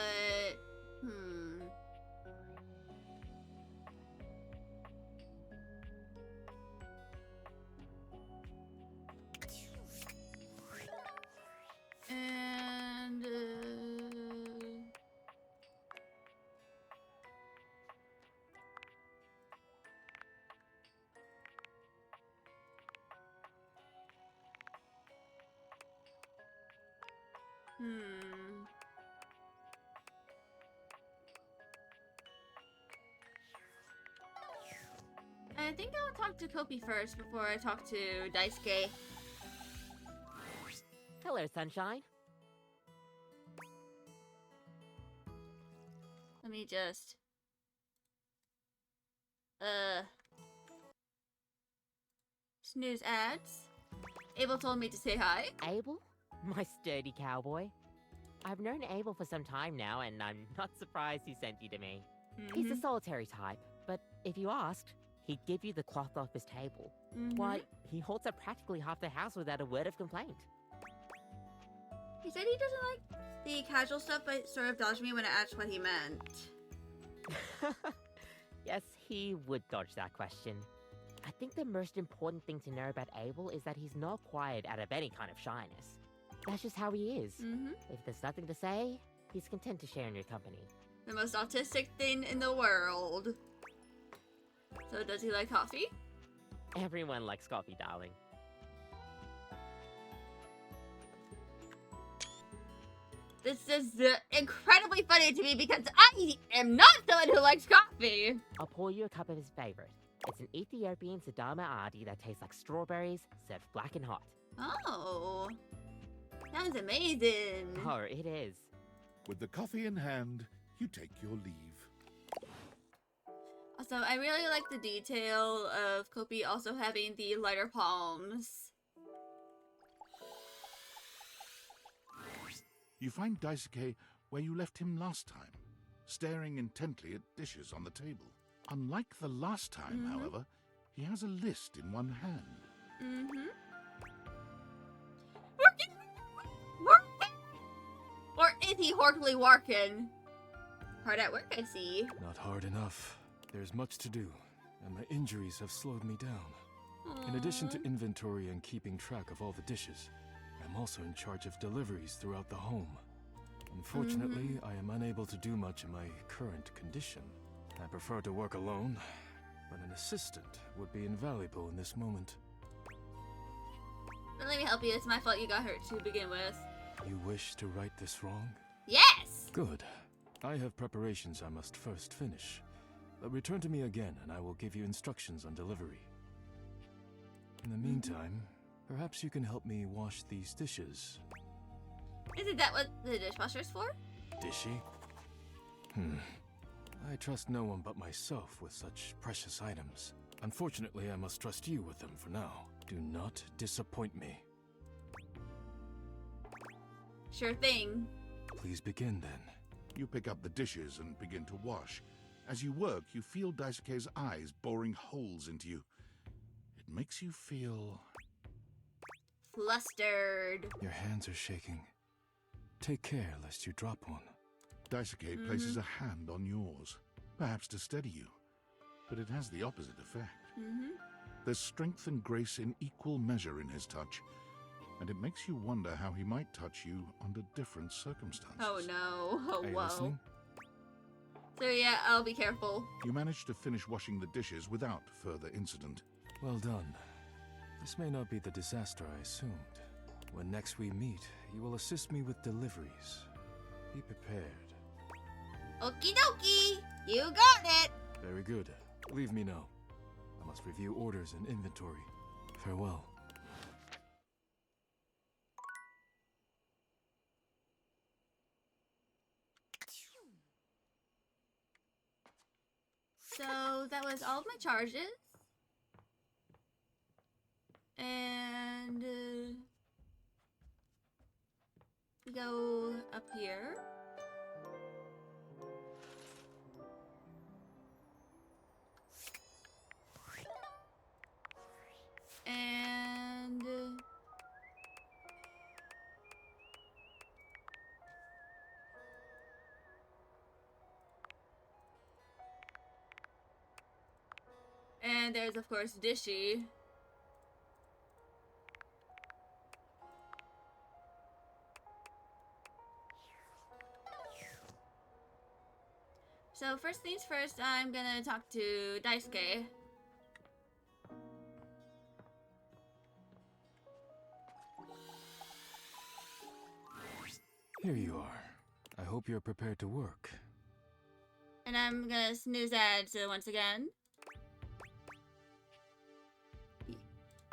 and I think I'll talk to Kopi first before I talk to Daisuke. Hello, sunshine. Let me just... Snooze ads. Abel told me to say hi. Abel? My sturdy cowboy. I've known Abel for some time now, and I'm not surprised he sent you to me. He's a solitary type, but if you asked, he'd give you the cloth off his table. Why, he holds up practically half the house without a word of complaint. He said he doesn't like the casual stuff, but sort of dodged me when I asked what he meant. Yes, he would dodge that question. I think the most important thing to know about Abel is that he's not quiet out of any kind of shyness. That's just how he is. If there's nothing to say, he's content to share in your company. The most autistic thing in the world. So does he like coffee? Everyone likes coffee, darling. This is incredibly funny to me because I am not someone who likes coffee. I'll pour you a cup of his favorite. It's an Ethiopian Sidama Adi that tastes like strawberries, served black and hot. Oh, sounds amazing. Oh, it is. With the coffee in hand, you take your leave. Also, I really like the detail of Kopi also having the lighter palms. You find Daisuke where you left him last time, staring intently at dishes on the table. Unlike the last time, however, he has a list in one hand. Or is he horribly working? Hard at work, I see. Not hard enough. There's much to do, and my injuries have slowed me down. In addition to inventory and keeping track of all the dishes, I'm also in charge of deliveries throughout the home. Unfortunately, I am unable to do much in my current condition. I prefer to work alone, but an assistant would be invaluable in this moment. But let me help you. It's my fault you got hurt to begin with. You wish to right this wrong? Yes! Good. I have preparations I must first finish. Return to me again, and I will give you instructions on delivery. In the meantime, perhaps you can help me wash these dishes. Isn't that what the dishwasher's for? Dishy? I trust no one but myself with such precious items. Unfortunately, I must trust you with them for now. Do not disappoint me. Sure thing. Please begin then. You pick up the dishes and begin to wash. As you work, you feel Daisuke's eyes boring holes into you. It makes you feel... flustered. Your hands are shaking. Take care lest you drop one. Daisuke places a hand on yours, perhaps to steady you, but it has the opposite effect. There's strength and grace in equal measure in his touch, and it makes you wonder how he might touch you under different circumstances. Oh no. Oh, Are you whoa. listening? So yeah, I'll be careful. You manage to finish washing the dishes without further incident. Well done. This may not be the disaster I assumed. When next we meet, you will assist me with deliveries. Be prepared. Okie dokie! You got it! Very good. Leave me now. I must review orders and inventory. Farewell. So that was all of my charges. And we go up here. And there's, of course, Dishy. So first things first, I'm gonna talk to Daisuke. Here you are. I hope you're prepared to work. And I'm gonna snooze ads once again.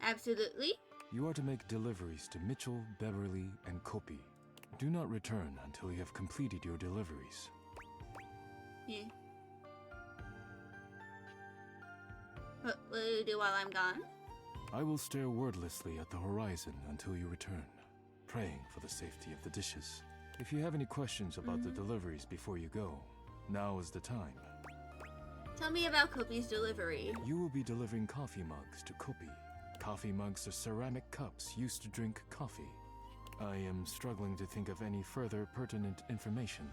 Absolutely. You are to make deliveries to Mitchell, Beverly, and Kopi. Do not return until you have completed your deliveries. Yeah. What will you do while I'm gone? I will stare wordlessly at the horizon until you return, praying for the safety of the dishes. If you have any questions about the deliveries before you go, now is the time. Tell me about Kopi's delivery. You will be delivering coffee mugs to Kopi. Coffee mugs are ceramic cups used to drink coffee. I am struggling to think of any further pertinent information.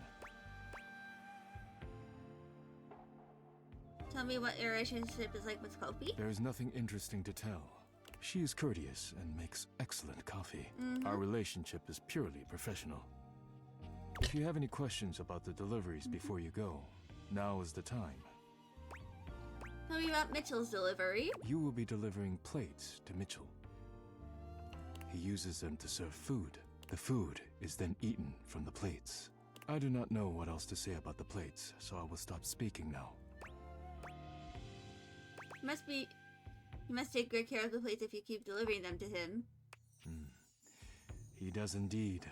Tell me what your relationship is like with Kopi. There is nothing interesting to tell. She is courteous and makes excellent coffee. Our relationship is purely professional. If you have any questions about the deliveries before you go, now is the time. Tell me about Mitchell's delivery. You will be delivering plates to Mitchell. He uses them to serve food. The food is then eaten from the plates. I do not know what else to say about the plates, so I will stop speaking now. You must take great care of the plates if you keep delivering them to him. He does indeed.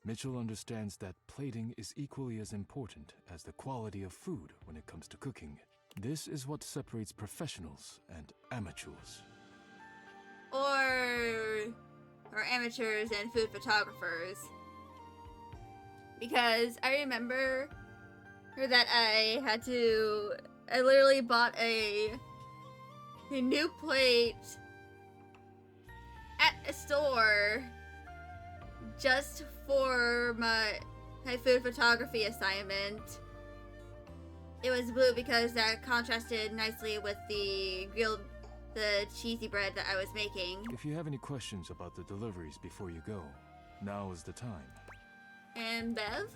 Mitchell understands that plating is equally as important as the quality of food when it comes to cooking. This is what separates professionals and amateurs. Or amateurs and food photographers. Because I remember that I literally bought a new plate at a store just for my food photography assignment. It was blue because that contrasted nicely with the cheesy bread that I was making. If you have any questions about the deliveries before you go, now is the time. And Bev?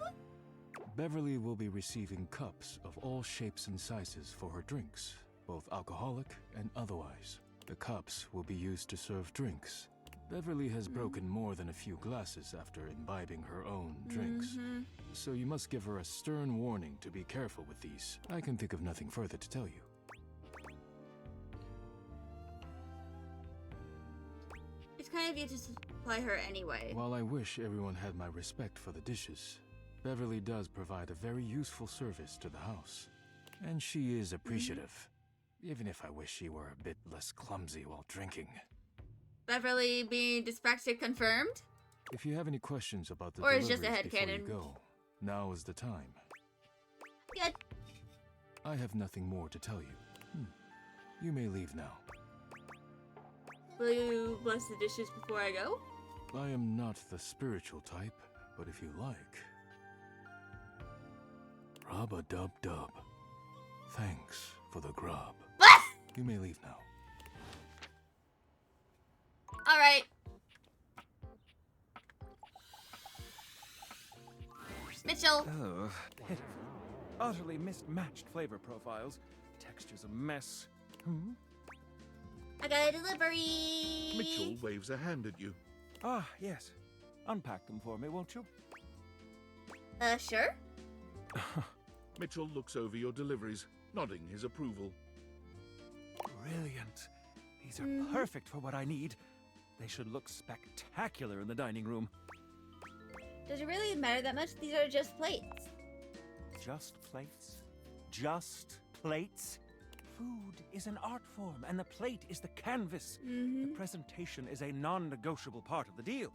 Beverly will be receiving cups of all shapes and sizes for her drinks, both alcoholic and otherwise. The cups will be used to serve drinks. Beverly has broken more than a few glasses after imbibing her own drinks. So you must give her a stern warning to be careful with these. I can think of nothing further to tell you. It's kind of you to supply her anyway. While I wish everyone had my respect for the dishes, Beverly does provide a very useful service to the house. And she is appreciative, even if I wish she were a bit less clumsy while drinking. Beverly being dyspraxic confirmed? If you have any questions about the or deliveries it's just a before you headcanon. go, now is the time. Good. I have nothing more to tell you. You may leave now. Will you bless the dishes before I go? I am not the spiritual type, but if you like. Rub-a-dub-dub. Thanks for the grub. You may leave now. Alright. Mitchell. Oh, pitiful. Utterly mismatched flavor profiles. Texture's a mess. I got a delivery. Mitchell waves a hand at you. Ah, yes. Unpack them for me, won't you? Sure. Mitchell looks over your deliveries, nodding his approval. Brilliant. These are perfect for what I need. They should look spectacular in the dining room. Does it really matter that much? These are just plates. Just plates? Just plates? Food is an art form, and the plate is the canvas. The presentation is a non-negotiable part of the deal.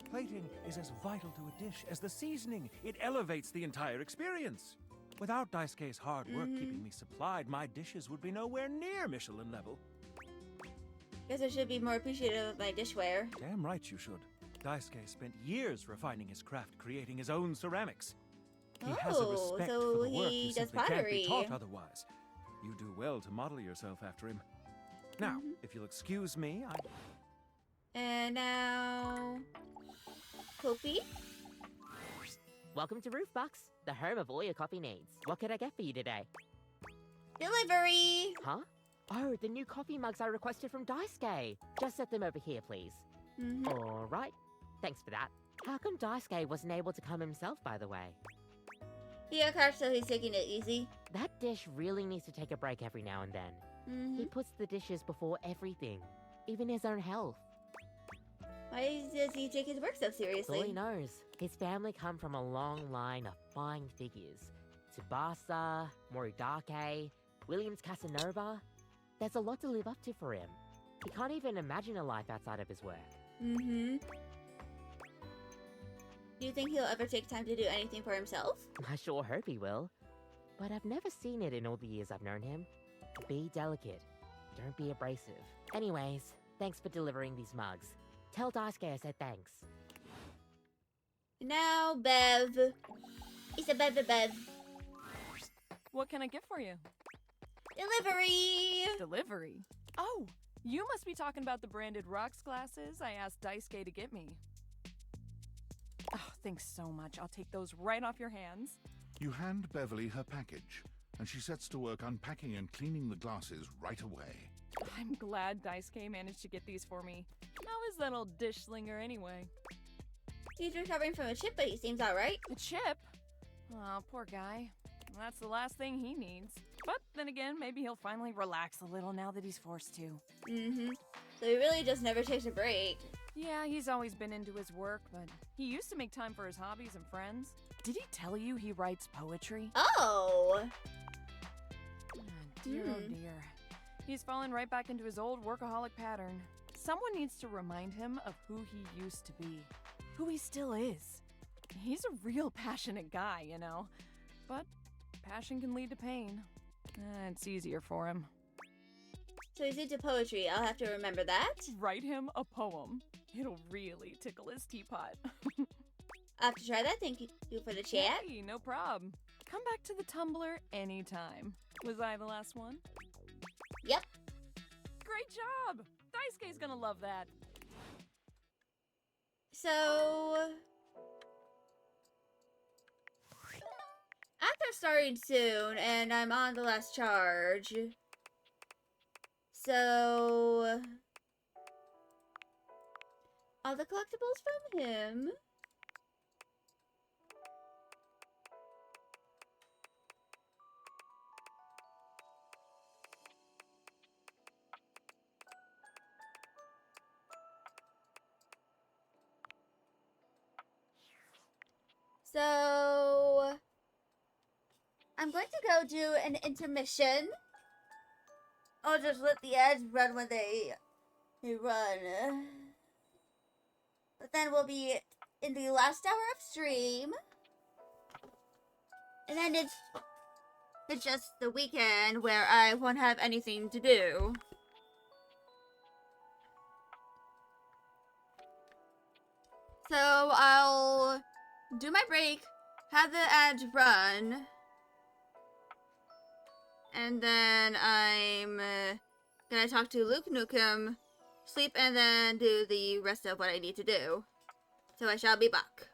Plating is as vital to a dish as the seasoning. It elevates the entire experience. Without Daisuke's hard work keeping me supplied, my dishes would be nowhere near Michelin level. Guess I should be more appreciative of my dishware. Damn right you should. Daisuke spent years refining his craft, creating his own ceramics. He has a respect so for the work he you does simply can't be pottery. taught otherwise. You do well to model yourself after him. Now, if you'll excuse me, And now... Kopi? Welcome to Roofbox, the home of all your coffee needs. What could I get for you today? Delivery! Huh? Oh, the new coffee mugs I requested from Daisuke. Just set them over here, please. All right. Thanks for that. How come Daisuke wasn't able to come himself, by the way? He got caught, so he's taking it easy. That dish really needs to take a break every now and then. He puts the dishes before everything, even his own health. Why does he take his work so seriously? All he knows. His family come from a long line of fine figures. Tsubasa, Moridake, Williams Casanova. There's a lot to live up to for him. He can't even imagine a life outside of his work. Do you think he'll ever take time to do anything for himself? I sure hope he will. But I've never seen it in all the years I've known him. Be delicate. Don't be abrasive. Anyways, thanks for delivering these mugs. Tell Daisuke I said thanks. Now, Bev. It's a Bev. What can I get for you? Delivery! Delivery? Oh, you must be talking about the branded rocks glasses I asked Daisuke to get me. Oh, thanks so much. I'll take those right off your hands. You hand Beverly her package, and she sets to work unpacking and cleaning the glasses right away. I'm glad Daisuke managed to get these for me. How is that old dish slinger anyway? He's recovering from a chip, but he seems alright. A chip? Oh, poor guy. That's the last thing he needs. But then again, maybe he'll finally relax a little now that he's forced to. So he really just never takes a break. Yeah, he's always been into his work, but he used to make time for his hobbies and friends. Did he tell you he writes poetry? Oh! Dear, oh dear. He's fallen right back into his old workaholic pattern. Someone needs to remind him of who he used to be. Who he still is. He's a real passionate guy, you know. But passion can lead to pain. It's easier for him. So he's into poetry. I'll have to remember that. Write him a poem. It'll really tickle his teapot. I'll have to try that. Thank you for the chat. Hey, no problem. Come back to the Tumblr anytime. Was I the last one? Yep. Great job! Daisuke's gonna love that. So... after starting soon, and I'm on the last charge. So... all the collectibles from him. So... I'm going to go do an intermission. I'll just let the ads run when they run. But then we'll be in the last hour of stream. And then it's just the weekend where I won't have anything to do. So I'll do my break, have the ads run, and then I'm gonna talk to Luke Nukem, sleep, and then do the rest of what I need to do. So I shall be back.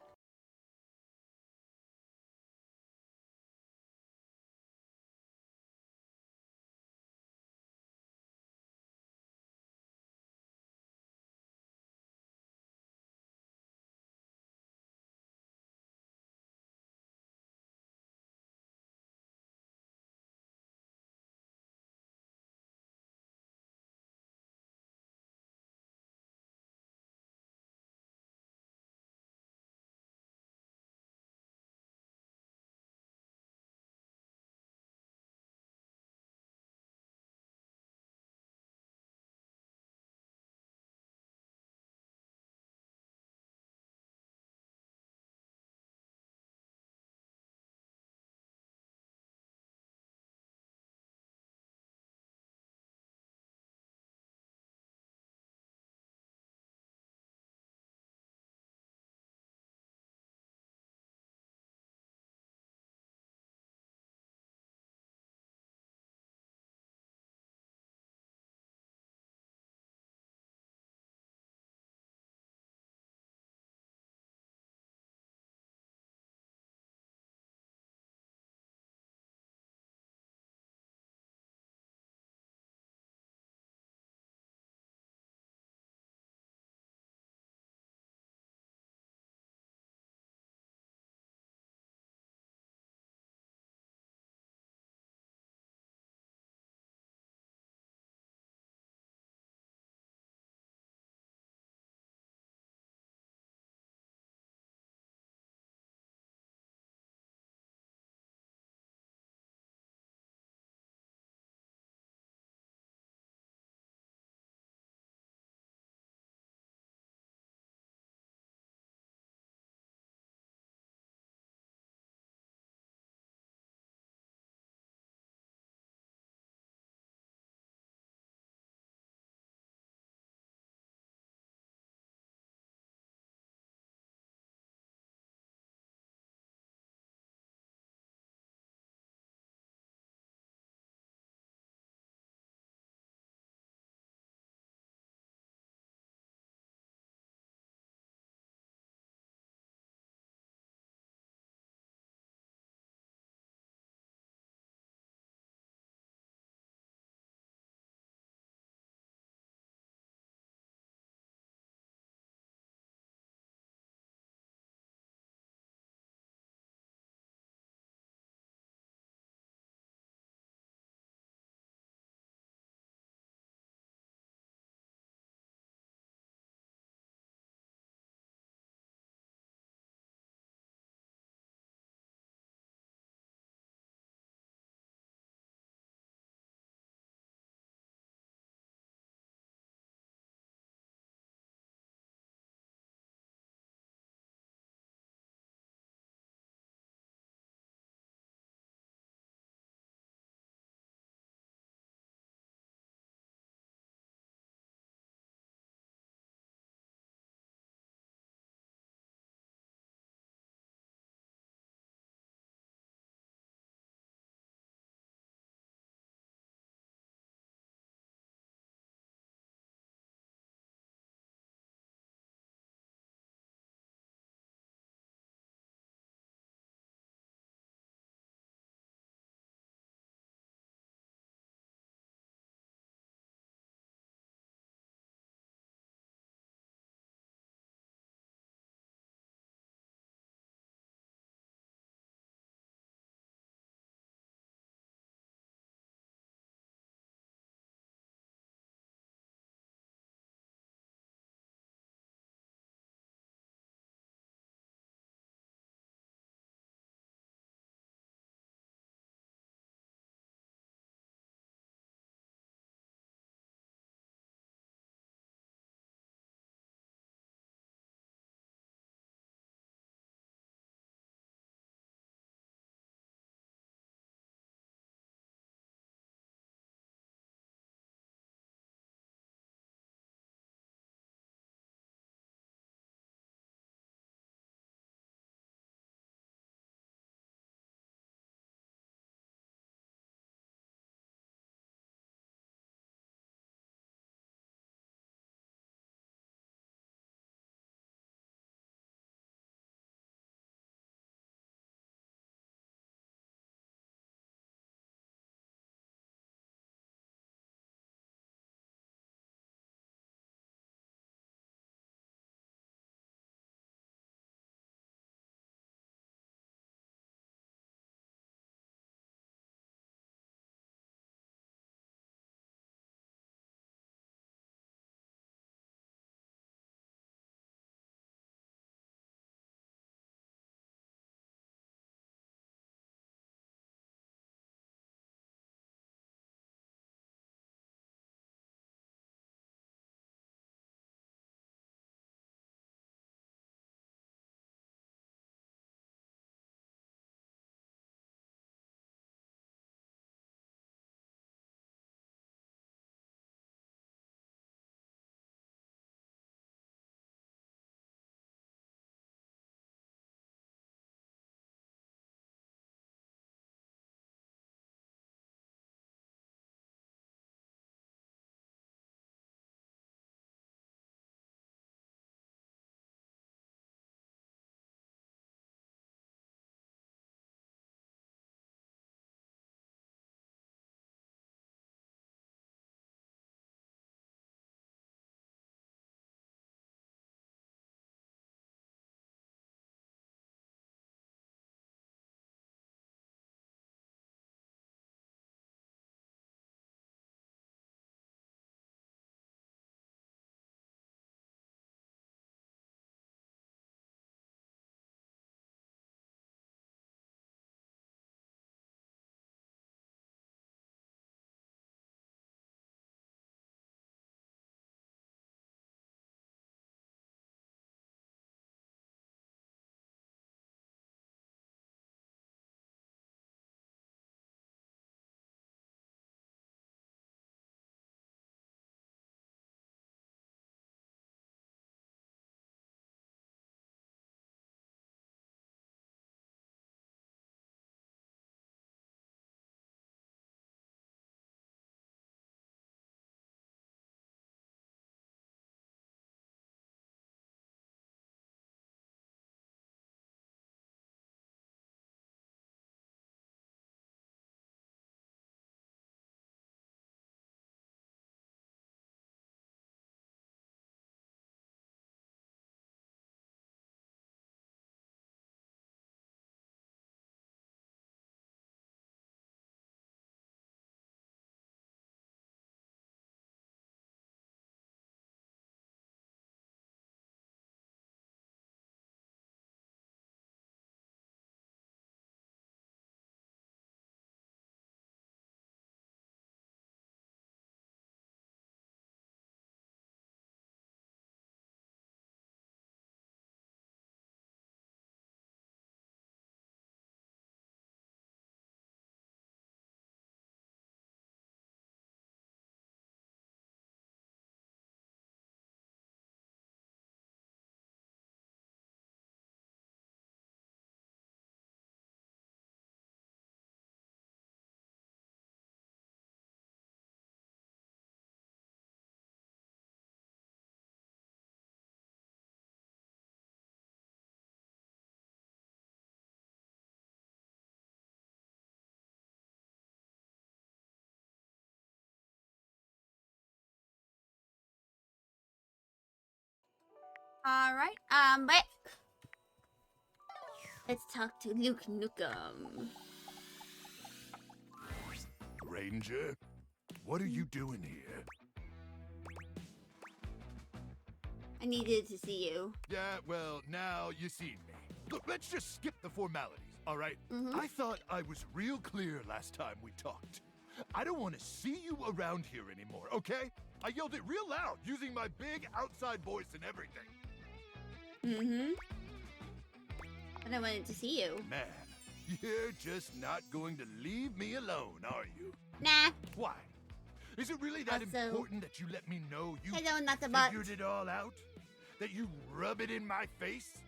Alright, I'm back. Let's talk to Luke Nukem. Ranger, what are you doing here? I needed to see you. Yeah, well, now you see me. Look, let's just skip the formalities, all right? I thought I was real clear last time we talked. I don't want to see you around here anymore, okay? I yelled it real loud, using my big outside voice and everything. But I wanted to see you. Man, you're just not going to leave me alone, are you? Nah. Why? Is it really that Also, important that you let me know you hello, not the bot. figured it all out? That you rub it in my face?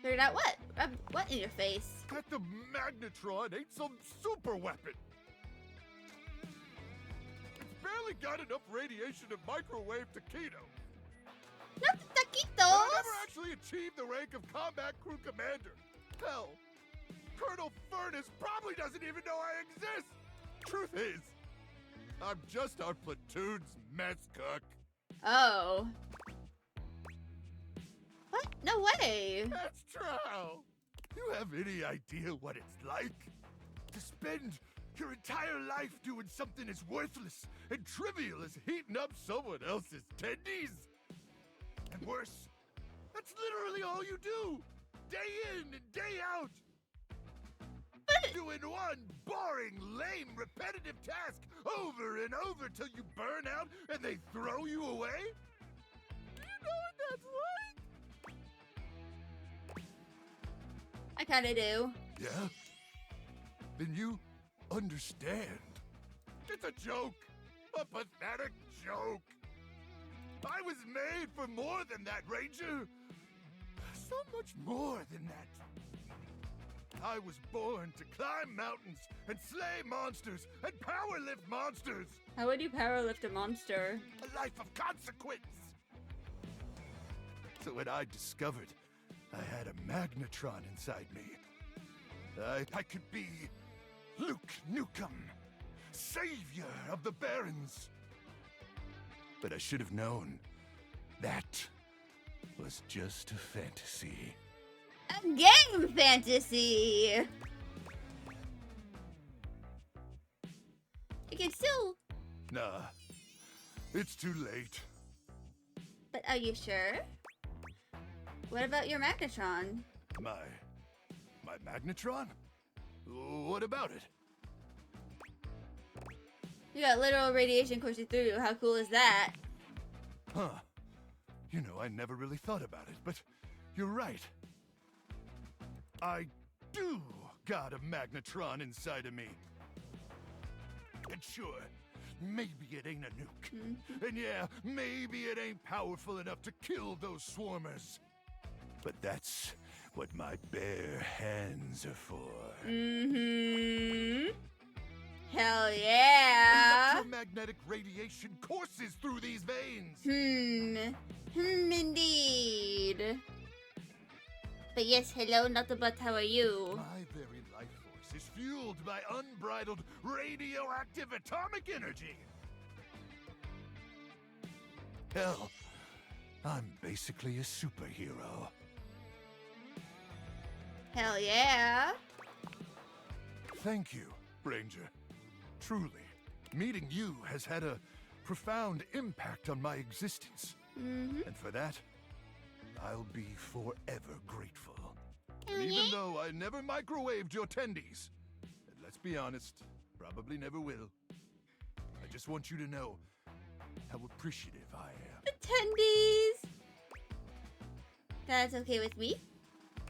Figured out what? Rub what in your face? That the magnetron ain't some super weapon. It's barely got enough radiation to microwave taquito. Not the taquitos! I never actually achieved the rank of combat crew commander. Hell, Colonel Furnace probably doesn't even know I exist. Truth is, I'm just our platoon's mess cook. Oh. What? No way! That's true. You have any idea what it's like? To spend your entire life doing something as worthless and trivial as heating up someone else's tendies? And worse, that's literally all you do! Day in and day out! Doing one boring, lame, repetitive task over and over till you burn out and they throw you away? Do you know what that's like? I kinda do. Yeah? Then you understand. It's a joke. A pathetic joke. I was made for more than that, Ranger. So much more than that. I was born to climb mountains and slay monsters and powerlift monsters. How would you powerlift a monster? A life of consequence. So when I discovered I had a magnetron inside me, I could be Luke Nukem, savior of the Barrens. But I should have known that was just a fantasy. A game fantasy! You can still... Nah, it's too late. But are you sure? What about your magnetron? My magnetron? What about it? You got literal radiation coursing through you. How cool is that? Huh. You know, I never really thought about it, but you're right. I do got a magnetron inside of me. And sure, maybe it ain't a nuke. And yeah, maybe it ain't powerful enough to kill those swarmers. But that's what my bare hands are for. Hell yeah! Electromagnetic radiation courses through these veins. Indeed. But yes, hello, Notabut, how are you? My very life force is fueled by unbridled radioactive atomic energy. Hell, I'm basically a superhero. Hell yeah! Thank you, Ranger. Truly, meeting you has had a profound impact on my existence. And for that, I'll be forever grateful. And even though I never microwaved your tendies, and let's be honest, probably never will, I just want you to know how appreciative I am. The tendies! That's okay with me.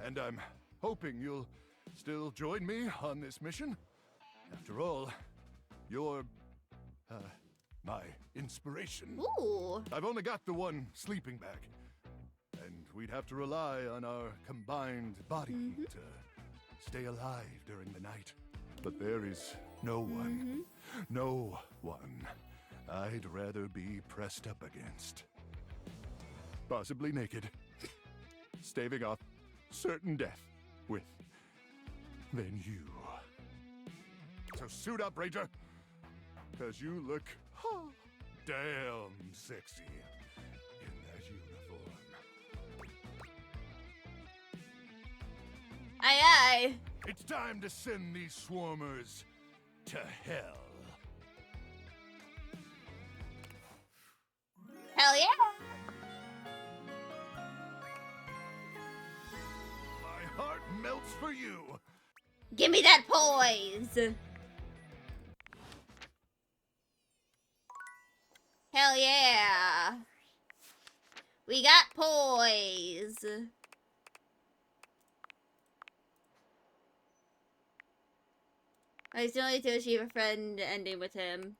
And I'm hoping you'll still join me on this mission. After all, you're, my inspiration. Ooh. I've only got the one sleeping bag, and we'd have to rely on our combined body to stay alive during the night. But there is no one, no one I'd rather be pressed up against. Possibly naked, staving off certain death with than you. So suit up, Ranger, because you look damn sexy in that uniform. Aye, aye. It's time to send these swarmers to hell. Hell yeah! My heart melts for you. Give me that poise! Hell yeah! We got poise! I still need to achieve a friend ending with him.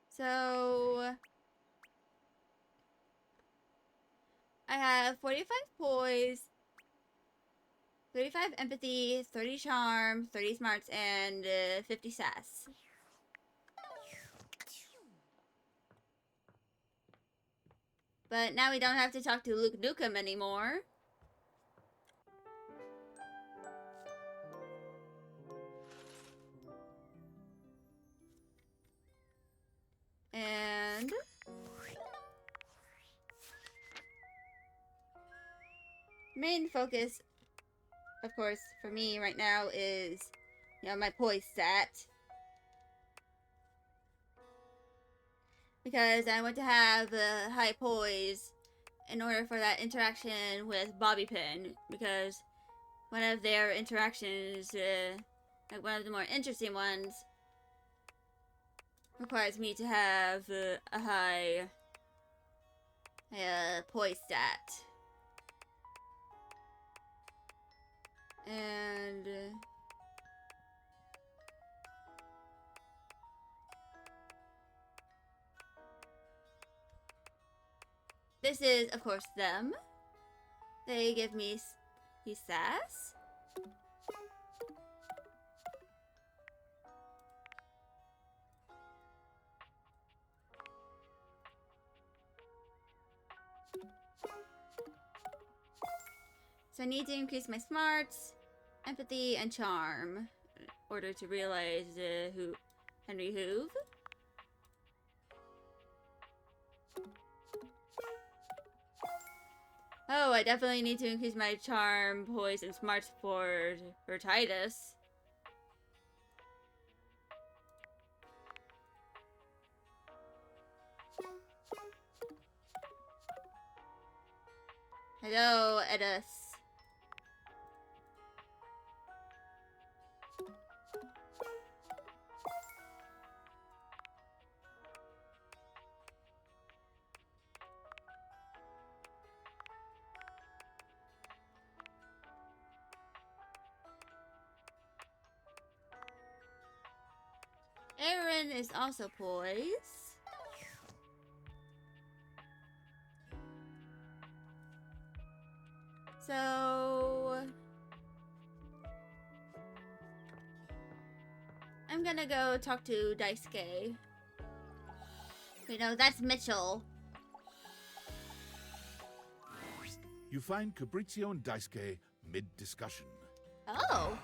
So I have 45 poise, 35 empathy, 30 charm, 30 smarts, and 50 sass. But now we don't have to talk to Luke Nukem anymore. And main focus, of course, for me right now is, you know, my poise stat. Because I want to have high poise in order for that interaction with Bobby Pin. Because one of their interactions, like one of the more interesting ones, requires me to have a high poise stat. And this is, of course, them. They give me sass. So I need to increase my smarts, empathy, and charm in order to realize who Henry Hoove. Oh, I definitely need to increase my charm, poise, and smarts for Titus. Hello, Edis. Aaron is also poised. So I'm gonna go talk to Daisuke. Wait, no, that's Mitchell. You find Fabrizio and Daisuke mid-discussion. Oh.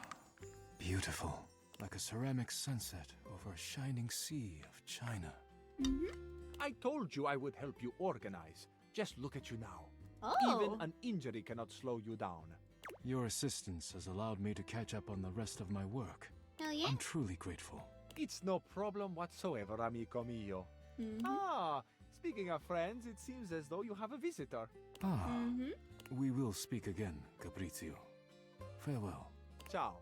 Beautiful. Like a ceramic sunset over a shining sea of China. I told you I would help you organize. Just look at you now. Oh. Even an injury cannot slow you down. Your assistance has allowed me to catch up on the rest of my work. Hell yeah. I'm truly grateful. It's no problem whatsoever, amico mio. Ah, speaking of friends, it seems as though you have a visitor. Ah, we will speak again, Fabrizio. Farewell. Ciao.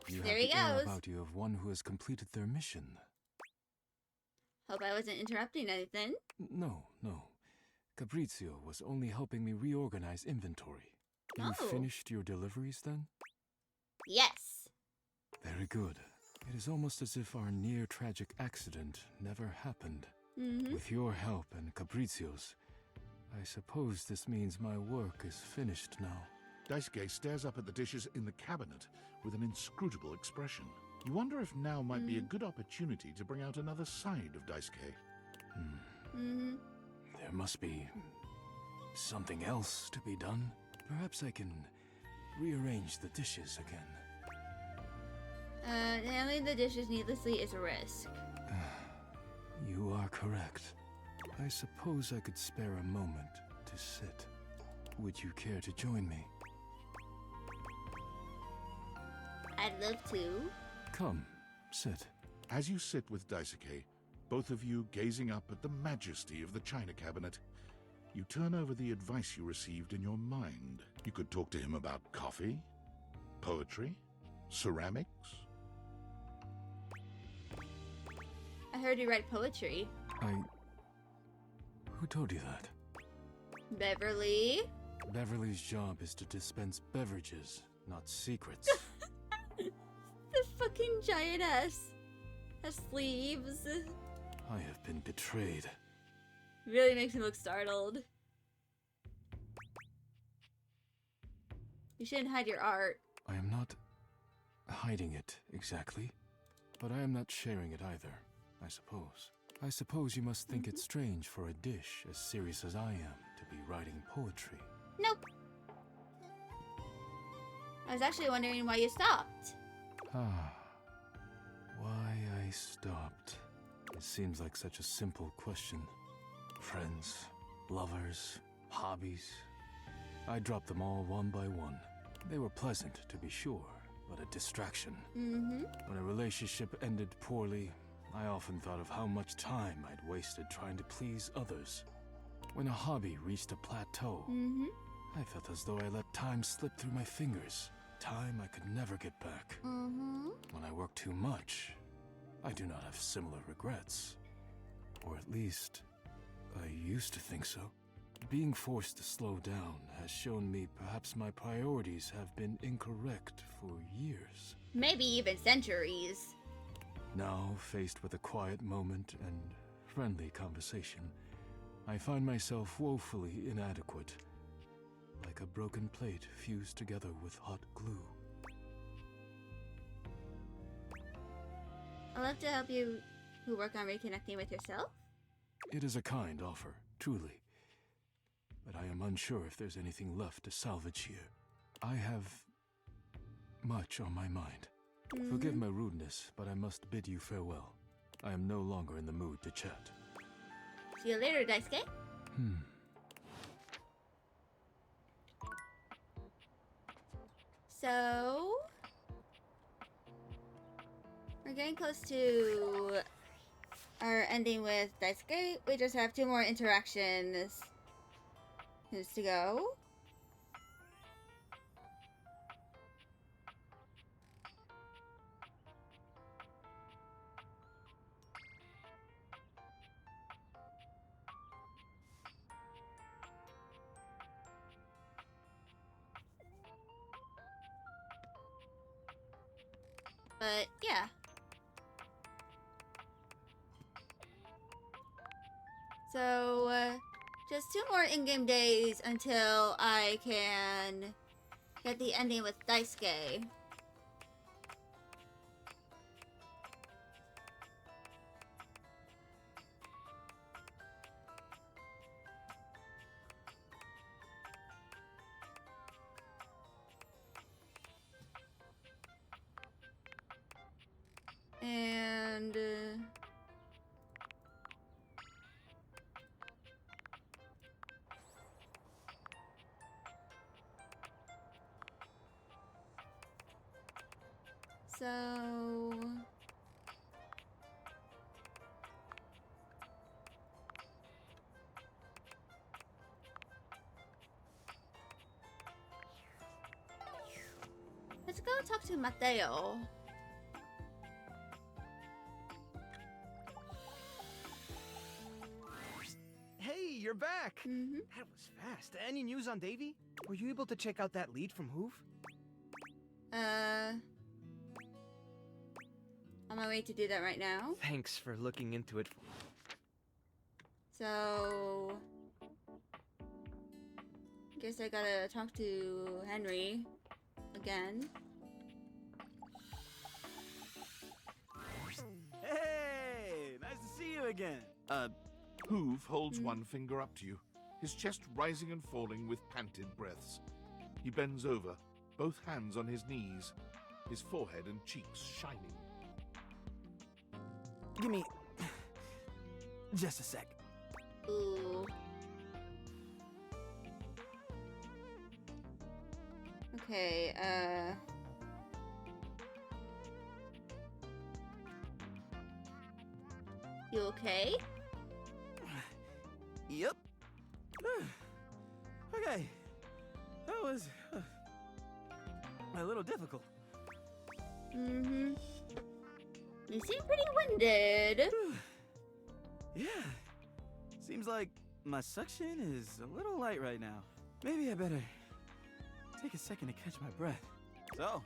You There have he the air goes. about you of one who has completed their mission. Hope I wasn't interrupting anything. No. Fabrizio was only helping me reorganize inventory. You Oh. finished your deliveries then? Yes. Very good. It is almost as if our near-tragic accident never happened. With your help and Fabrizio's, I suppose this means my work is finished now. Daisuke stares up at the dishes in the cabinet with an inscrutable expression. You wonder if now might be a good opportunity to bring out another side of Daisuke. There must be something else to be done. Perhaps I can rearrange the dishes again. Handling the dishes needlessly is a risk. You are correct. I suppose I could spare a moment to sit. Would you care to join me? I'd love to. Come, sit. As you sit with Daisuke, both of you gazing up at the majesty of the china cabinet, you turn over the advice you received in your mind. You could talk to him about coffee, poetry, ceramics. I heard you write poetry. Who told you that? Beverly? Beverly's job is to dispense beverages, not secrets. The fucking giantess has sleeves. I have been betrayed. Really makes me look startled. You shouldn't hide your art. I am not hiding it exactly, but I am not sharing it either, I suppose. I suppose you must think it strange for a dish as serious as I am to be writing poetry. Nope. I was actually wondering why you stopped. Why I stopped. It seems like such a simple question. Friends, lovers, hobbies. I dropped them all one by one. They were pleasant, to be sure, but a distraction. When a relationship ended poorly, I often thought of how much time I'd wasted trying to please others. When a hobby reached a plateau, I felt as though I let time slip through my fingers. Time I could never get back. When I work too much, I do not have similar regrets. Or at least, I used to think so. Being forced to slow down has shown me perhaps my priorities have been incorrect for years. Maybe even centuries. Now, faced with a quiet moment and friendly conversation, I find myself woefully inadequate, like a broken plate fused together with hot glue. I'd love to help you who work on reconnecting with yourself. It is a kind offer, truly. But I am unsure if there's anything left to salvage here. I have much on my mind. Forgive my rudeness, but I must bid you farewell. I am no longer in the mood to chat. See you later, Daisuke. So... we're getting close to our ending with Daisuke. We just have 2 more interactions to go. But yeah. So, just 2 more in-game days until I can get the ending with Daisuke. And... so... let's go talk to Mateo. Hey, you're back! That was fast. Any news on Davy? Were you able to check out that lead from Hoof? On my way to do that right now. Thanks for looking into it. So... guess I gotta talk to Henry again. Hey! Nice to see you again. Hoove holds one finger up to you, his chest rising and falling with panted breaths. He bends over, both hands on his knees. his forehead and cheeks shining. Give me just a sec. Ooh. Okay, You okay? Yep. Okay. That was a little difficult. Mm-hmm. You seem pretty winded. Yeah. Seems like my suction is a little light right now. Maybe I better take a second to catch my breath. So,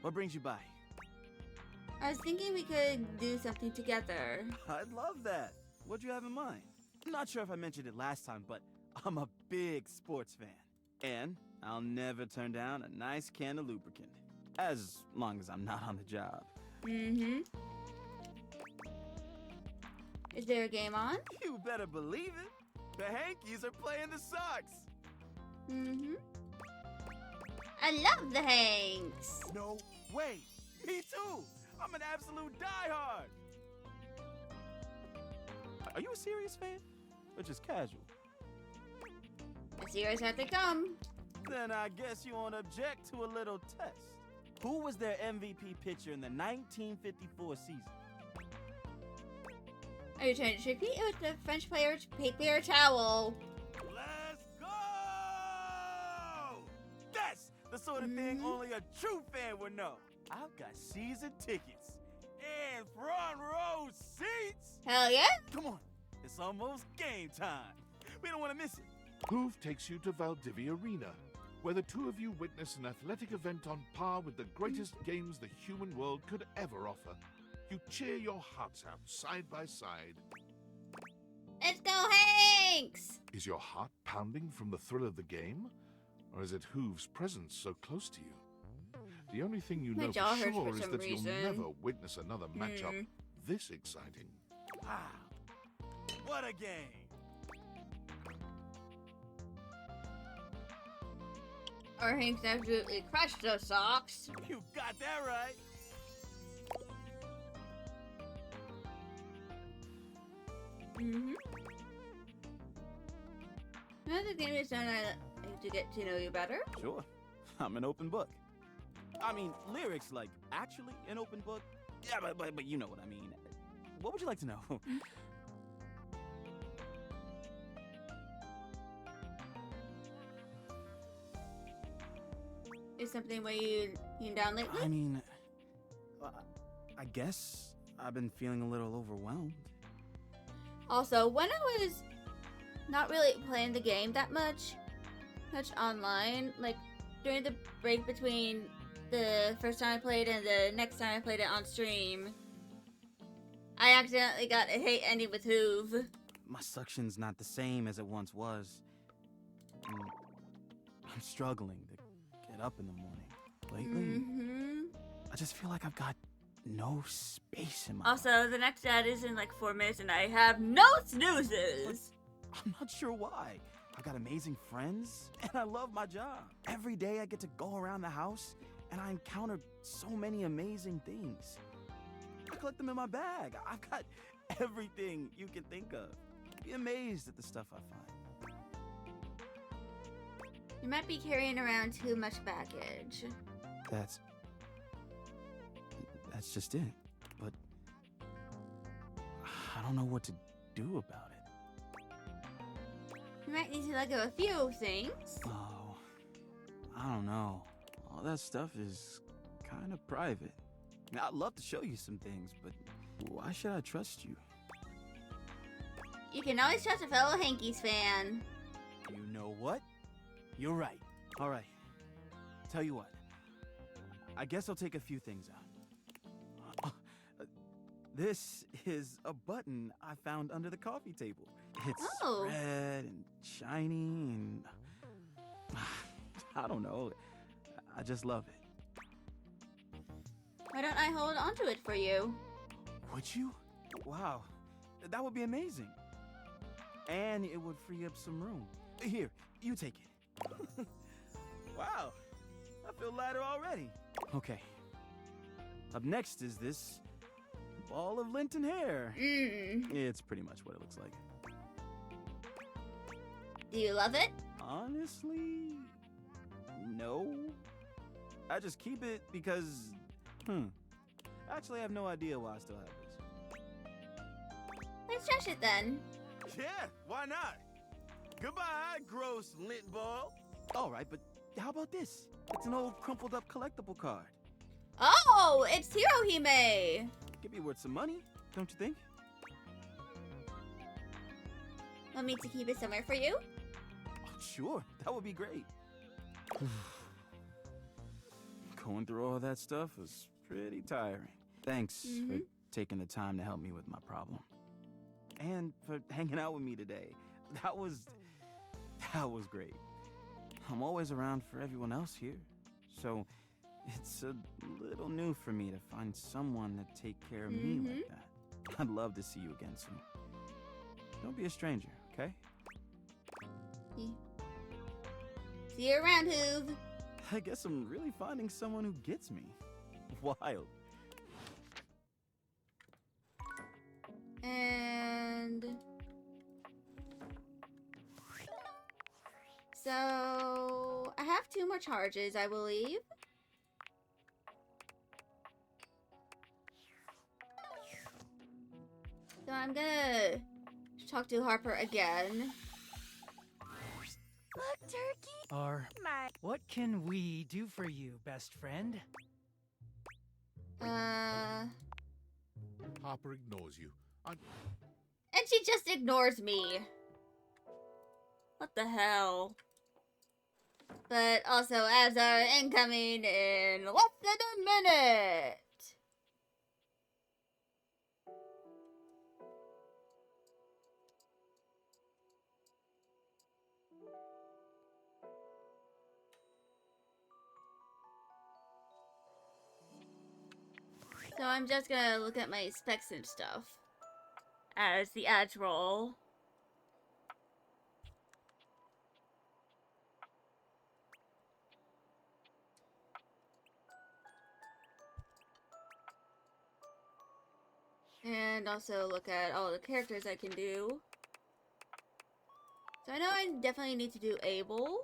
what brings you by? I was thinking we could do something together. I'd love that. What'd you have in mind? I'm not sure if I mentioned it last time, but I'm a big sports fan. And I'll never turn down a nice can of lubricant. As long as I'm not on the job. Mm-hmm. Is there a game on? You better believe it. The Hankies are playing the Sox. Mm-hmm. I love the Hanks. No way. Me too. I'm an absolute diehard. Are you a serious fan? Or just casual? As serious as they come. Then I guess you won't object to a little test. Who was their MVP pitcher in the 1954 season? Are you trying to trick me? It was the French player paper towel. Let's go! That's the sort of thing only a true fan would know. I've got season tickets and front row seats. Hell yeah! Come on, it's almost game time. We don't want to miss it. Hoove takes you to Valdivia Arena, where the two of you witness an athletic event on par with the greatest games the human world could ever offer. You cheer your hearts out side by side. Let's go, Hanks! Is your heart pounding from the thrill of the game? Or is it Hoove's presence so close to you? The only thing you My know jaw for hurts sure for is some that reason. you'll never witness another matchup this exciting. Wow. What a game. Our Hanks absolutely crushed those Sox. You got that right. Mm-hmm. Now the game is done, I like to get to know you better. Sure. I'm an open book. I mean, lyrics, like, actually an open book? Yeah, but you know what I mean. What would you like to know? Is something where you down lately? I mean, I guess I've been feeling a little overwhelmed. Also, when I was not really playing the game that much online, like during the break between the first time I played and the next time I played it on stream, I accidentally got a hate ending with Hoove. My suction's not the same as it once was. I'm struggling to get up in the morning. Lately, I just feel like I've got no space in my Also, the next ad is in like 4 minutes and I have no snoozes. I'm not sure why. I've got amazing friends, and I love my job. Every day I get to go around the house, and I encounter so many amazing things. I collect them in my bag. I've got everything you can think of. Be amazed at the stuff I find. You might be carrying around too much baggage. That's just it. But I don't know what to do about it. You might need to let go of a few things. Oh, I don't know. All that stuff is kind of private. I'd love to show you some things, but why should I trust you? You can always trust a fellow Hankies fan. You know what? You're right. All right. Tell you what. I guess I'll take a few things out. This is a button I found under the coffee table. It's red and shiny and I don't know. I just love it. Why don't I hold onto it for you? Would you? Wow. That would be amazing. And it would free up some room. Here, you take it. Wow. I feel lighter already. Okay, Up next is this ball of Linton hair. It's pretty much what it looks like. Do you love it? Honestly, no. I just keep it because, actually I have no idea why I still have this. Let's trash it then. Yeah, why not? Goodbye, gross lint ball. All right, but how about this? It's an old crumpled up collectible card. Oh, it's Hirohime. Could be worth some money, don't you think? Want me to keep it somewhere for you? Oh, sure, that would be great. Going through all that stuff was pretty tiring. Thanks for taking the time to help me with my problem. And for hanging out with me today. That was great. I'm always around for everyone else here. So it's a little new for me to find someone to take care of me like that. I'd love to see you again soon. Don't be a stranger, okay? See you around, Hoov. I guess I'm really finding someone who gets me. Wild. And so I have 2 more charges, I believe. So I'm gonna talk to Harper again. Look, Turkey! What can we do for you, best friend? Harper ignores you. And she just ignores me. What the hell? But also, ads are incoming in less than a minute. So I'm just gonna look at my specs and stuff as the ads roll. And also look at all the characters I can do. So I know I definitely need to do Able.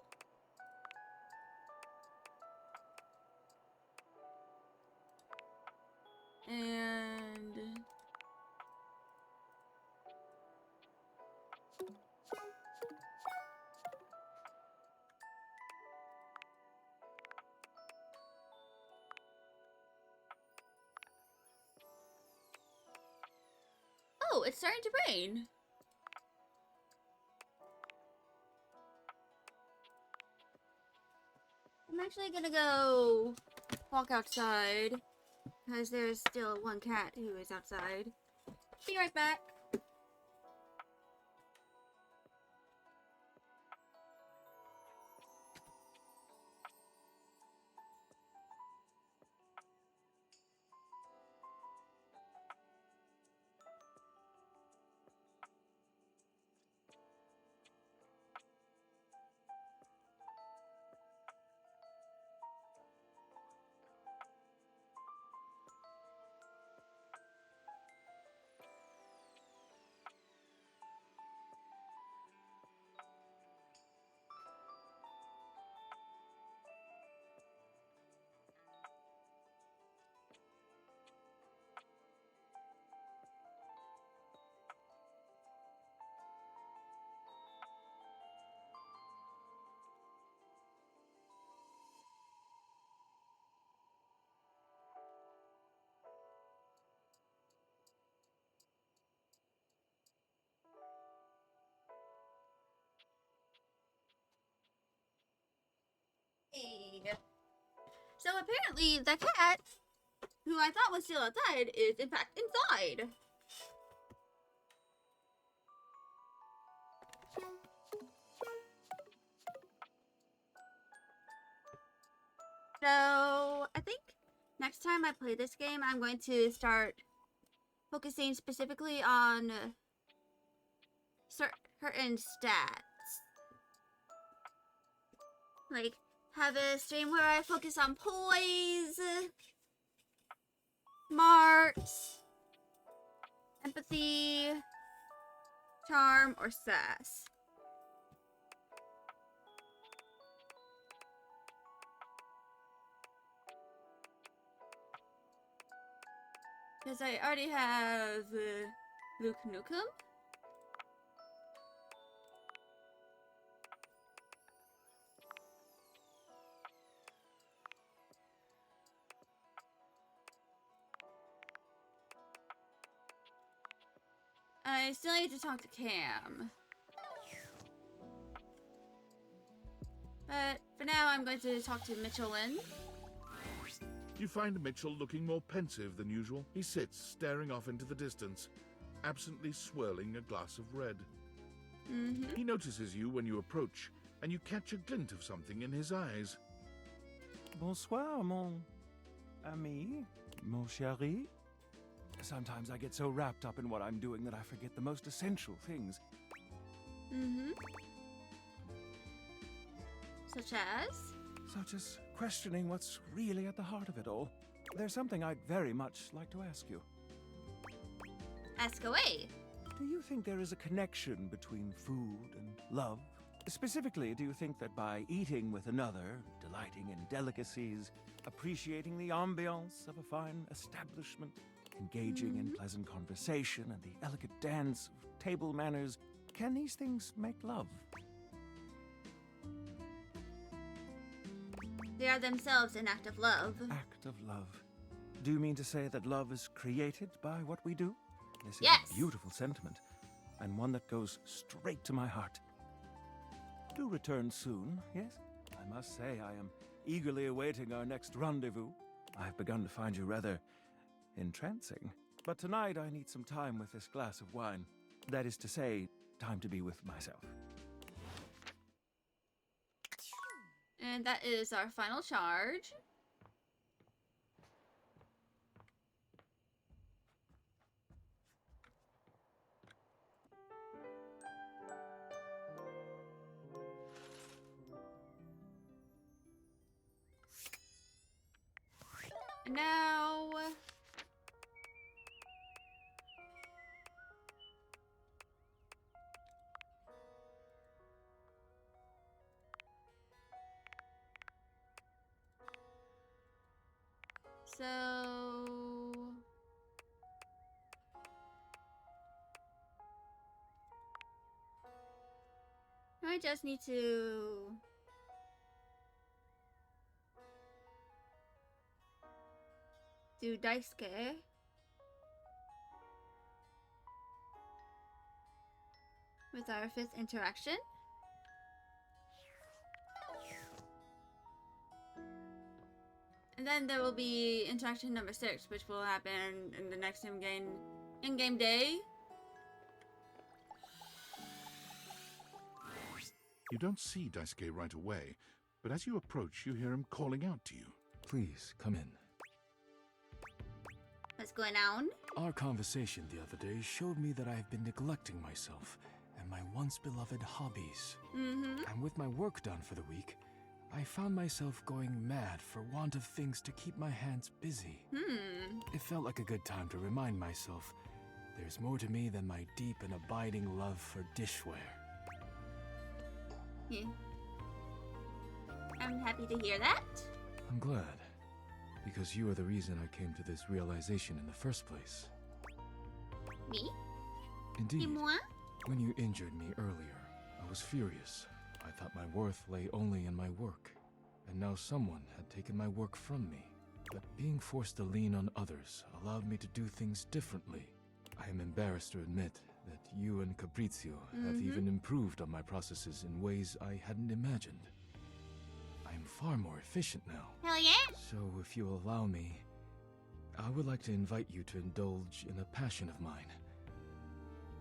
And oh, it's starting to rain. I'm actually gonna go walk outside because there's still one cat who is outside. Be right back. So apparently the cat, who I thought was still outside, is in fact inside. So I think next time I play this game, I'm going to start focusing specifically on certain stats. Like, have a stream where I focus on poise. Smart, empathy, charm, or sass. Because I already have Luke Nukem. I still need to talk to Cam. But for now, I'm going to talk to Mitchellin. You find Mitchell looking more pensive than usual. He sits, staring off into the distance, absently swirling a glass of red. He notices you when you approach, and you catch a glint of something in his eyes. Bonsoir, mon ami, mon chéri. Sometimes I get so wrapped up in what I'm doing that I forget the most essential things. Such as? Such as questioning what's really at the heart of it all. There's something I'd very much like to ask you. Ask away. Do you think there is a connection between food and love? Specifically, do you think that by eating with another, delighting in delicacies, appreciating the ambiance of a fine establishment, engaging in pleasant conversation and the elegant dance of table manners, can these things make love? They are themselves an act of love. Act of love. Do you mean to say that love is created by what we do? This is Yes. a beautiful sentiment, and one that goes straight to my heart. Do return soon, yes? I must say I am eagerly awaiting our next rendezvous. I've begun to find you rather entrancing. But tonight I need some time with this glass of wine. That is to say, time to be with myself. And that is our final charge. And now... So... I just need to... do Daisuke. With our 5th interaction. And then there will be interaction number 6, which will happen in the next in-game day. You don't see Daisuke right away, but as you approach, you hear him calling out to you. Please, come in. What's going on? Our conversation the other day showed me that I have been neglecting myself and my once beloved hobbies. And with my work done for the week, I found myself going mad for want of things to keep my hands busy. It felt like a good time to remind myself there's more to me than my deep and abiding love for dishware. Yeah. I'm happy to hear that. I'm glad, because you are the reason I came to this realization in the first place. Me? Indeed. Et moi? When you injured me earlier, I was furious. I thought my worth lay only in my work, and now someone had taken my work from me. But being forced to lean on others allowed me to do things differently. I am embarrassed to admit that you and Caprizio have even improved on my processes in ways I hadn't imagined. I am far more efficient now. Hell yeah! So if you allow me, I would like to invite you to indulge in a passion of mine.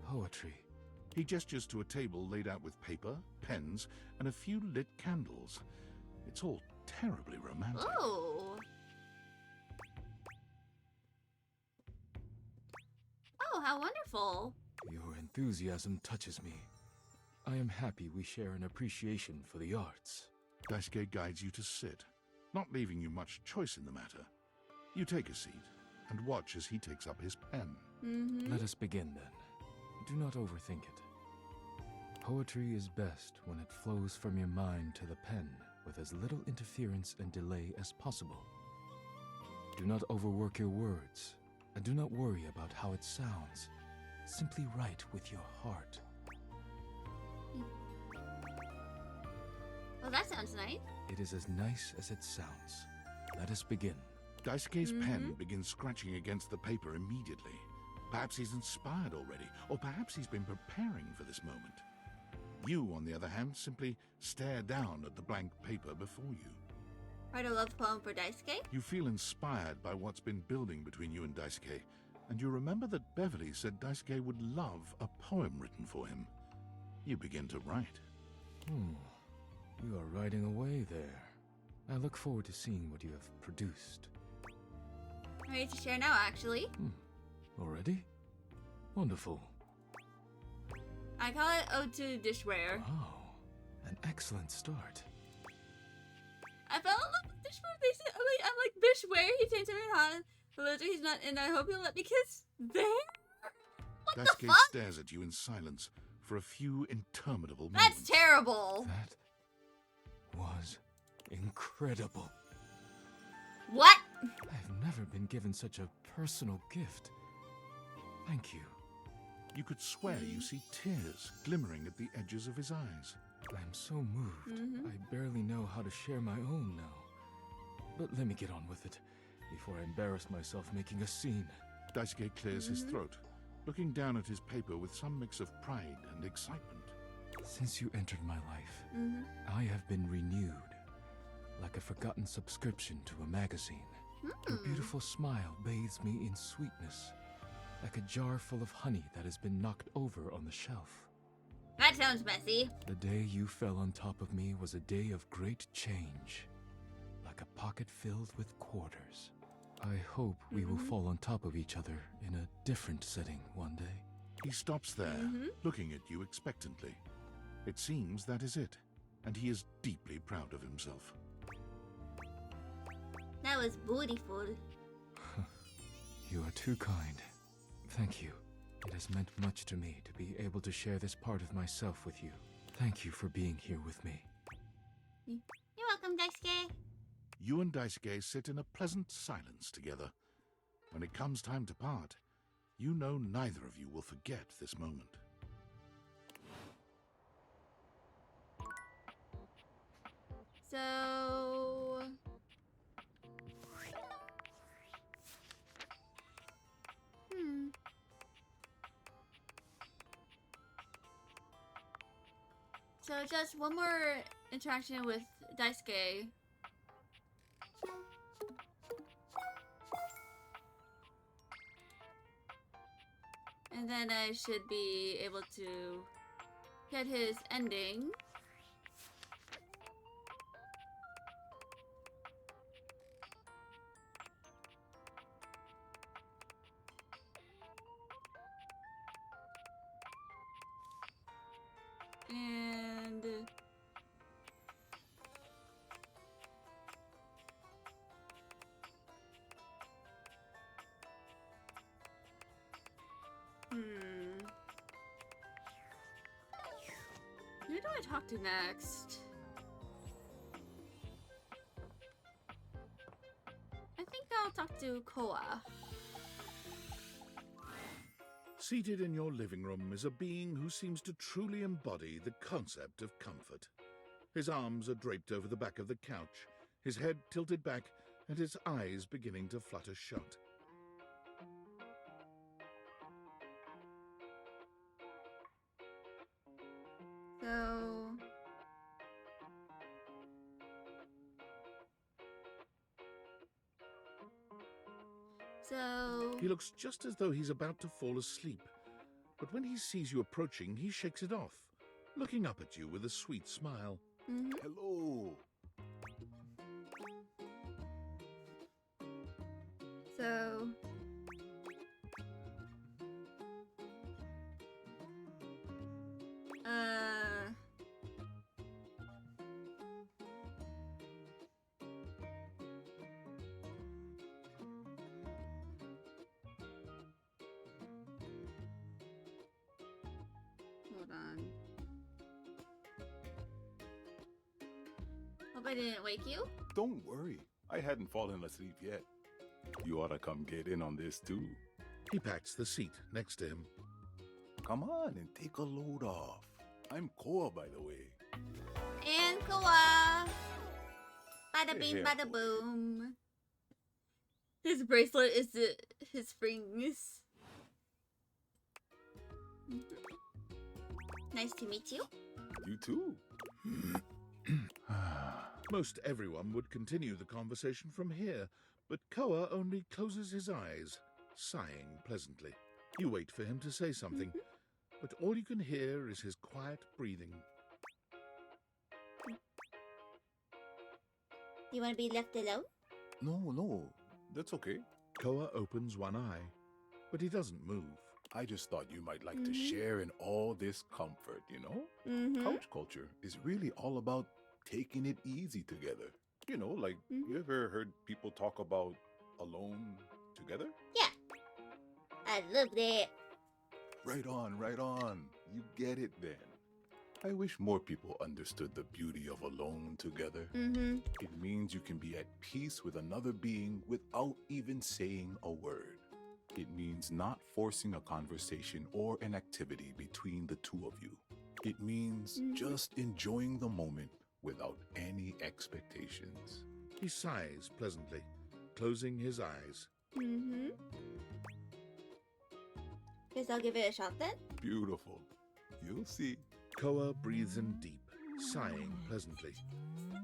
Poetry. He gestures to a table laid out with paper, pens, and a few lit candles. It's all terribly romantic. Ooh. Oh, how wonderful. Your enthusiasm touches me. I am happy we share an appreciation for the arts. Daisuke guides you to sit, not leaving you much choice in the matter. You take a seat, and watch as he takes up his pen. Let us begin then. Do not overthink it. Poetry is best when it flows from your mind to the pen with as little interference and delay as possible. Do not overwork your words, and do not worry about how it sounds. Simply write with your heart. Well, that sounds nice. It is as nice as it sounds. Let us begin. Daisuke's pen begins scratching against the paper immediately. Perhaps he's inspired already, or perhaps he's been preparing for this moment. You, on the other hand, simply stare down at the blank paper before you. Write a love poem for Daisuke? You feel inspired by what's been building between you and Daisuke, and you remember that Beverly said Daisuke would love a poem written for him. You begin to write. You are writing away there. I look forward to seeing what you have produced. Ready to share now, actually. Already? Wonderful. I call it Ode to Dishware. Wow, an excellent start. I fell in love with Dishware. They said, I'm like, Dishware, he changed me hot. Literally, he's not, and I hope you'll let me kiss them. What Daisuke the fuck? stares at you in silence for a few interminable moments. That's terrible. That was incredible. What? I've never been given such a personal gift. Thank you. You could swear you see tears glimmering at the edges of his eyes. I'm so moved. I barely know how to share my own now. But let me get on with it, before I embarrass myself making a scene. Daisuke clears his throat, looking down at his paper with some mix of pride and excitement. Since you entered my life, I have been renewed, like a forgotten subscription to a magazine. Your beautiful smile bathes me in sweetness, like a jar full of honey that has been knocked over on the shelf. That sounds messy. The day you fell on top of me was a day of great change, like a pocket filled with quarters. I hope we will fall on top of each other in a different setting one day. He stops there, looking at you expectantly. It seems that is it, and he is deeply proud of himself. That was beautiful. You are too kind. Thank you. It has meant much to me to be able to share this part of myself with you. Thank you for being here with me. You're welcome, Daisuke. You and Daisuke sit in a pleasant silence together. When it comes time to part, you know neither of you will forget this moment. So... So just one more interaction with Daisuke. And then I should be able to get his ending. And who do I talk to next? I think I'll talk to Koa. Seated in your living room is a being who seems to truly embody the concept of comfort. His arms are draped over the back of the couch, his head tilted back, and his eyes beginning to flutter shut. So... He looks just as though he's about to fall asleep, but when he sees you approaching, he shakes it off, looking up at you with a sweet smile. Hello. So... on. Hope I didn't wake you. Don't worry. I hadn't fallen asleep yet. You ought to come get in on this too. He pats the seat next to him. Come on and take a load off. I'm Koa, by the way. And Kawa. Bada bing, Hey, bada boom. His bracelet is his rings. Nice to meet you. You too. Most everyone would continue the conversation from here, but Koa only closes his eyes, sighing pleasantly. You wait for him to say something, but all you can hear is his quiet breathing. You want to be left alone? No, that's okay. Koa opens one eye, but he doesn't move. I just thought you might like to share in all this comfort, you know? Couch culture is really all about taking it easy together. You know, like, you ever heard people talk about alone together? Yeah. I love that. Right on. You get it then. I wish more people understood the beauty of alone together. It means you can be at peace with another being without even saying a word. It means not forcing a conversation or an activity between the two of you. It means just enjoying the moment without any expectations. He sighs pleasantly, closing his eyes. Guess I'll give it a shot then. Beautiful. You'll see. Koa breathes in deep, sighing pleasantly.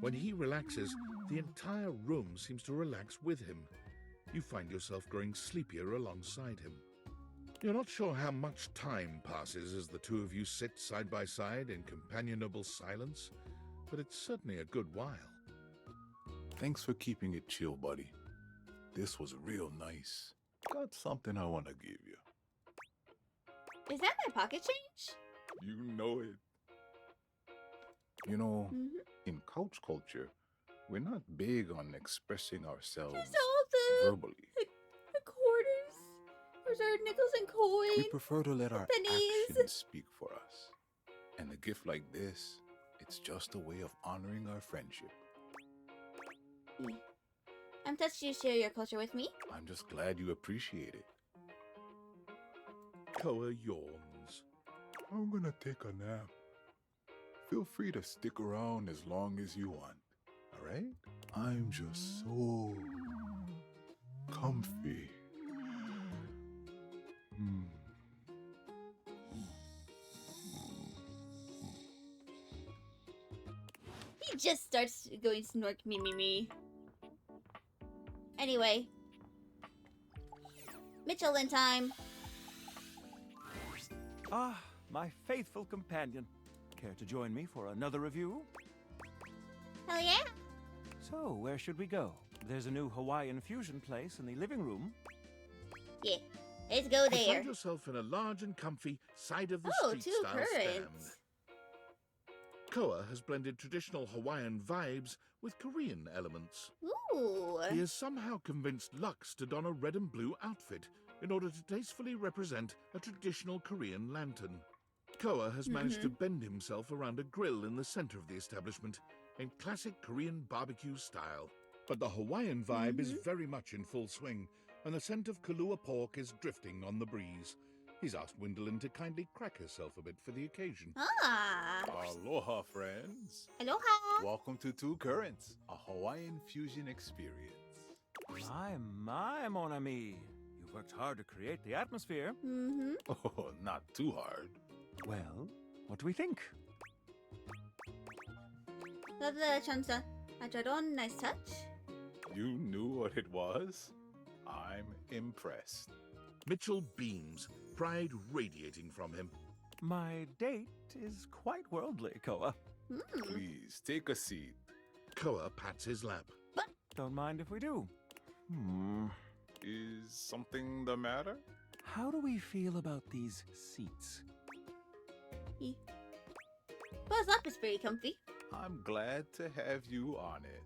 When he relaxes, the entire room seems to relax with him. You find yourself growing sleepier alongside him. You're not sure how much time passes as the two of you sit side by side in companionable silence, but it's certainly a good while. Thanks for keeping it chill, buddy. This was real nice. Got something I want to give you. Is that my pocket change? You know it. You know, in couch culture, we're not big on expressing ourselves Just all verbally. the quarters. Where's our nickels and coins? We prefer to let our pennies. actions speak for us. And a gift like this, it's just a way of honoring our friendship. I'm touched you share your culture with me. I'm just glad you appreciate it. Koa yawns. I'm gonna take a nap. Feel free to stick around as long as you want, alright? I'm just so comfy. He just starts going snork me. Anyway. Michelin time. Ah, my faithful companion. Care to join me for another review? Hell yeah. So, where should we go? There's a new Hawaiian fusion place in the living room. Yeah, let's go You there. find yourself in a large and comfy side of the Oh, street 2 style stand. currents. Koa has blended traditional Hawaiian vibes with Korean elements. Ooh. He has somehow convinced Lux to don a red and blue outfit in order to tastefully represent a traditional Korean lantern. Koa has managed to bend himself around a grill in the center of the establishment in classic Korean barbecue style. But the Hawaiian vibe is very much in full swing, and the scent of Kahlua pork is drifting on the breeze. He's asked Gwendolyn to kindly crack herself a bit for the occasion. Ah. Aloha, friends. Aloha. Welcome to 2 Currents, a Hawaiian fusion experience. My, mon ami. You've worked hard to create the atmosphere. Oh, not too hard. Well, what do we think? Love the chansa. Acharon, nice touch. You knew what it was? I'm impressed. Mitchell beams, pride radiating from him. My date is quite worldly, Koa. Please, take a seat. Koa pats his lap. Don't mind if we do. Is something the matter? How do we feel about these seats? Well, his lap is pretty comfy. I'm glad to have you on it.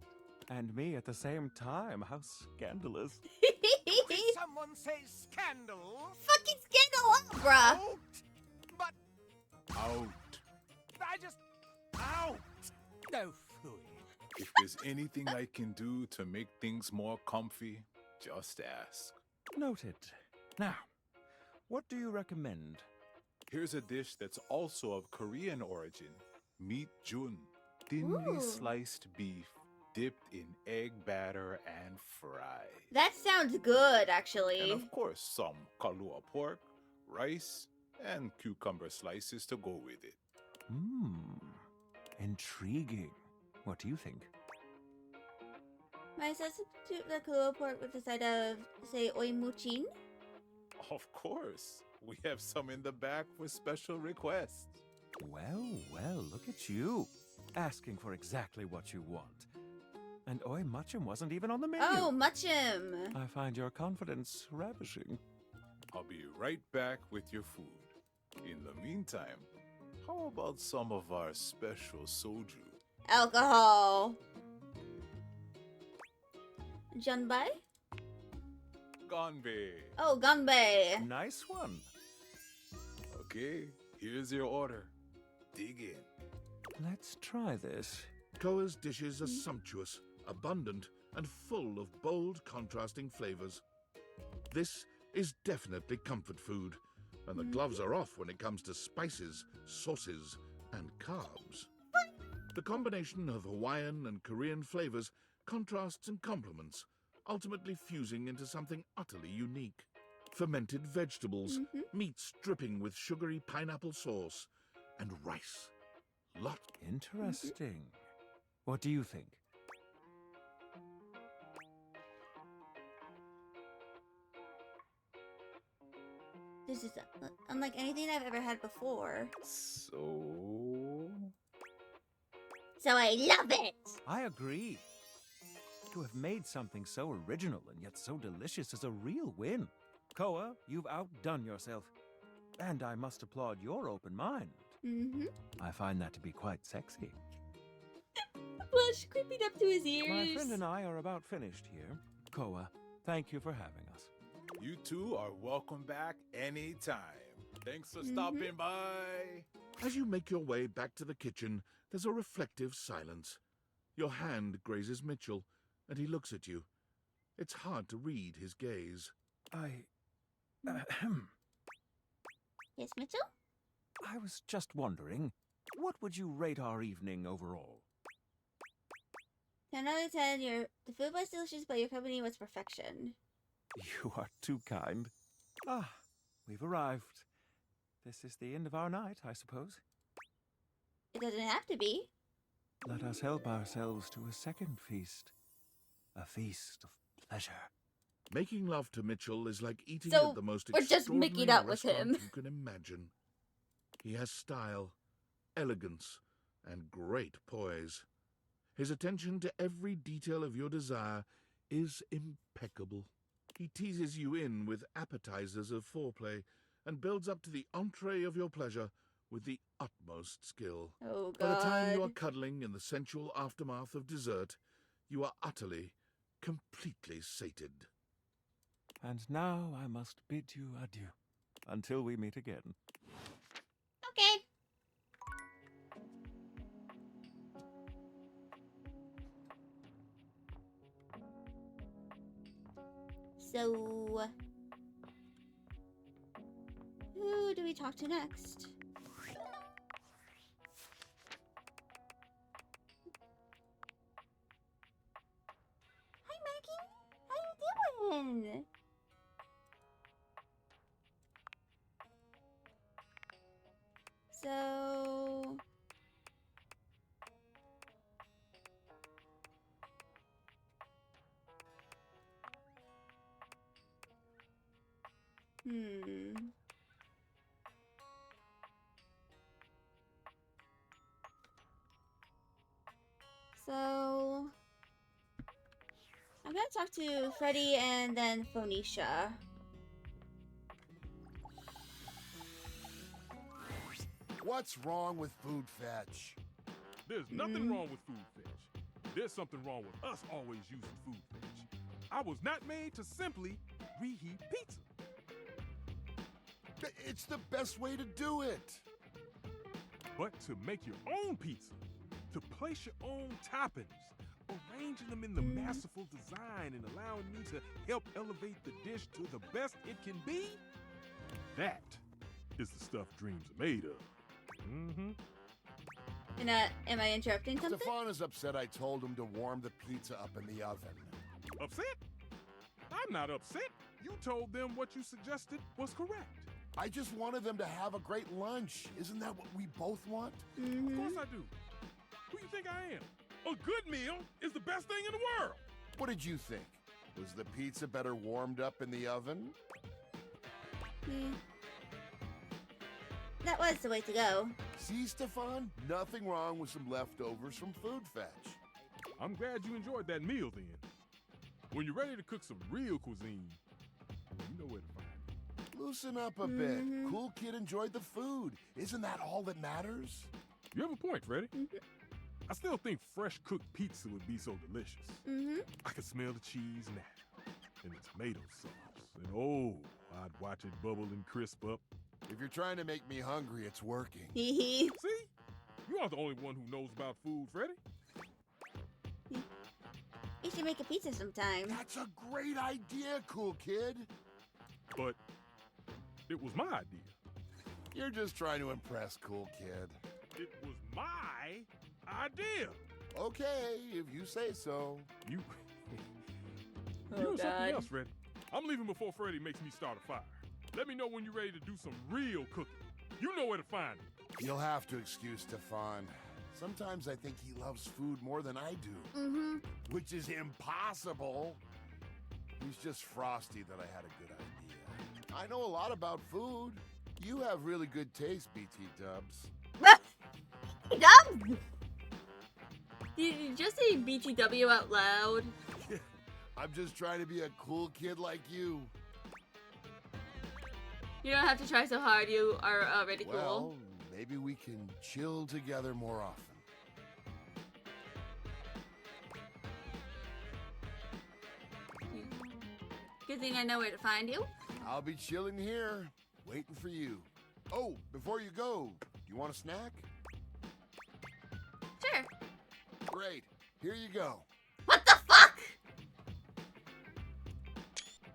And me at the same time. How scandalous. Did someone say scandal? Fucking scandal, bruh. But out. I just... Ow! No, phooey. If there's anything I can do to make things more comfy, just ask. Noted. Now, what do you recommend? Here's a dish that's also of Korean origin. Meat jun. Thinly sliced beef dipped in egg batter and fried. That sounds good, actually. And of course, some kalua pork, rice, and cucumber slices to go with it. Intriguing. What do you think? Might I substitute the kalua pork with a side of, say, oimuchin? Of course. We have some in the back for special requests. Well, look at you. Asking for exactly what you want. And oi muchum wasn't even on the menu. Oh, muchum. I find your confidence ravishing. I'll be right back with your food. In the meantime, how about some of our special soju? Alcohol. Junbai? Ganbei. Oh, ganbei. Nice one. Okay, here's your order. Dig in. Let's try this. Koa's dishes are sumptuous, abundant, and full of bold, contrasting flavors. This is definitely comfort food, and the gloves are off when it comes to spices, sauces, and carbs. The combination of Hawaiian and Korean flavors contrasts and complements, ultimately fusing into something utterly unique. Fermented vegetables, meats dripping with sugary pineapple sauce, and rice. Interesting. What do you think? This is unlike anything I've ever had before. So I love it! I agree. To have made something so original and yet so delicious is a real win. Koa, you've outdone yourself. And I must applaud your open mind. I find that to be quite sexy. Blush creeping up to his ears. My friend and I are about finished here. Koa, thank you for having us. you two are welcome back anytime. Thanks for stopping by. As you make your way back to the kitchen, there's a reflective silence. Your hand grazes Mitchell, and he looks at you. It's hard to read his gaze. Yes, Mitchell? I was just wondering, what would you rate our evening overall? 10 out of 10, the food was delicious, but your company was perfection. You are too kind. We've arrived. This is the end of our night, I suppose. It doesn't have to be. Let us help ourselves to a second feast. A feast of pleasure. Making love to Mitchell is like eating So, at the most we're just extraordinary making out with restaurant him. you can imagine. He has style, elegance, and great poise. His attention to every detail of your desire is impeccable. He teases you in with appetizers of foreplay and builds up to the entree of your pleasure with the utmost skill. Oh, God. By the time you are cuddling in the sensual aftermath of dessert, you are utterly, completely sated. And now I must bid you adieu, until we meet again. Okay. So, who do we talk to next? Hi, Maggie. How you doing? So, So, I'm gonna talk to Freddy and then Phoenicia. What's wrong with Food Fetch? There's nothing wrong with Food Fetch. There's something wrong with us always using Food Fetch. I was not made to simply reheat pizza. It's the best way to do it. but to make your own pizza, to place your own toppings, arranging them in the masterful design and allowing me to help elevate the dish to the best it can be, that is the stuff dreams are made of. Mm-hmm. And, am I interrupting something? Stefan is upset I told him to warm the pizza up in the oven. Upset? I'm not upset. You told them what you suggested was correct. I just wanted them to have a great lunch. Isn't that what we both want? Of course I do. Who you think I am? A good meal is the best thing in the world. What did you think? Was the pizza better warmed up in the oven? That was the way to go. See, Stefan? Nothing wrong with some leftovers from Food Fetch. I'm glad you enjoyed that meal then. When you're ready to cook some real cuisine, you know where to find me. Loosen up a bit. Cool Kid enjoyed the food. Isn't that all that matters? You have a point, Freddy. I still think fresh cooked pizza would be so delicious. I can smell the cheese now, and the tomato sauce, and oh, I'd watch it bubble and crisp up. If you're trying to make me hungry, it's working. See? You aren't the only one who knows about food, Freddy. You should make a pizza sometime. That's a great idea, Cool Kid. But it was my idea. You're just trying to impress, Cool Kid. It was my idea. Okay, if you say so. You Oh, doing something God. else, Freddy. I'm leaving before Freddy makes me start a fire. Let me know when you're ready to do some real cooking. You know where to find me. You'll have to excuse Stefan. Sometimes I think he loves food more than I do. Which is impossible. He's just frosty that I had a good idea. I know a lot about food. You have really good taste, BT Dubs. Dubs? Did you just say BTW out loud? I'm just trying to be a cool kid like you. You don't have to try so hard. You are already Well, cool. maybe we can chill together more often. Good thing I know where to find you. I'll be chilling here, waiting for you. Oh, before you go, do you want a snack? Sure. Great. Here you go. What the fuck?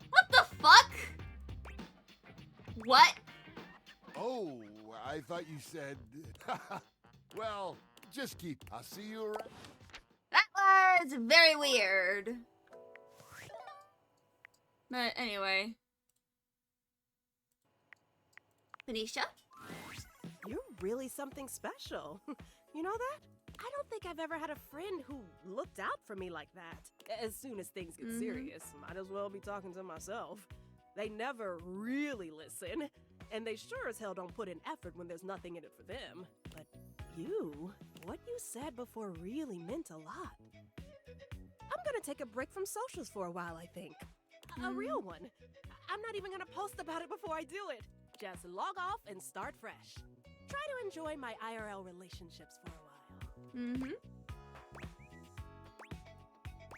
What the fuck? What? Oh, I thought you said... Well, just keep... I'll see you around. That was very weird. But anyway. Phoenicia? You're really something special. You know that? I don't think I've ever had a friend who looked out for me like that. As soon as things get serious, might as well be talking to myself. They never really listen, and they sure as hell don't put in effort when there's nothing in it for them. But you, what you said before really meant a lot. I'm gonna take a break from socials for a while, I think. A real one. I'm not even gonna post about it before I do it. Just log off and start fresh. Try to enjoy my IRL relationships for a while.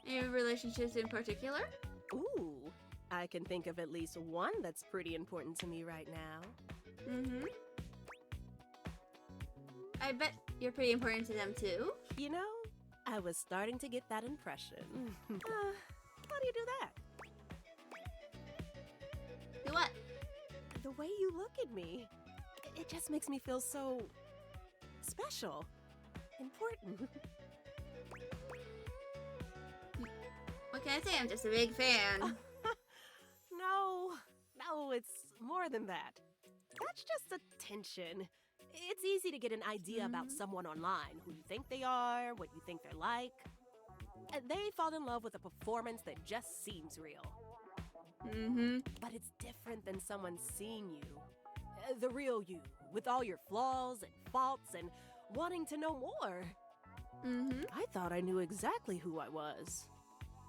Any relationships in particular? Ooh, I can think of at least one that's pretty important to me right now. I bet you're pretty important to them too. You know, I was starting to get that impression. How do you do that? Do what? The way you look at me. It just makes me feel so special. Important. What can I say? I'm just a big fan. No, it's more than that. That's just attention. It's easy to get an idea about someone online, who you think they are, what you think they're like. They fall in love with a performance that just seems real. But it's different than someone seeing you. The real you, with all your flaws and faults and wanting to know more. I thought I knew exactly who I was.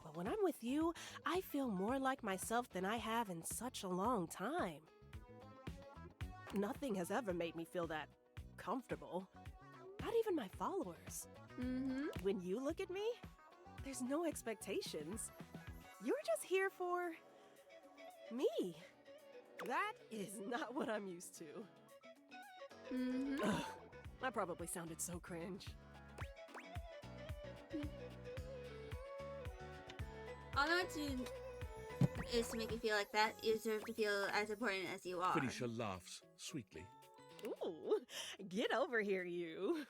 But when I'm with you, I feel more like myself than I have in such a long time. Nothing has ever made me feel that comfortable. Not even my followers. When you look at me, there's no expectations. You're just here for me. That is not what I'm used to. I probably sounded so cringe. All I want to is to make you feel like that. You deserve to feel as important as you are. Felicia laughs sweetly. Ooh, get over here, you.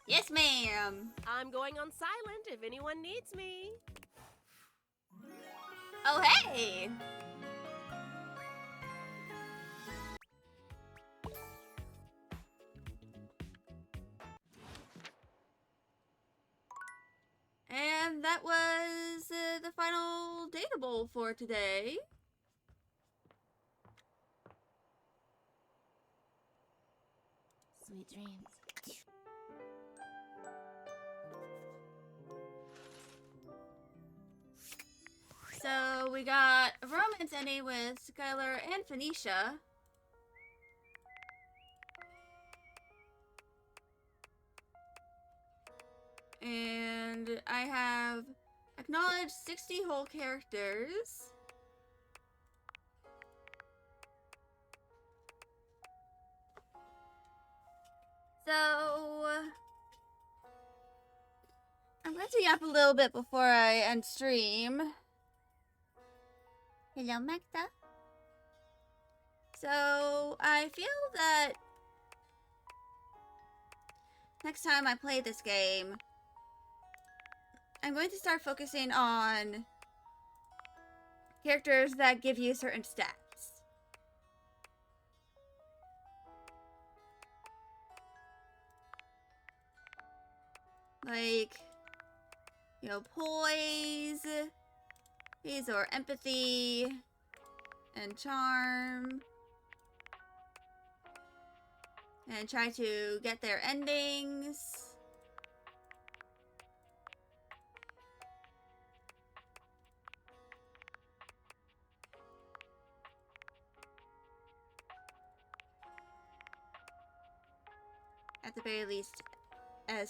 Yes, ma'am. I'm going on silent if anyone needs me. Oh, hey! And that was the final dateable for today. Sweet dreams. So we got a romance ending with Skylar and Phoenicia. And I have acknowledged 60 whole characters. So I'm going to yap a little bit before I end stream. Hello, Magda. So I feel that next time I play this game, I'm going to start focusing on characters that give you certain stats. Like, you know, poise, or empathy, and charm. And try to get their endings. At the very least, at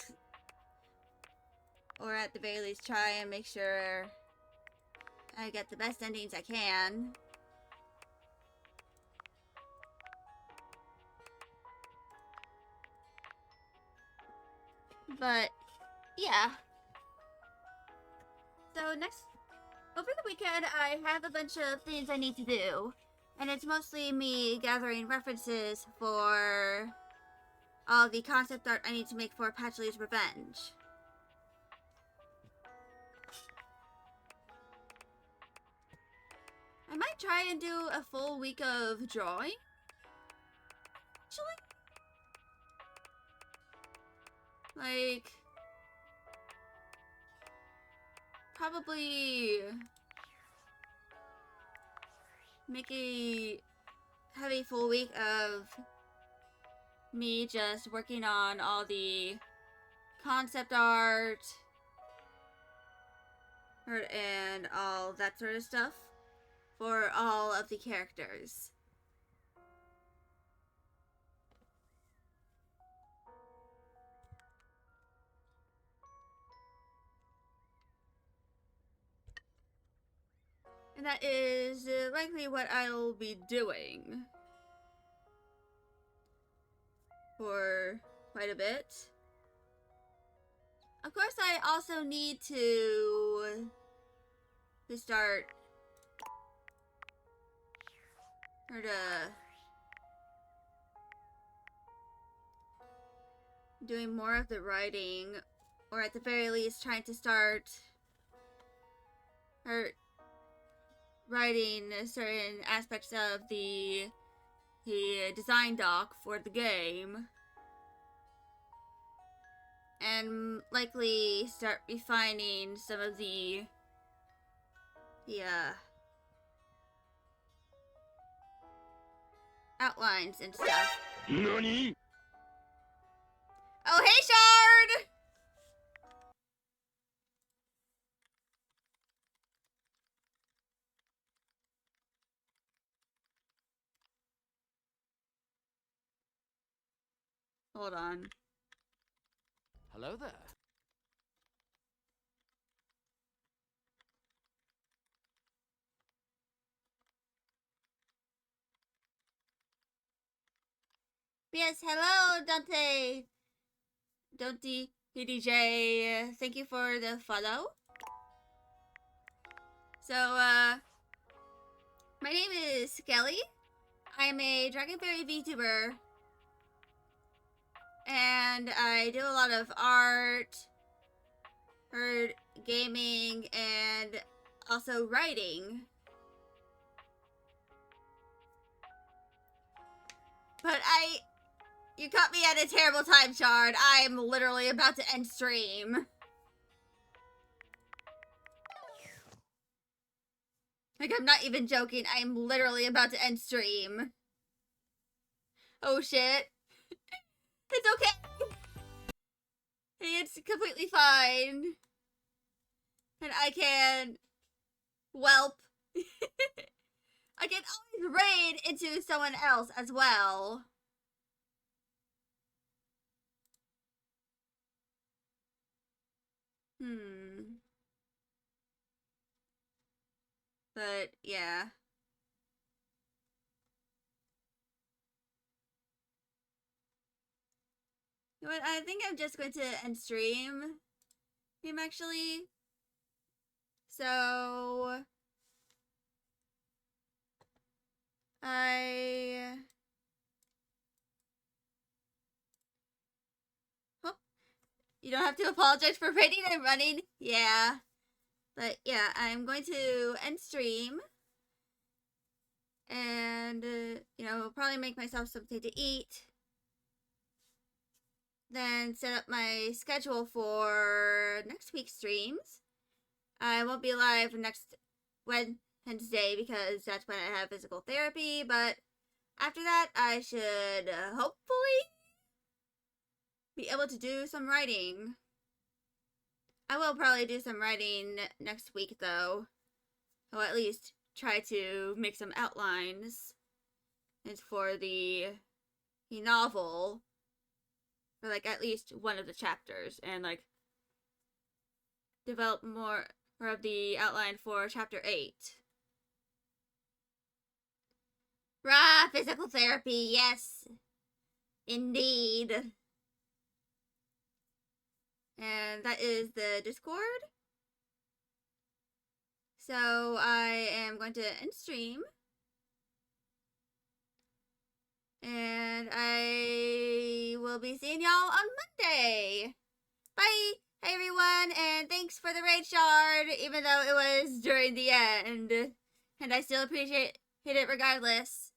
the very least try and make sure I get the best endings I can. But, yeah. So over the weekend, I have a bunch of things I need to do. And it's mostly me gathering references for all the concept art I need to make for Patchley's Revenge. I might try and do a full week of drawing. Actually. Like, probably have a full week of me just working on all the concept art and all that sort of stuff for all of the characters. And that is likely what I'll be doing for quite a bit. Of course, I also need to start doing more of the writing, or at the very least trying to start writing certain aspects of the design doc for the game, and likely start refining some of the outlines and stuff. Nani? Oh, hey, Shard! Hold on. Hello there. Yes, hello, Dante. Dante PDJ. Thank you for the follow. So, my name is Skelly. I'm a Dragon Fairy VTuber. And I do a lot of art, gaming, and also writing. But you caught me at a terrible time, Shard. I'm literally about to end stream. Like, I'm not even joking. I'm literally about to end stream. Oh, shit. It's okay. It's completely fine. And I can... Welp. I can always raid into someone else as well. But, yeah. You know what, I think I'm just going to end stream. Actually. So... Oh, you don't have to apologize for raiding and running. Yeah. But yeah, I'm going to end stream. And, you know, probably make myself something to eat. Then set up my schedule for next week's streams. I won't be live next Wednesday because that's when I have physical therapy, but after that, I should hopefully be able to do some writing. I will probably do some writing next week, though. Or at least try to make some outlines. It's for the novel. For, like, at least one of the chapters. And, like, develop more of the outline for chapter 8. Rah, physical therapy, yes. Indeed. And that is the Discord. So I am going to end stream. And I will be seeing y'all on Monday. Bye. Hey everyone, and thanks for the raid, Shard, even though it was during the end. And I still appreciate it regardless.